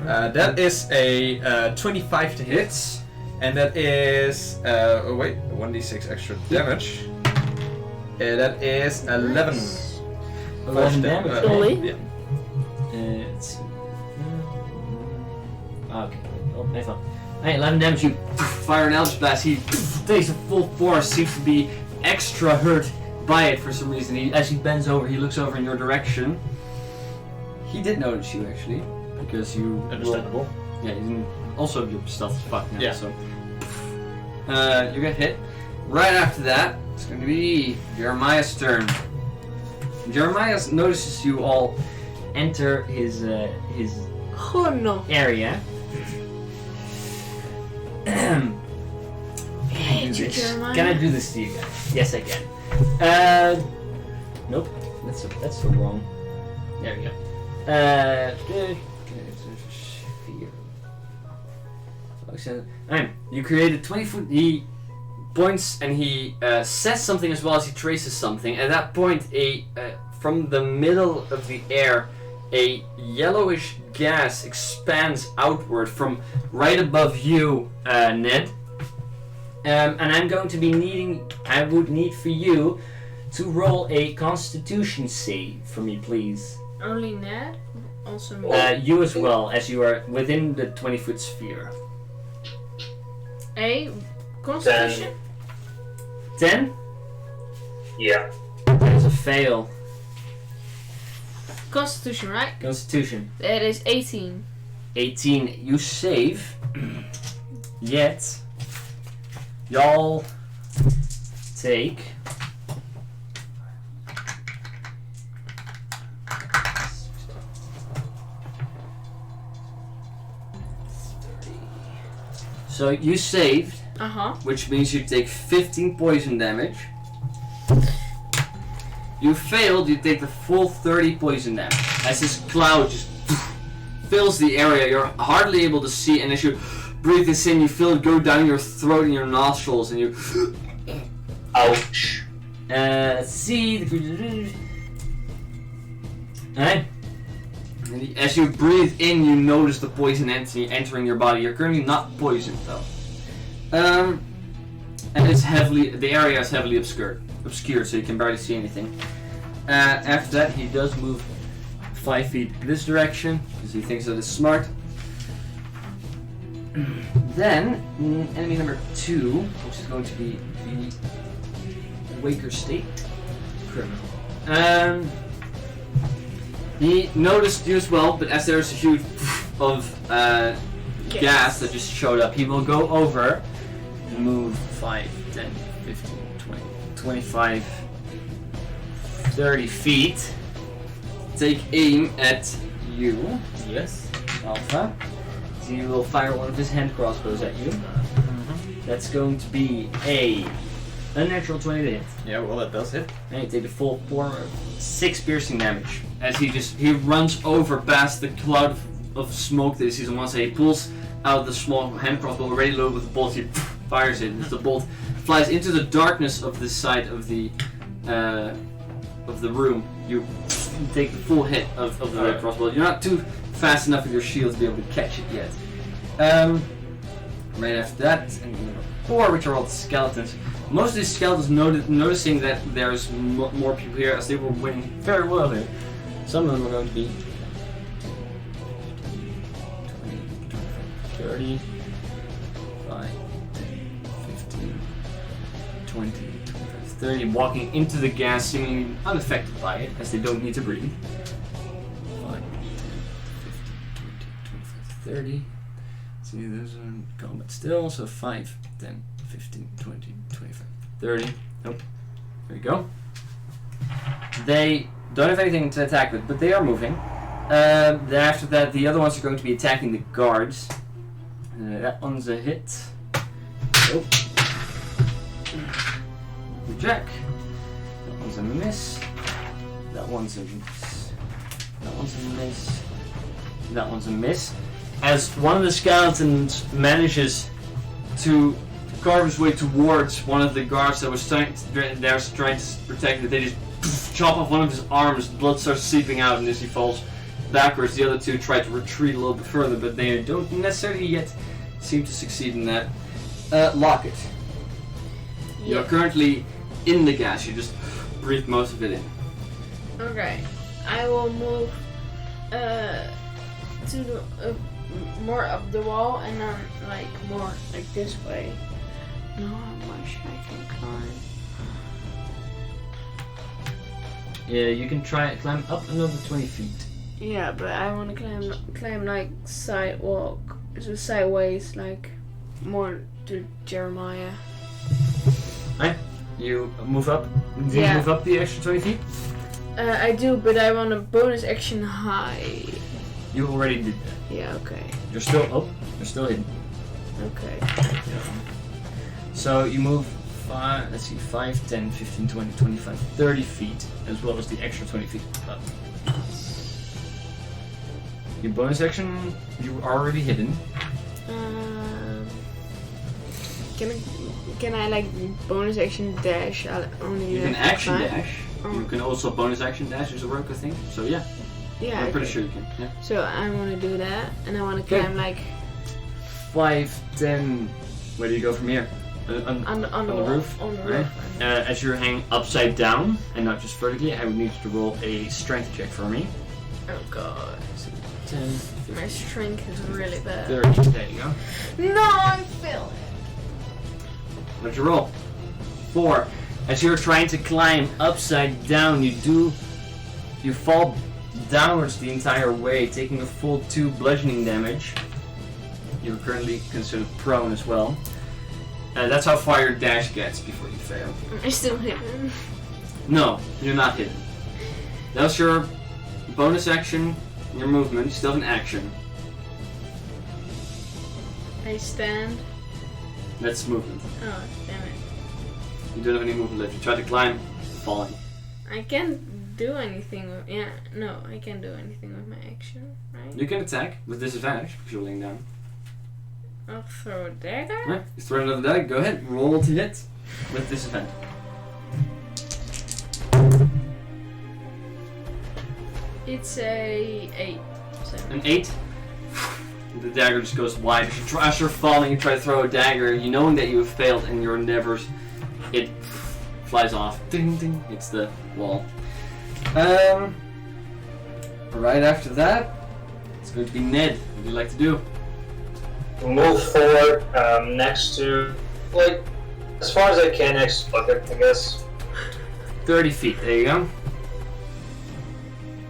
That is a 25 to hit, and that is 1d6 extra damage. That is 11. 11 damage. Only? Yeah. Let's see. Okay. Oh, nice one. Alright, 11 damage. You fire an Eldritch Blast. He takes a full force. Seems to be extra hurt by it for some reason. As he bends over, he looks over in your direction. He did notice you actually, because you. Understandable. Yeah, you didn't. Also, your stealth is fucked now. Yeah. So. You get hit. Right after that, it's going to be Jeremiah's turn. Jeremiah notices you all enter his Oh no. area. Can I do you, this? Jeremiah. Can I do this to you guys? Yes, I can. Nope. That's the wrong. There we go. You created 20-foot. He points and he says something as well as he traces something. At that point, from the middle of the air, a yellowish gas expands outward from right above you, Ned. And I'm going to be needing. I would need for you to roll a Constitution save for me, please. Only Ned? Also me. You as well, as you are within the 20-foot sphere. A Constitution? 10? Yeah. That is a fail. Constitution, right? Constitution. That is 18. 18. You save. Yet. Y'all take. So you saved, Uh-huh. which means you take 15 poison damage. You failed, you take the full 30 poison damage. As this cloud just fills the area, you're hardly able to see, and as you breathe this in, you feel it go down your throat and your nostrils, and you... Ouch. Let's see... Alright. And as you breathe in, you notice the poison entering your body. You're currently not poisoned, though. And it's the area is heavily obscured, so you can barely see anything. After that, he does move 5 feet this direction, because he thinks that it's smart. Then, enemy number 2, which is going to be the Waker State criminal. He noticed you as well, but as there's a huge of gas that just showed up, he will go over and move 5, 10, 15, 20, 25 30 feet. Take aim at you, Yes. Alpha. So he will fire one of his hand crossbows at you. That's going to be a unnatural 20 to hit. Yeah, well, that does hit. And you take the full 6 piercing damage. As he runs over past the cloud of smoke that he sees on one side. He pulls out the small hand crossbow already loaded with the bolt. He fires it. As the bolt flies into the darkness of this side of the room, you take the full hit of the red crossbow. You're not too fast enough with your shield to be able to catch it yet. Right after that, and number 4, which are all the skeletons. Most of these skeletons noticing that there's more people here, as they were winning very well here. Some of them are going to be 20, 25, 30, 5, 10, 15, 20, 25, 30, walking into the gas, seemingly unaffected by it, as they don't need to breathe. 5, 10, 15, 20, 25, 30. See, those are in combat still, so 5, 10, 15, 20, 25, 30. Nope. There you go. They don't have anything to attack with, but they are moving. Then after that, the other ones are going to be attacking the guards. That one's a hit. Oh. Jack. That one's a miss. That one's a miss. That one's a miss. That one's a miss. As one of the skeletons manages to carve his way towards one of the guards that was trying to protect it, they just chop off one of his arms. Blood starts seeping out, and as he falls backwards, the other two try to retreat a little bit further, but they don't necessarily yet seem to succeed in that. Locket. You're currently in the gas. You just breathe most of it in. Okay, I will move to the more up the wall and then like more like this way. No, how much I can climb. Yeah, you can climb up another 20 feet. Yeah, but I want to climb like sidewalk, so sideways, like more to Jeremiah. Right? You move up. Do you Yeah. move up the extra 20 feet? I do, but I want a bonus action high. You already did that. Yeah, okay. You're still up. You're still hidden. Okay. So you move 5, let's see, 5, 10, 15, 20, 25, 30 feet, as well as the extra 20 feet up. Your bonus action, you are already hidden. Can I like bonus action dash? I'll only You can have action 5. dash. Oh. You can also bonus action dash as a work, I think. So yeah, Yeah. I'm pretty okay. sure you can. Yeah. So I want to do that, and I want to Okay. climb like 5, 10. Where do you go from here? on the the wall, roof? On the Right. roof. As you're hanging upside down and not just vertically, I would need you to roll a strength check for me. Oh god, So 10, my 15, strength is really bad. 30. There you go. No, I failed. What'd you roll? 4. As you're trying to climb upside down, you fall downwards the entire way, taking a full 2 bludgeoning damage. You're currently considered prone as well. That's how far your dash gets before you fail. Am I still hidden? No, you're not hidden. That was your bonus action, your movement. You still have an action. I stand. That's movement. Oh, damn it. You don't have any movement left. You try to climb, falling. I can't do anything with. Yeah, no, I can't do anything with my action, right? You can attack with disadvantage because you're laying down. I'll throw a dagger. Right, you throw another die. Go ahead, roll to hit with disadvantage. It's a 8. An 8. The dagger just goes wide. As you're falling, you try to throw a dagger, you knowing that you have failed in your endeavors. It flies off. Ding ding. Hits the wall. Right after that, it's going to be Ned. What would you like to do? Move forward next to, like, as far as I can next to Locket, I guess. 30 feet. There you go.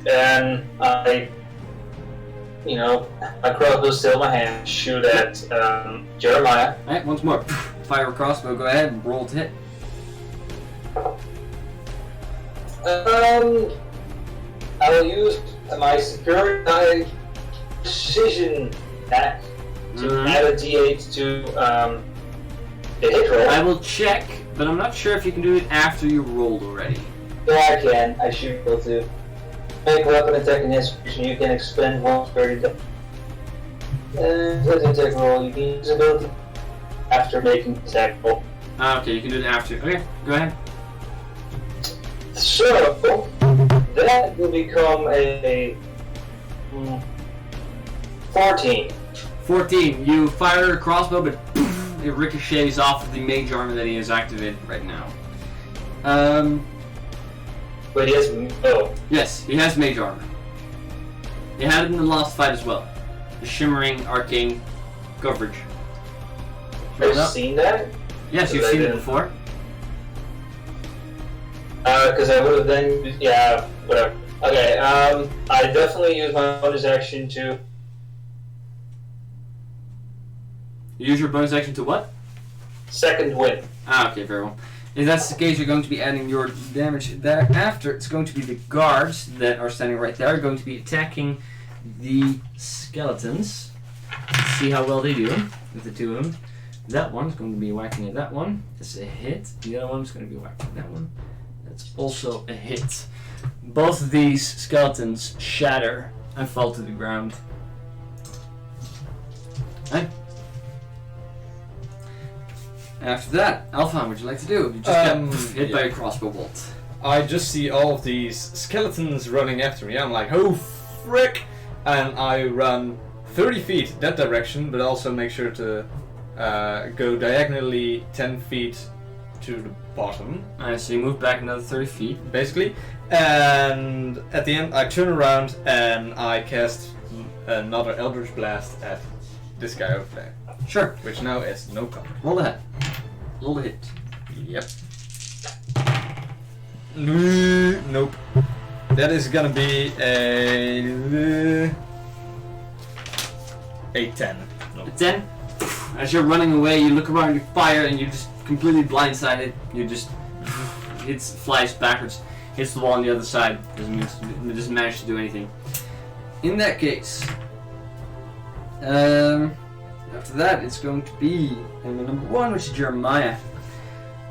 And I, my crossbow still in my hand, shoot at Jeremiah. Alright, once more. Fire a crossbow. Go ahead and roll to hit. I will use my superior precision attack to add a d8 to the hit roll. I will check, but I'm not sure if you can do it after you rolled already. Yeah, I can. I should be able to. Make a weapon attack in this position. You can expend one spirit attack. Attack roll. You can use ability after making the attack roll. Okay, you can do it after. Okay, go ahead. So that will become a 14. 14. You fire a crossbow, but it ricochets off of the mage armor that he has activated right now. But he has Yes, he has mage armor. He had it in the last fight as well. The shimmering arcane coverage. I've seen that. Yes, you've seen it before. Because I would have then, yeah, whatever. Okay, I definitely use my bonus action to. You use your bonus action to what? Second wind. Okay, very well. If that's the case, you're going to be adding your damage thereafter. It's going to be the guards that are standing right there, are going to be attacking the skeletons. Let's see how well they do with the two of them. That one's going to be whacking at that one. That's a hit. The other one's going to be whacking at that one. That's also a hit. Both of these skeletons shatter and fall to the ground. Okay. After that, Alpha, what would you like to do? You just got hit by a crossbow bolt. I just see all of these skeletons running after me. I'm like, oh frick! And I run 30 feet that direction, but also make sure to go diagonally 10 feet to the bottom. So you move back another 30 feet. Basically. And at the end, I turn around and I cast another Eldritch Blast at this guy over there. Sure. Which now is no cover. Roll the hit. Roll the hit. Yep. Nope. That is gonna be a 10. Nope. A 10. As you're running away, you look around, you fire, and you're just completely blindsided. You just flies backwards, hits the wall on the other side. Doesn't manage to do anything. In that case, after that, it's going to be number 1, which is Jeremiah.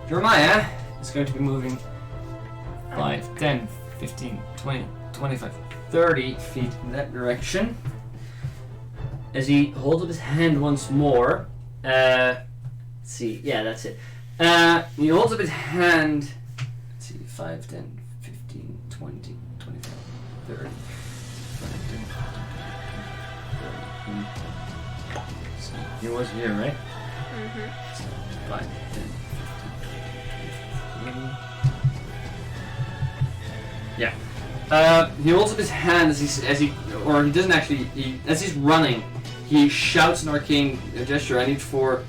Jeremiah is going to be moving 5, 10, 15, 20, 25, 30 feet in that direction. As he holds up his hand once more. Let's see. Yeah, that's it. He holds up his hand. Let's see. 5, 10, 15, 20, 25, 30. 5, 10, 15, 30. So he was here, right? Mm-hmm. So 5, 10, 15, 20. Yeah. He holds up his hand as he doesn't actually, as he's running, he shouts an arcane gesture. I need for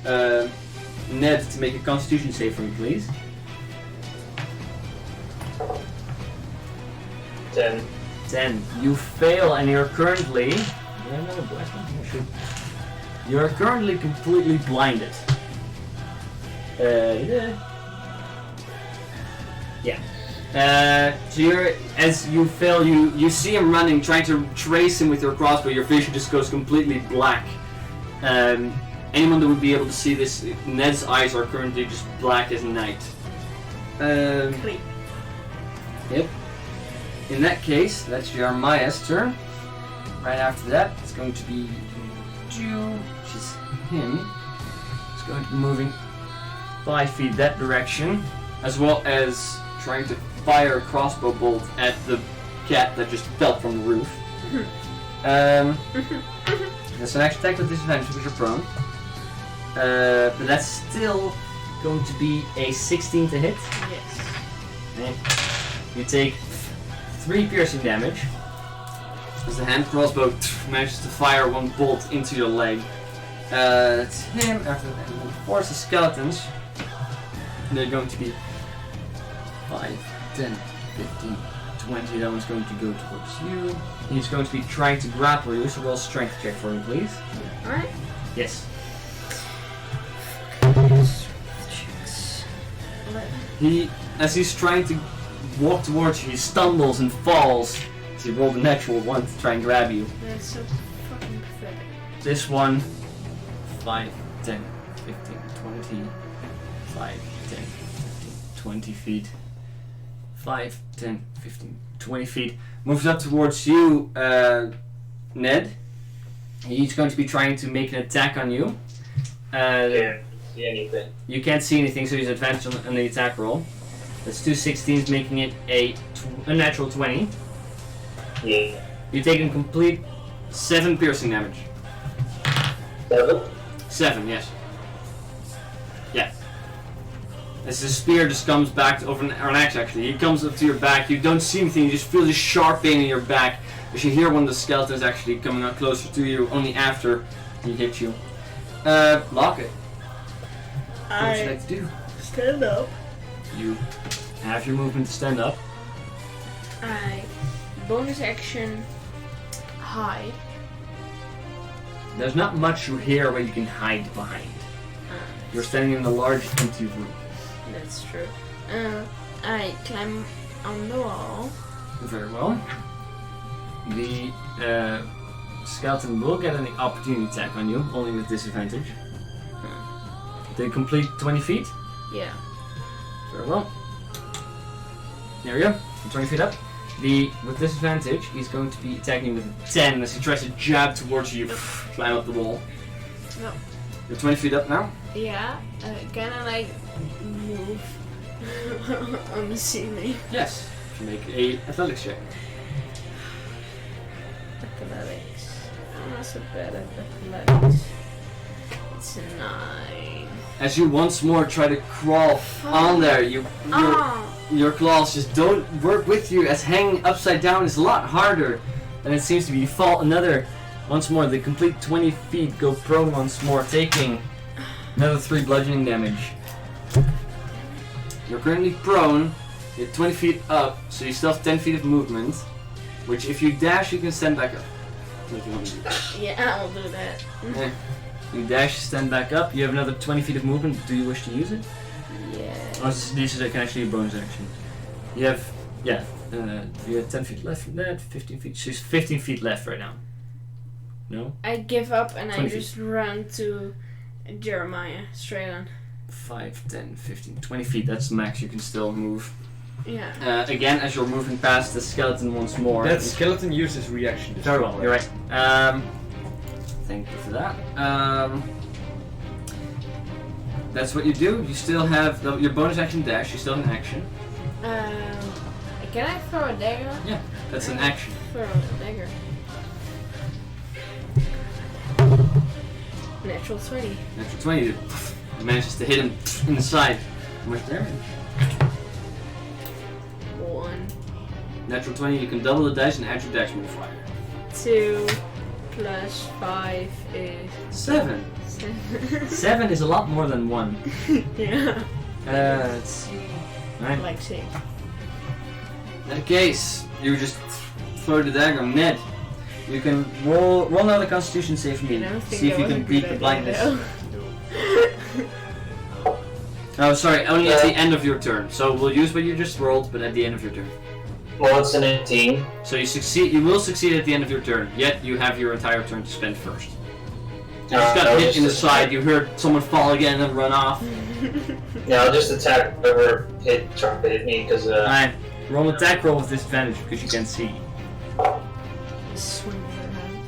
Ned to make a Constitution save for me, please. 10. 10. You fail, and you're currently. You're currently completely blinded. Yeah. So as you fail, you see him running, trying to trace him with your crossbow. Your vision just goes completely black. Anyone that would be able to see this, Ned's eyes are currently just black as night. Yep. In that case, that's Jeremiah's turn. Right after that, it's going to be Jew, which is him. He's going to be moving 5 feet that direction, as well as trying to fire a crossbow bolt at the cat that just fell from the roof. That's an action attack with disadvantage because you're prone. But that's still going to be a 16 to hit. Yes. Okay. You take 3 piercing damage as the hand crossbow manages to fire 1 bolt into your leg. That's him. After that, he will force the skeletons. And they're going to be 5, 10, 15, 20. That one's going to go towards you. He's going to be trying to grapple you, so roll a strength check for me, please. Alright. Yes. Checks. As he's trying to walk towards you. He stumbles and falls. As he rolled a natural 1 to try and grab you. That's so fucking pathetic. This one, 5, 10, 15, 20, 5, 10, 15, 20 feet. 5, 10, 15, 20 feet. Moves up towards you, Ned. He's going to be trying to make an attack on you. Can't see anything. You can't see anything, so he's advantage on the attack roll. That's 2 16s, making it a natural 20. Yeah. You take a complete 7 piercing damage. 7? 7, yes. Yeah. As the spear just comes back over an axe, actually. It comes up to your back. You don't see anything. You just feel this sharp pain in your back. As you hear one of the skeletons actually coming up closer to you only after he hits you. Locket. What would you like to do? Stand up. You have your movement to stand up. I bonus action hide. There's not much here where you can hide behind. You're standing in a large empty room. That's true. I climb on the wall. Very well. The skeleton will get an opportunity attack on you, only with disadvantage. They complete 20 feet. Yeah. Very well. There we go. 20 feet up. With disadvantage, he's going to be attacking with a 10 as he tries to jab towards you. Climb up the wall. No. You're 20 feet up now. Yeah. Can I like move on the ceiling? Yes. You make a athletics check. Athletics. I'm not so bad at athletics. It's a 9. As you once more try to crawl on there, your claws just don't work with you, as hanging upside down is a lot harder than it seems to be. You fall once more, the complete 20 feet, go prone once more, taking another 3 bludgeoning damage. You're currently prone, you're 20 feet up, so you still have 10 feet of movement, which if you dash, you can stand back up. If you want to do that. Yeah, I'll do that. Yeah. You dash, stand back up, you have another 20 feet of movement. Do you wish to use it? Yeah. Oh, this is actually a bonus action. You have, you have 10 feet left from that, 15 feet. She's 15 feet left right now. No? I give up and I 20 just run to Jeremiah straight on. 5, 10, 15, 20 feet. That's the max you can still move. Yeah. Again, as you're moving past the skeleton once more. That skeleton uses reaction. Very well, you're right. Thank you for that. That's what you do. You still have your bonus action dash. You still have an action. Can I throw a dagger? Yeah, that's an action. Throw a dagger. Natural 20. Natural 20. You manages to hit him in the side. How much damage? 1. Natural 20. You can double the dice and add your dash modifier. 2 plus 5 is 7. 7. 7 is a lot more than 1. Yeah. Let's see. Right. Like 6. In that case, you just throw the dagger. Ned, you can roll another Constitution save for me. See if you can beat the blindness. Oh, sorry, only at the end of your turn. So we'll use what you just rolled, but at the end of your turn. Well, it's an 18. So you succeed. You will succeed at the end of your turn. Yet you have your entire turn to spend first. You just got hit in the side. You heard someone fall again and run off. Yeah, I'll just attack whoever tried to hit me because. Alright, roll an attack roll with disadvantage because you can't see. Swing around.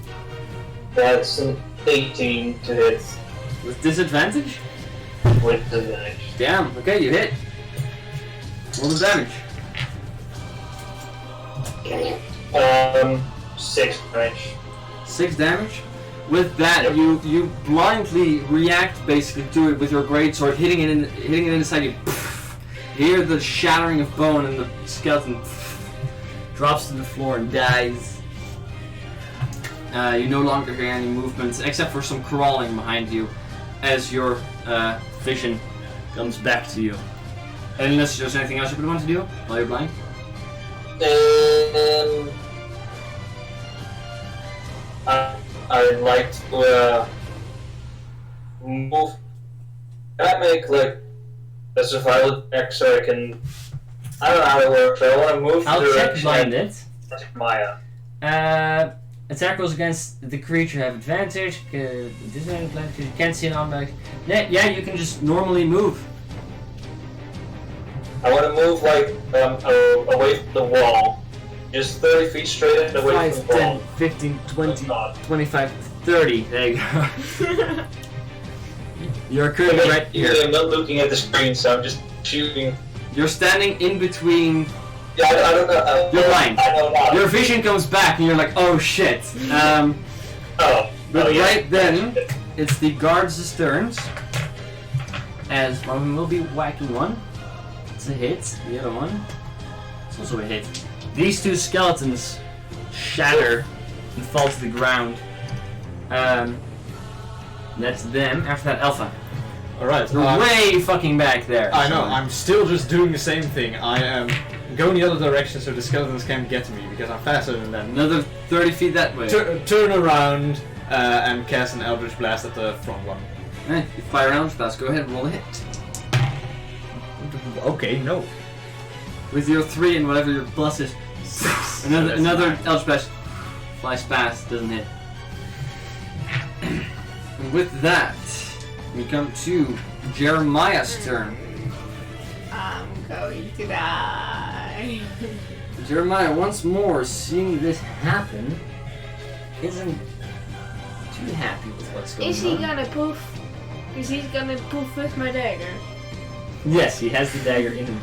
That's an 18 to hit With disadvantage? with the damage. Damn. Okay, you hit. Roll the damage. 6 damage. 6 damage. With that, you blindly react basically to it with your greatsword, hitting it in the side. You hear the shattering of bone, and the skeleton drops to the floor and dies. You no longer hear any movements except for some crawling behind you, as your vision comes back to you. Unless there's anything else you would want to do while you're blind. I'd like to move. Can I make like a survival check so I can I don't know how it works, but I want to move I'll to the check direction blinded. of Maya. Attack rolls against the creature have advantage. Disadvantage. You can't see an automatic. Yeah, you can just normally move. I want to move like away from the wall. Just 30 feet straight and away 5, from the 10, wall. 15, 20, God. 25, 30. There you go. You're currently right here. I'm not looking at the screen, so I'm just shooting. You're standing in between. Yeah, I don't know. You're blind. I know now. Your vision comes back and you're like, oh shit. Oh. But Yeah. right then, it's the guards' turns. As one of them will be whacking one. It's a hit. The other one, it's also a hit. These two skeletons shatter and fall to the ground. That's them. After that, Alpha. Alright. They're way fucking back there. I know, so- I'm still just doing the same thing. I am going the other direction so the skeletons can't get to me because I'm faster than them. Another 30 feet that way. Turn around and cast an Eldritch Blast at the front one. Alright, you fire around fast. Go ahead and roll a hit. Okay, no. With your 3 and whatever your plus is. Another Eldritch Blast flies past, doesn't hit. And with that, we come to Jeremiah's turn. I'm going to die. Jeremiah, once more, seeing this happen, isn't too happy with what's going Is he on. gonna poof? Because he's gonna poof with my dagger. Yes, he has the dagger in him.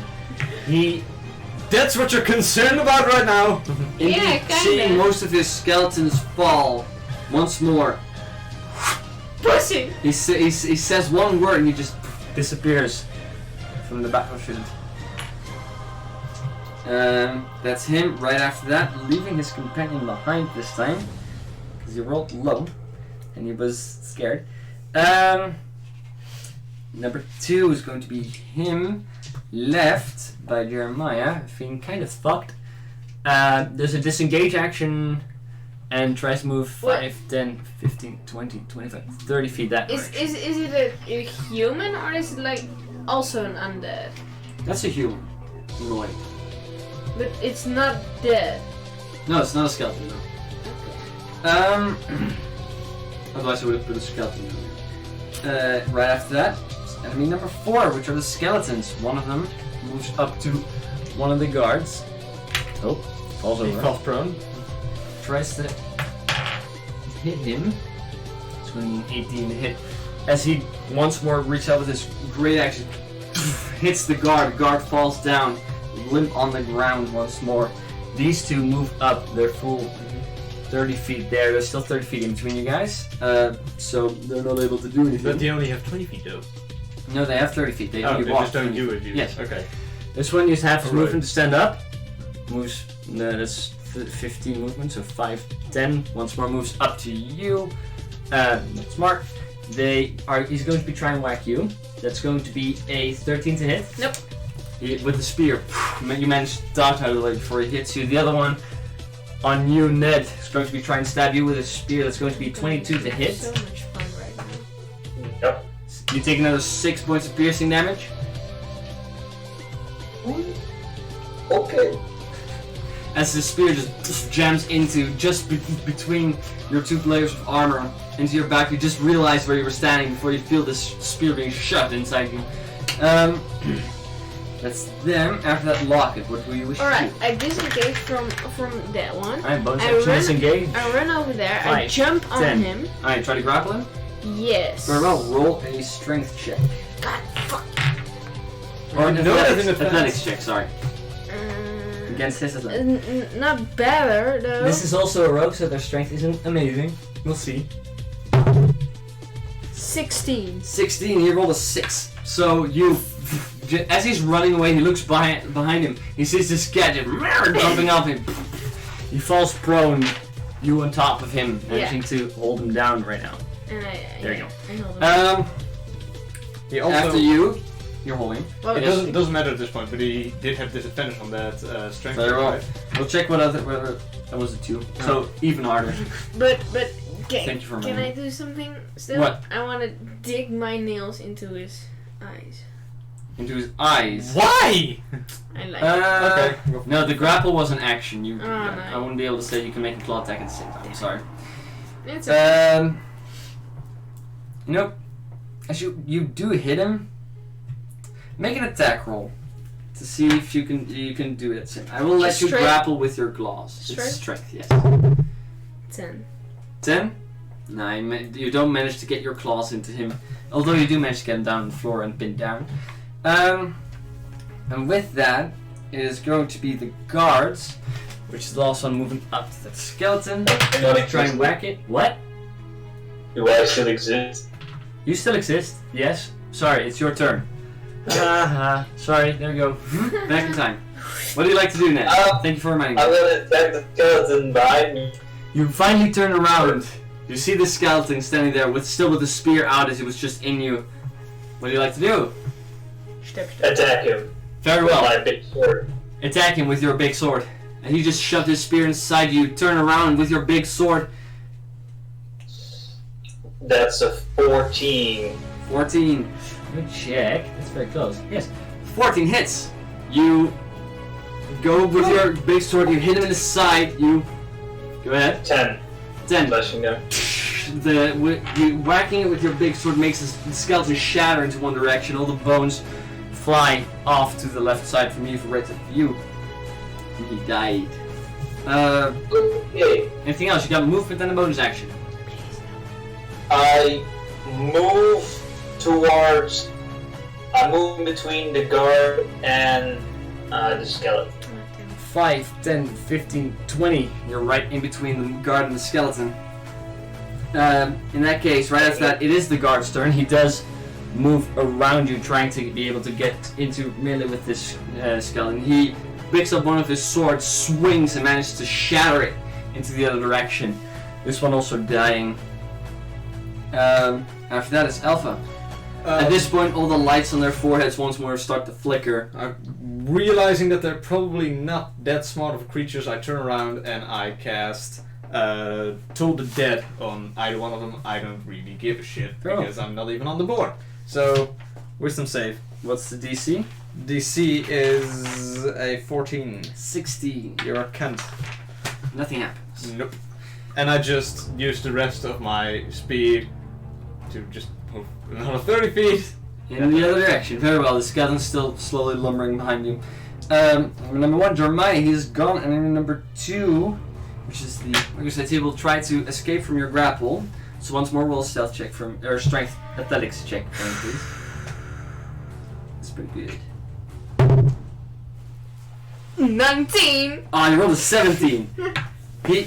He, That's what you're concerned about right now? indeed, Yeah, kinda. seeing most of his skeletons fall, once more, Pussy! he says one word and he just disappears from the battlefield. That's him. Right after that, leaving his companion behind this time, because he rolled low and he was scared. Number 2 is going to be him, left by Jeremiah, feeling kind of fucked. There's a disengage action and tries to move 5, 10, 15, 20, 25, 30 feet that Is direction. it a human or is it like also an undead? That's a human. Humanoid. But it's not dead. No, it's not a skeleton, no. Otherwise I would have put a skeleton in there. Right after that, enemy number 4, which are the skeletons. One of them moves up to one of the guards. Oh, falls He over. falls prone. Tries to hit him. It's going to be an 18 to hit. As he once more reaches out with his great axe, hits the guard. The guard falls down, limp on the ground once more. These two move up. They're full 30 feet there. There's still 30 feet in between you guys. So they're not able to do anything. But they only have 20 feet though. No, they have 30 feet. They Oh, only they walk just don't 20 do feet. it. You. Yes. Okay. This one uses half his Alright. movement to stand up. Moves, no, that's 15 movement, so 5, 10. Once more moves up to you. Not smart. He's going to be trying to whack you. That's going to be a 13 to hit. Nope. With the spear, you manage to dodge out of the way before he hits you. The other one on you, Ned, is going to be trying to stab you with a spear. That's going to be 22 to hit. So much fun right now. Yep. You take another 6 points of piercing damage. Okay. As the spear just jams into between your 2 layers of armor into your back, you just realize where you were standing before you feel this spear being shoved inside you. That's them. After that, Locket. What do you wish Alright, to do? I disengage from that one. Alright, bonus I action run- disengage. I run over there, I 5, jump on 10. him. Alright, try to grapple him. Yes. Very well, roll a strength check. God, fuck. Or an No, athletics, in defense. athletics check, sorry. Against his athletics. Not better though. This is also a rogue, so their strength isn't amazing. We'll see. 16. 16, he rolled a 6. So you, as he's running away, he looks behind him. He sees this gadget jumping off him. He falls prone, you on top of him, managing to hold him down right now. And There you go. I hold him. He also. After you're holding. Well, It doesn't matter at this point, but he did have disadvantage on that strength. Very well. right? We'll check whether that was a 2. So even harder. But Thank you for can I reminding. do something still? What? I want to dig my nails into his eyes. into his eyes. Why? I like it. Okay. Go for No, the grapple was an action. You, nice. I wouldn't be able to say you can make a claw attack at the same time. I'm sorry. It's okay. You know, as you do hit him, make an attack roll to see if you can do it. I will let you Strength? grapple with your claws. Strength? It's strength, yes. 10. 10? No, you don't manage to get your claws into him. Although you do manage to get him down on the floor and pinned down. And with that, it is going to be the guards, which is the last one moving up to that skeleton. Try and whack it. What? Do I still exist? You still exist? Yes. Sorry, it's your turn. Sorry, there we go. Back in time. What do you like to do next? Thank you for reminding me. I'm gonna attack the skeleton behind me. You finally turn around. You see the skeleton standing there still with the spear out as it was just in you. What do you like to do? Attack him. Very With well. my big sword. Attack him with your big sword. And he just shoved his spear inside you. Turn around with your big sword. That's a 14. 14. Good check. That's very close. Yes. 14 hits. You go with your big sword. You hit him in the side. You go ahead. 10. 10. Flashing there. You whacking it with your big sword makes the skeleton shatter into one direction. All the bones fly off to the left side from you for right of you. And he died. Okay. Anything else? You got movement and a bonus action. I move towards. I move between the guard and the skeleton. 5, 10, 15, 20. You're right in between the guard and the skeleton. In that case, right after that, it is the guard's turn. He does move around you, trying to be able to get into melee with this skeleton. He picks up one of his swords, swings, and manages to shatter it into the other direction. This one also dying. After that, it's Alpha. At this point, all the lights on their foreheads once more start to flicker. Realizing that they're probably not that smart of creatures, I turn around and I cast Toll the Dead on either one of them. I don't really give a shit because I'm not even on the board. So, wisdom save. What's the DC? DC is a 14. 16. You're a cunt. Nothing happens. Nope. And I just use the rest of my speed to just move another 30 feet. In the other direction. Very well. The skeleton's still slowly lumbering behind you. Number 1, Jeremiah, he's gone. And then number 2, which is the he will try to escape from your grapple. So once more, roll a stealth check or strength athletics check for him, please. That's pretty good. 19! Oh, you rolled a 17. He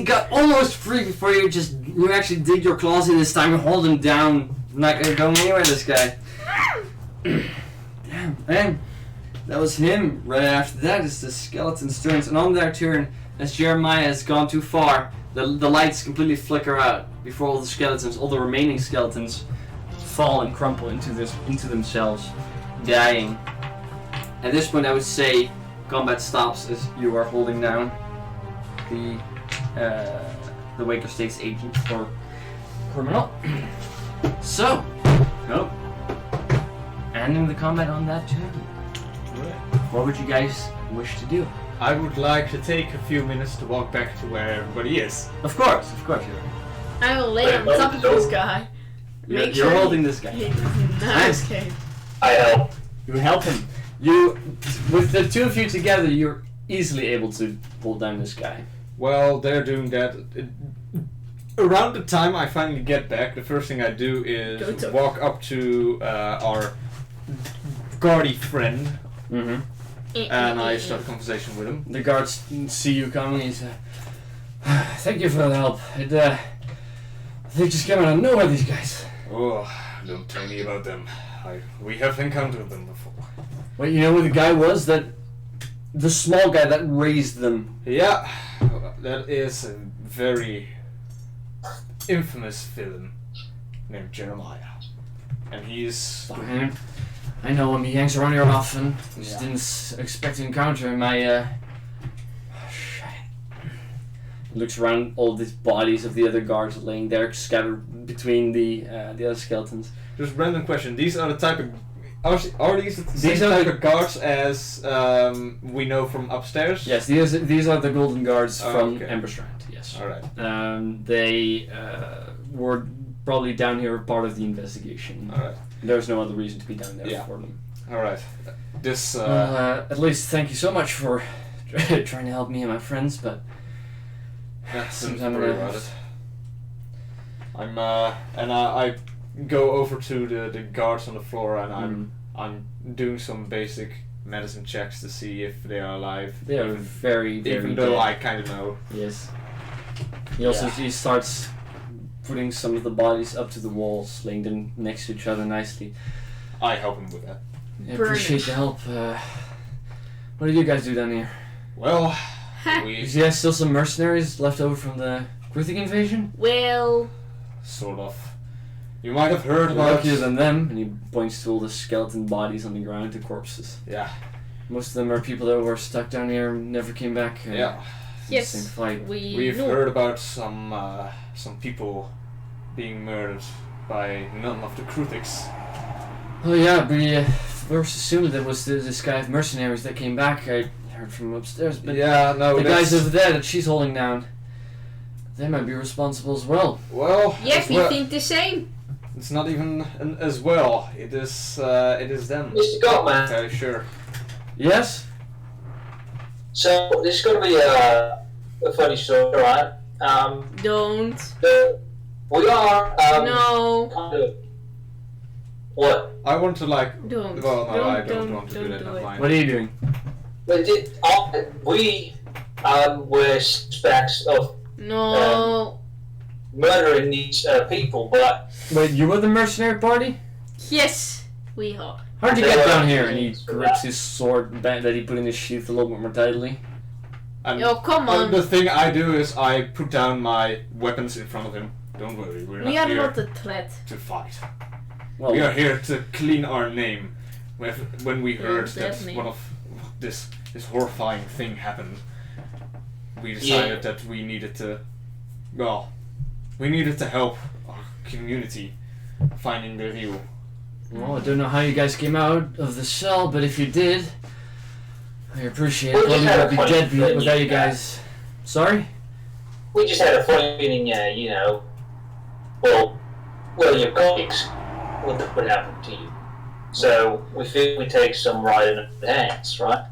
got almost free before you actually dig your claws in this time and hold him down. Not gonna go anywhere, this guy. Damn, man. That was him. Right after that is the skeleton's turns. And on their turn, as Jeremiah has gone too far, the lights completely flicker out before all the remaining skeletons fall and crumple into themselves, dying. At this point, I would say combat stops as you are holding down the Waker Stakes agent or criminal. So, nope. Ending the combat on that turn. What would you guys wish to do? I would like to take a few minutes to walk back to where everybody is. Of course, you are. I will lay on top of this guy. You're holding this guy. He does not escape. I help. You help him. With the two of you together, you're easily able to pull down this guy. Well, they're doing that. Around the time I finally get back, the first thing I do is walk up to our guardy friend, and I start a conversation with him. The guards see you coming. He says, "Thank you for the help. They just came out of nowhere, these guys." Oh, don't tell me about them. We have encountered them before. Wait, you know who the guy was? The small guy that raised them. Yeah, that is a very infamous villain named Jeremiah. And he's... I know him. He hangs around here often. Just didn't expect to encounter him. He looks around all these bodies of the other guards laying there, scattered between the other skeletons. Just random question. These are the type of... Are these the same are type the- of guards as we know from upstairs? Yes, these are the golden guards Oh, from okay. Amberstrand. Yes. Alright. They were probably down here part of the investigation. Alright. There's no other reason to be down there Yeah. for them. Alright. This At least thank you so much for trying to help me and my friends, but don't sometimes worry about it. I go over to the guards on the floor and I'm doing some basic medicine checks to see if they are alive. they are very, very Even though dead. I kind of know. Yes. He starts putting some of the bodies up to the walls, laying them next to each other nicely. I help him with that. I appreciate the help. What do you guys do down here? Well, Do we you guys still some mercenaries left over from the Kruthic invasion? Well, sort of. You might have heard You're about. luckier than them, and he points to all the skeleton bodies on the ground, the corpses. Yeah. Most of them are people that were stuck down here and never came back. Yeah. from the yes, same fight. We've know. heard about some people being murdered by none of the Kruthiks. Oh yeah, we first assumed that was this guy of mercenaries that came back. I heard from upstairs, but Yeah, no, the that's, guys over there that she's holding down, they might be responsible as well. well, Yes, as we well, think the same. it's not even as well. It is them. Mr. Goldman. Very sure. Yes? So this is going to be a funny story, right? Don't. We are No. kind of what? I want to Don't. Well, no, I don't don't want to do that. do Never it. mind. What are you doing? We were suspects of No. murdering these people, but Wait, you were the mercenary party? Yes, we are. How'd you They get were- down here? And he grips his sword back that he put in his sheath a little bit more tightly. And Oh, come on. the thing I do is I put down my weapons in front of him. Don't worry, we're We not are here not a threat. to fight. Well, We are here to clean our name. When we heard that that name. one of this horrifying thing happened, we decided that we needed to, we needed to help our community finding the real. well, I don't know how you guys came out of the cell, but if you did, I appreciate it. We just Probably had a would be funny dead feeling without you that- guys. Sorry? we just had a funny feeling, you know, well, your colleagues would happen to you. So we feel we take some right in the hands, right?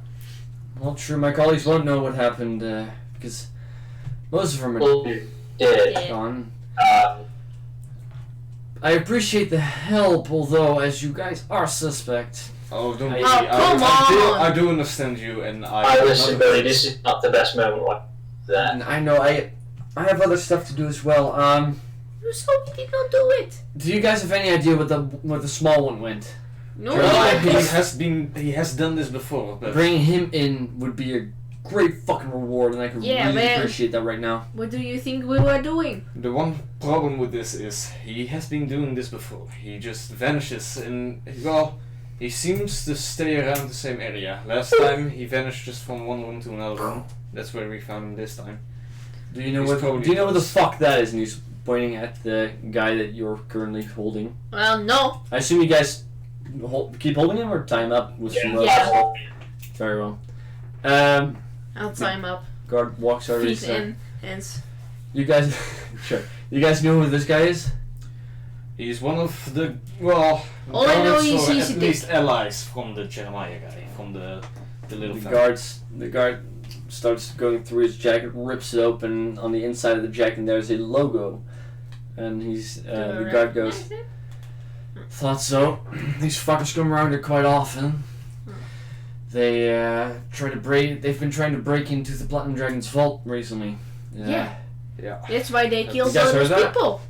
Well, true, my colleagues won't know what happened, because most of them are Well, you did. Yeah. gone. Um, I appreciate the help, although, as you guys are suspect. Oh, don't Oh, worry. come on! I do understand you, and listen, Billy, this is not the best moment like that. And I know I have other stuff to do as well. You so we did not do it. Do you guys have any idea what the small one went? No. Well, we- he has done this before, but Bringing him in would be a great fucking reward, and I could Yeah, really man. appreciate that right now. What do you think we were doing? the one problem with this is he has been doing this before. He just vanishes, and he seems to stay around the same area. Last time he vanished just from one room to another room. That's where we found him this time. Do you know He's what? probably Do you know what the close. fuck that is? And he's pointing at the guy that you're currently holding. Well, no. I assume you guys keep holding him or tie him up with some ropes. Yeah. Very well. I'll tie him up. Guard walks over. Feet He's like, in, hands. you guys, sure. You guys know who this guy is? He's one of the All I know guards, is or he's at a least allies from the Jeremiah guy, from the little family. The guard starts going through his jacket, rips it open. On the inside of the jacket, there's a logo, and the guard goes, "Thought so. These fuckers come around here quite often. They They've been trying to break into the Platinum Dragon's vault recently. Yeah. Yeah. That's why they killed guys all those heard that? people.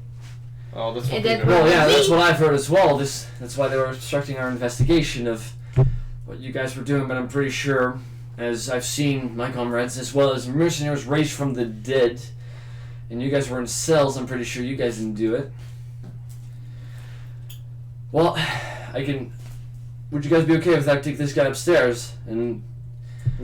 Oh, that's what And we that heard. Well, yeah, Me? that's what I've heard as well. That's why they were obstructing our investigation of what you guys were doing. But I'm pretty sure, as I've seen my comrades, as well as mercenaries raised from the dead, and you guys were in cells. I'm pretty sure you guys didn't do it. Well, would you guys be okay if I take this guy upstairs and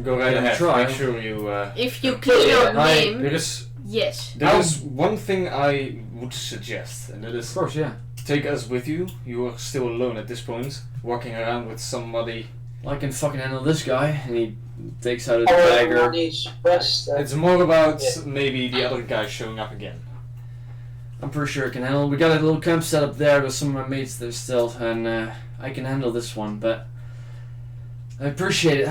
Go right Yeah, ahead. try. Make sure you. If you clear your I- name, There is Yes. There is one thing I would suggest, and that Of is course, yeah. take us with you. You are still alone at this point, walking around with somebody. I can fucking handle this guy. And he takes out a Oh, dagger. needs rest. It's more about Yeah. maybe the other guy showing up again. I'm pretty sure I can handle. We got a little camp set up there with some of my mates there still, and I can handle this one. But I appreciate it.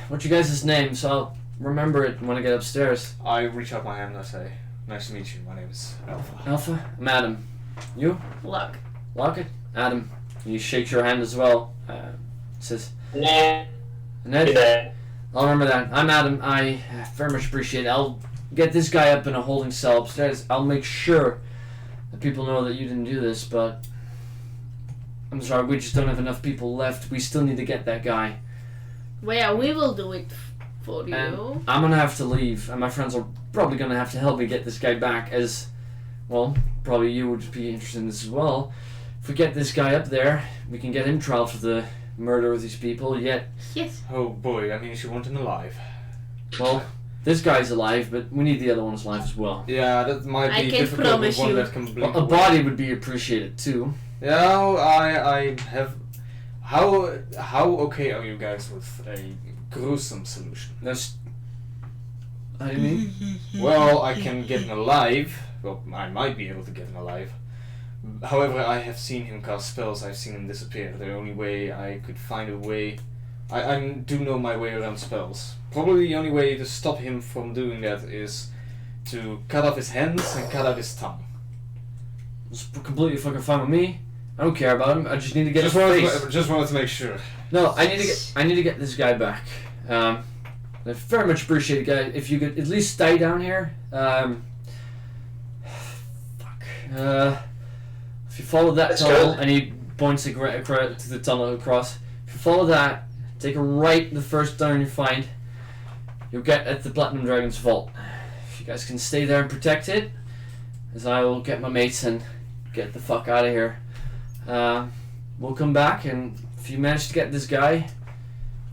What's you guys' name? So I'll remember it when I get upstairs. I reach out my hand and I say, "Nice to meet you. My name is Alpha." Alpha, I'm Adam. You? Luck. Locket? Adam. He shakes your hand as well. Says, Nah. Ned? Yeah. I'll remember that. I'm Adam. I very much appreciate it. I'll get this guy up in a holding cell upstairs. I'll make sure that people know that you didn't do this, but I'm sorry, we just don't have enough people left. We still need to get that guy. Well, yeah, we will do it for you. And I'm gonna have to leave, and my friends are probably gonna have to help me get this guy back, as, well, probably you would be interested in this as well. If we get this guy up there, we can get him trialed for the murder of these people, yet, Yes. Oh boy, that means you want him alive. well, this guy's alive, but we need the other ones alive as well. Yeah, that might I be can difficult with promise one you. that can blink Well, a away. body would be appreciated too. Yeah, I have. How okay are you guys with a gruesome solution? That's... I mean... Well, I can get him alive. Well, I might be able to get him alive. However, I have seen him cast spells. I've seen him disappear. The only way I could find a way, I do know my way around spells. Probably the only way to stop him from doing that is to cut off his hands and cut off his tongue. It's completely fucking fine with me. I don't care about him. I just need to get his face. Just wanted to make sure. No, I need to get this guy back. I very much appreciate it, guy. If you could at least stay down here. If you follow that That's tunnel, good. and he points to the tunnel across. If you follow that, take a right the first turn you find. You'll get at the Platinum Dragon's vault. If you guys can stay there and protect it, as I will get my mates and get the fuck out of here. We'll come back, and if you manage to get this guy,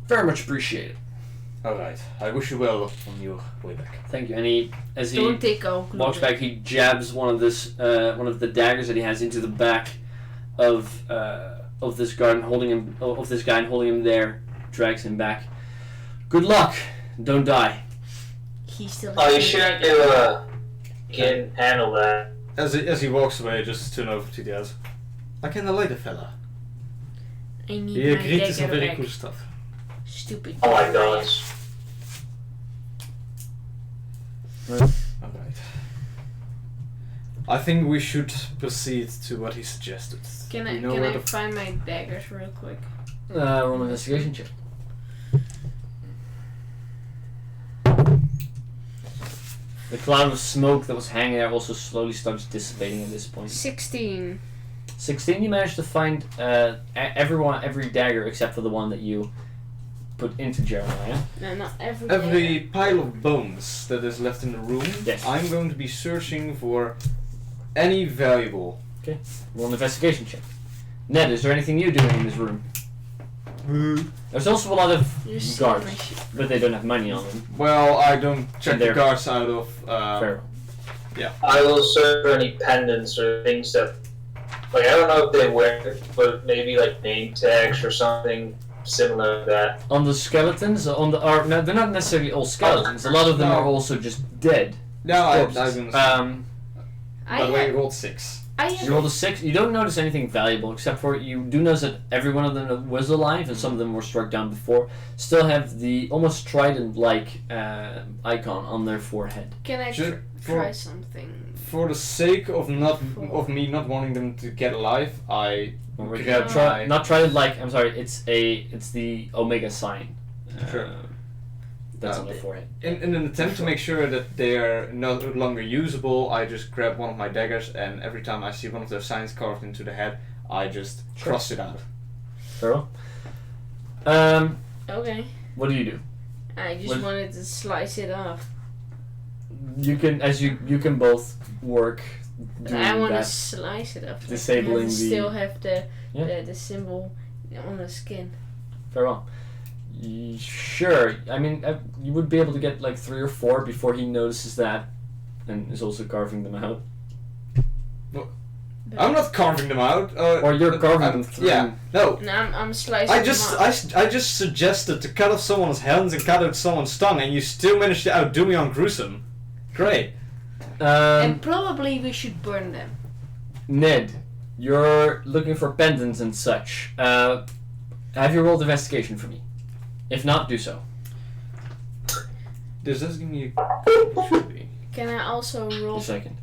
very much appreciate it. Alright, I wish you well on your way back. Thank you. And he, as he Don't take all walks back, he jabs one of the daggers that he has into the back of this guard, and holding him of this guy, and holding him there, drags him back. Good luck. Don't die. He still. Are you has sure to- you can handle that? As he walks away, just turn over to the others. I can later, fella. I need He my agreed to some dagger very back. cool stuff. Stupid. Oh my dagger. god. Alright. I think we should proceed to what he suggested. Can We I know can where I the find my daggers real quick? Roll an investigation check. The cloud of smoke that was hanging there also slowly starts dissipating at this point. 16. 16, you managed to find every dagger except for the one that you put into Jeremiah. No, not every. Every dagger. pile of bones that is left in the room, Yes. I'm going to be searching for any valuable. Roll an investigation check. Ned, is there anything you're doing in this room? There's also a lot of You're stealing guards, my shit. but they don't have money on them. Well, I don't check And the they're- guards out of. Fair. I will search for any pendants or things that, like, I don't know if they wear it, but maybe like name tags or something similar to that. On the skeletons, no, they're not necessarily all skeletons. A lot of them No. are also just dead. No, I corpses. don't. I By the way, have, I rolled 6. I have You rolled a 6. You don't notice anything valuable, except for you do notice that every one of them that was alive, and some of them were struck down before, still have the almost trident-like icon on their forehead. Can I Ju- try for- something? For the sake of me not wanting them to get alive, I Or grab my. not trident-like. I'm sorry. It's the Omega sign. Sure. That's on their forehead. In an attempt to make sure that they are no longer usable, I just grab one of my daggers, and every time I see one of those signs carved into the head, I just cross it out. Farrell? Okay. What do you do? I just What- wanted to slice it off. You can, you can both work But doing I want to that. slice it off. Disabling I have to the- still have the, Yeah. the symbol on the skin. Very well. Sure. I mean, you would be able to get like 3 or 4 before he notices that and is also carving them out. I'm not carving them out. Or you're carving them through. Yeah, no. And I'm slicing I just suggested to cut off someone's hands and cut out someone's tongue, and you still managed to outdo me on gruesome. Great. and probably we should burn them. Ned, you're looking for pendants and such. Have you rolled investigation for me? If not, do so. Does this give me a... Can I also roll? A second.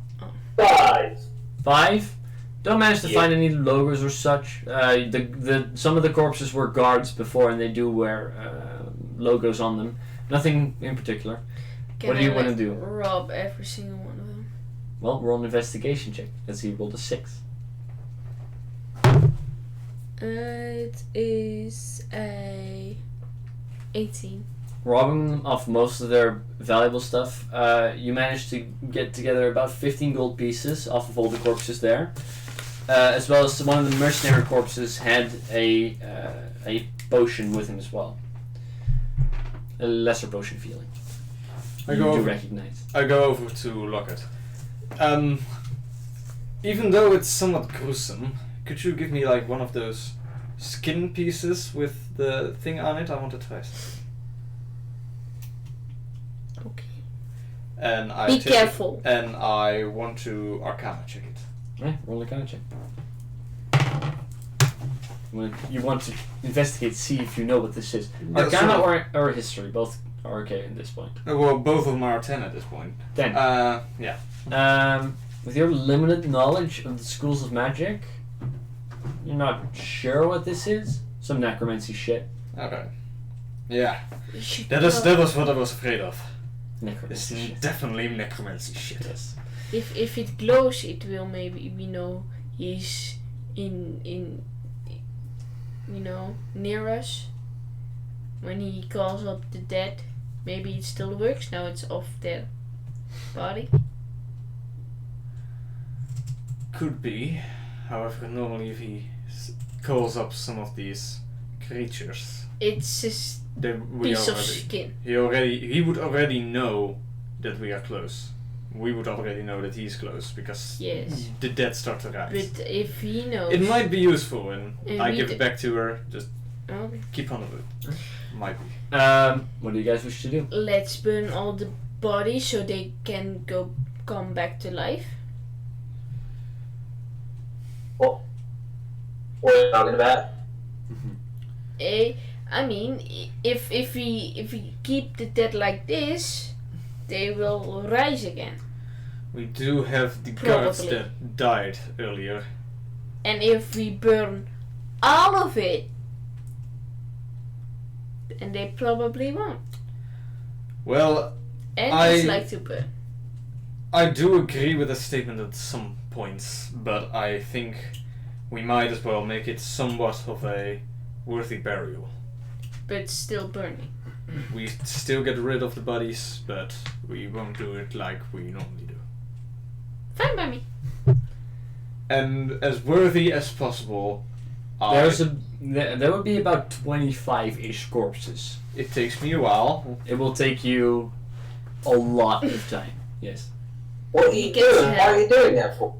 5. 5. Don't manage to Yeah. find any logos or such. Some of the corpses were guards before, and they do wear logos on them. Nothing in particular. What do you want to do? Rob every single one of them. Well, roll an investigation check. Let's see, you rolled a 6. It is a 18. Robbing them of most of their valuable stuff, you managed to get together about 15 gold pieces off of all the corpses there. As well as one of the mercenary corpses had a potion with him as well. A lesser potion feeling. I You go do over- recognize. I go over to Locket. Even though it's somewhat gruesome, could you give me like one of those skin pieces with the thing on it? I want to try something. Okay. And I Be take it, careful. and I want to Arcana check it. Yeah, roll a kind check. You want to investigate, see if you know what this is. That's Arcana right. or history, both are okay at this point. Well, both of them are 10 at this point. 10. Yeah. With your limited knowledge of the schools of magic, you're not sure what this is. Some necromancy shit. Okay. Yeah. We should That was what I was afraid of. It's Necromancy shit. definitely necromancy shit. Yes. If it glows, it will maybe we know he's in near us. When he calls up the dead, maybe it still works. Now it's off their body. Could be. However, normally if he calls up some of these creatures, It's just then we piece of already skin. he would already know that we are close. We would already know that he's close because Yes. the dead start to rise. But if he knows, It might be useful, and And I we give d- it back to her. Just Okay. keep on with it. Might be. What do you guys wish to do? Let's burn all the bodies so they can come back to life. What are you talking about? I mean, if we keep the dead like this, they will rise again. We do have the guards Probably. that died earlier. And if we burn all of it, and they probably won't. Well, And I- it's like to burn. I do agree with the statement at some points, but I think we might as well make it somewhat of a worthy burial. But still burning. We still get rid of the bodies, but we won't do it like we normally do. Fine by me. And as worthy as possible, There would be about 25-ish corpses. it takes me a while. It will take you a lot of time. Yes. What are He you gets doing? Why are you doing that for?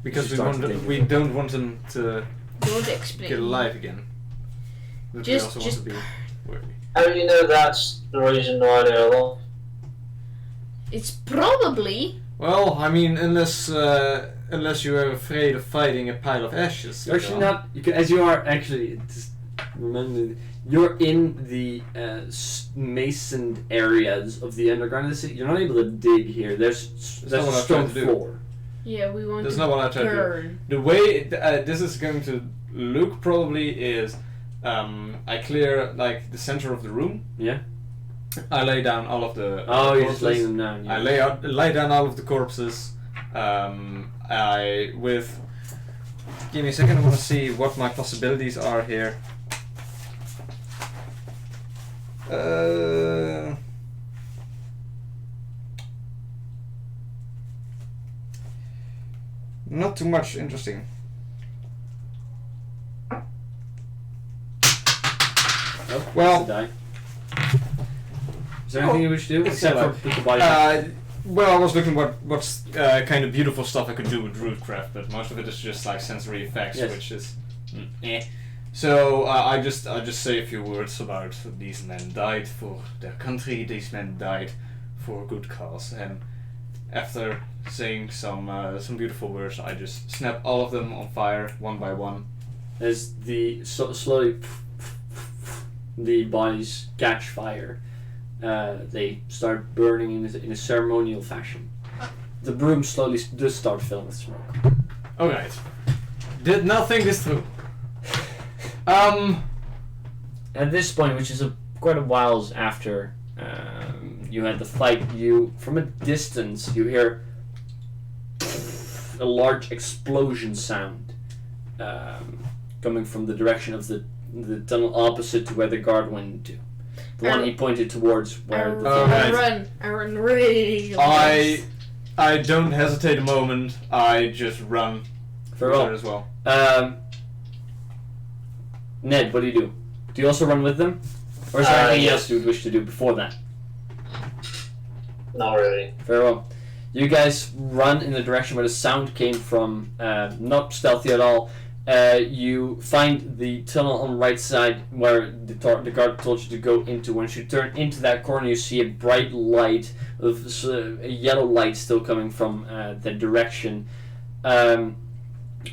Because we, Start want thinking. we don't want them to Don't explain. get alive again. But Just- we also just want to be worthy. How do you know that's the reason why they're alive? It's probably Well, I mean, unless you are afraid of fighting a pile of ashes. You're actually not. As you are actually. Just remember, you're in the masoned areas of the underground of the city. You're not able to dig here. There's not a what I'm stone trying to do. floor. yeah. We want That's to not what I tried to do. burn. The way this is going to look probably is I clear like the center of the room. Yeah. I lay down all of the Oh, you're corpses. just laying them down. Yeah. I lay down all of the corpses. Give me a second. I want to see what my possibilities are here. Not too much interesting. Oh, Well- that's a die. there anything you wish to do it's except like- for put the body? Well, I was looking what's kind of beautiful stuff I could do with rootcraft, but most of it is just like sensory effects, Yes. which is eh. So I just say a few words about these men died for their country. These men died for a good cause, and after saying some beautiful words, I just snap all of them on fire one by one. As slowly the bodies catch fire, they start burning in a ceremonial fashion. The broom slowly does start filling with smoke. Alright. Did not think this through. At this point, which is quite a while after you had the fight, you from a distance you hear a large explosion sound coming from the direction of the tunnel opposite to where the guard went into. The one he pointed towards where the I run really fast. I don't hesitate a moment. I just run Very there well. as well. Ned, what do you do? Do you also run with them? Or is there anything yes. else you would wish to do before that? Not really. Very well. You guys run in the direction where the sound came from, not stealthy at all. You find the tunnel on the right side where the guard told you to go into. Once you turn into that corner, you see a bright light, a yellow light still coming from that direction.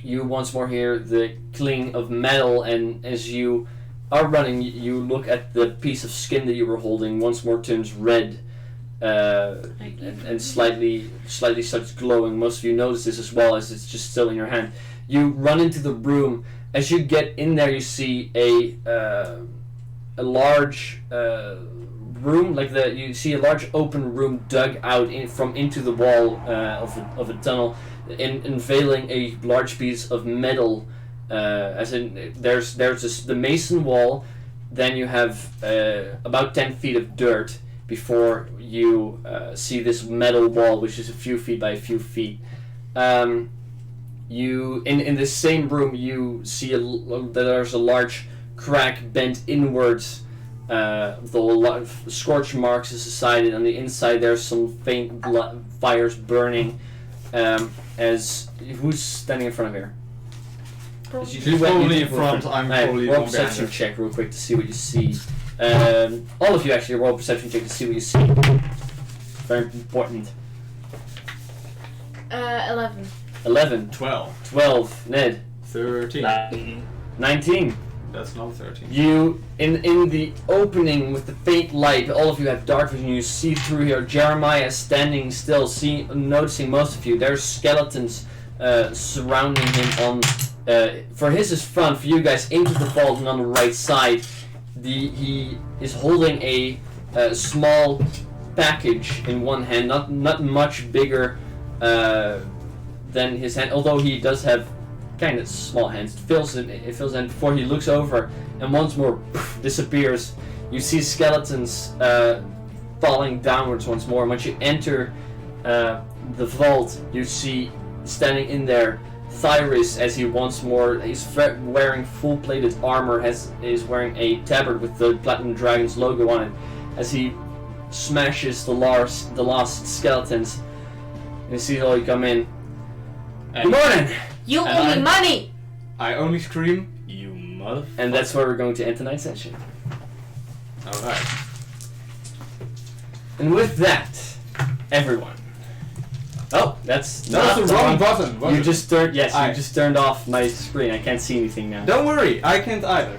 You once more hear the cling of metal, and as you are running, you look at the piece of skin that you were holding. Once more turns red. And slightly starts glowing. Most of you notice this as well, as it's just still in your hand. You run into the room. As you get in there, you see a large room, you see a large open room dug out into the wall of a tunnel, unveiling a large piece of metal. As in, there's the mason wall. Then you have about 10 feet of dirt before you see this metal wall, which is a few feet by a few feet. You in the same room, you see that there's a large crack bent inwards. The scorch marks is decided. On the inside, there's some faint fires burning. As who's standing in front of here? She's probably in front. I'm probably roll one behind perception her. check real quick to see what you see. All of you actually roll perception check to see what you see. Very important. 11. 11, 12. 12, Ned, 13. 19. That's not 13. You, in the opening with the faint light, all of you have dark vision, you see through here Jeremiah standing still, noticing most of you. There's skeletons surrounding him on, for his front, for you guys, into the vault, and on the right side, he is holding a small package in one hand, not much bigger than his hand, although he does have kind of small hands. It fills in before he looks over and once more disappears. You see skeletons falling downwards once more. And once you enter the vault, you see standing in there Thyris, as he once more, he's wearing full-plated armor, is wearing a tabard with the Platinum Dragon's logo on it, as he smashes the last skeletons. And you see all you come in. Good morning! You owe me money! I only scream, you motherfucker. And that's where we're going to end tonight's session. Alright. And with that, everyone. Oh, that's That was the wrong button, wasn't You it? just turned. Yes, I- you just turned off my screen. I can't see anything now. Don't worry, I can't either.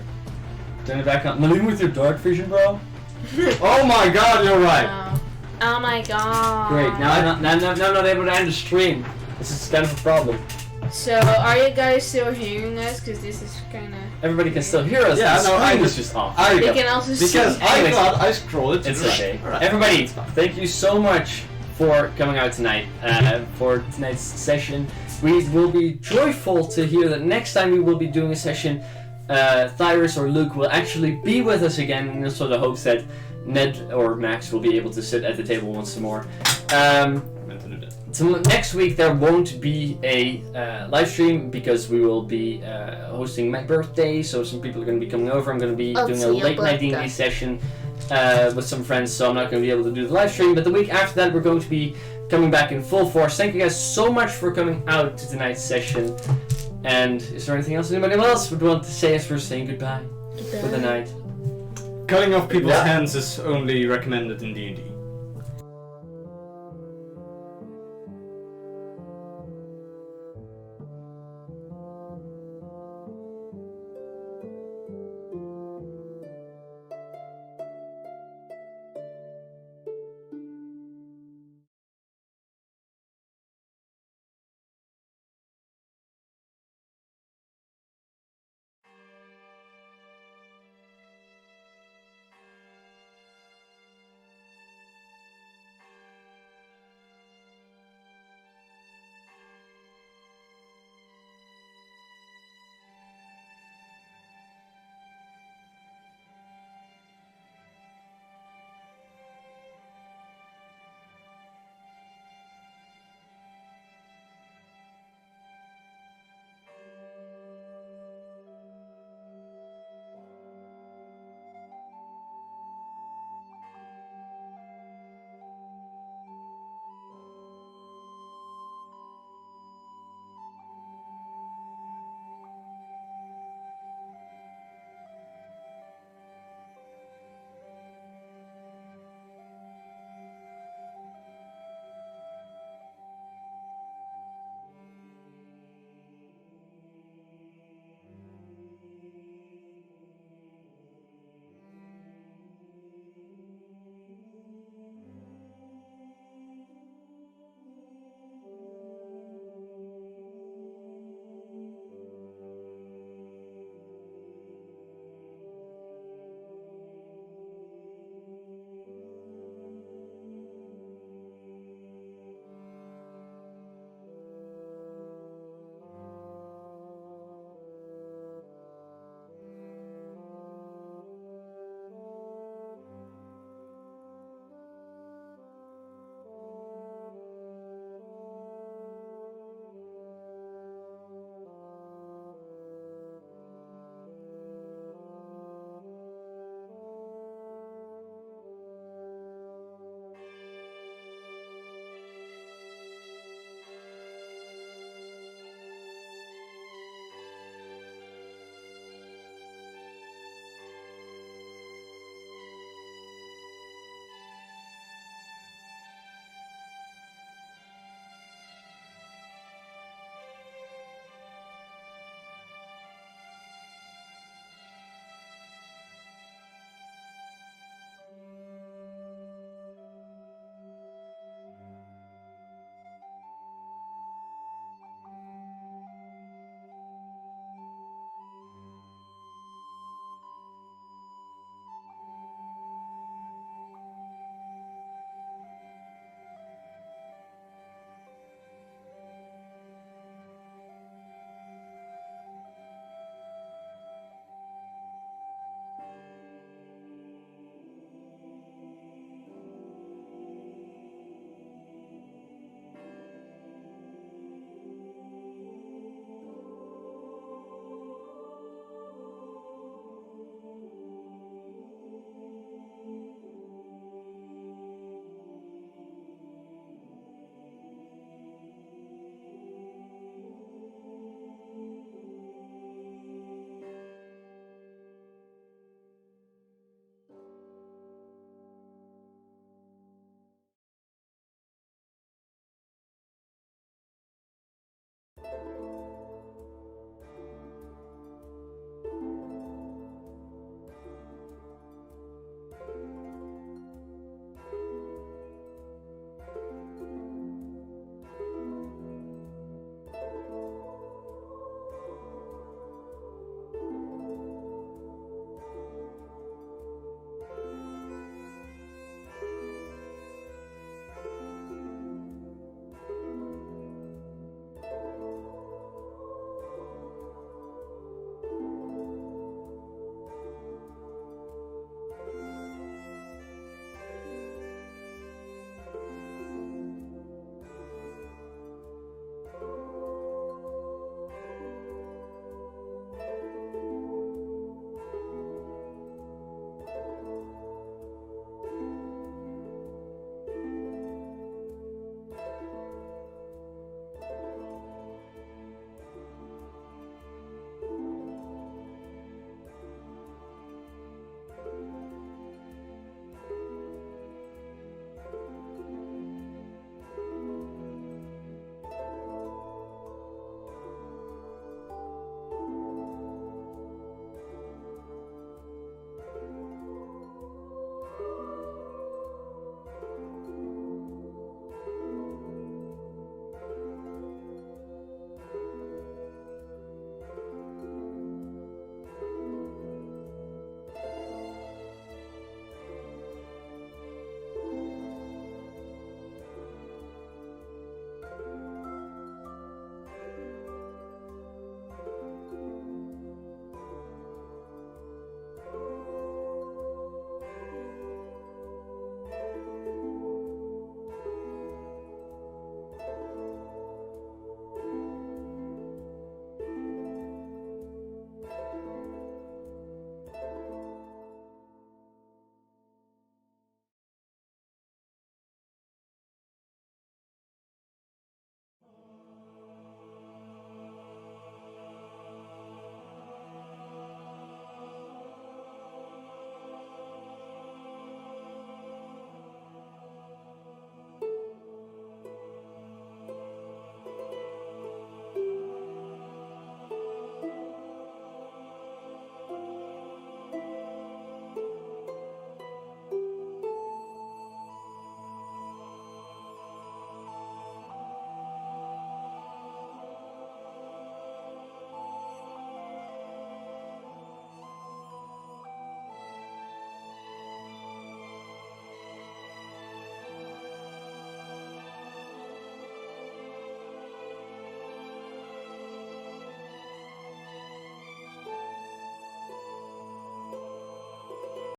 Turn it back on. Malim with your dark vision, bro. Oh my god, you're right. Oh my god. Great. Now I'm not able to end the stream. This is kind of a problem. So, are you guys still hearing us? Because this is kind of... Everybody can still hear us. Yeah, the no, I screen is just- just off. I They can also see... because I Anyways, thought I scrolled it to It's the okay. right. Alright. Everybody, thank you so much for coming out tonight for tonight's session. We will be joyful to hear that next time we will be doing a session, Thyris or Luke will actually be with us again, in sort of hopes that Ned or Max will be able to sit at the table once more. Meant to do that. So next week there won't be a live stream because we will be hosting my birthday, so some people are going to be coming over. I'm going to be doing a your late night birthday. D&D session, with some friends, so I'm not going to be able to do the live stream. But the week after that, we're going to be coming back in full force. Thank you guys so much for coming out to tonight's session. And is there anything else anybody else would want to say as we're saying goodbye for the night? Cutting off people's hands is only recommended in D&D.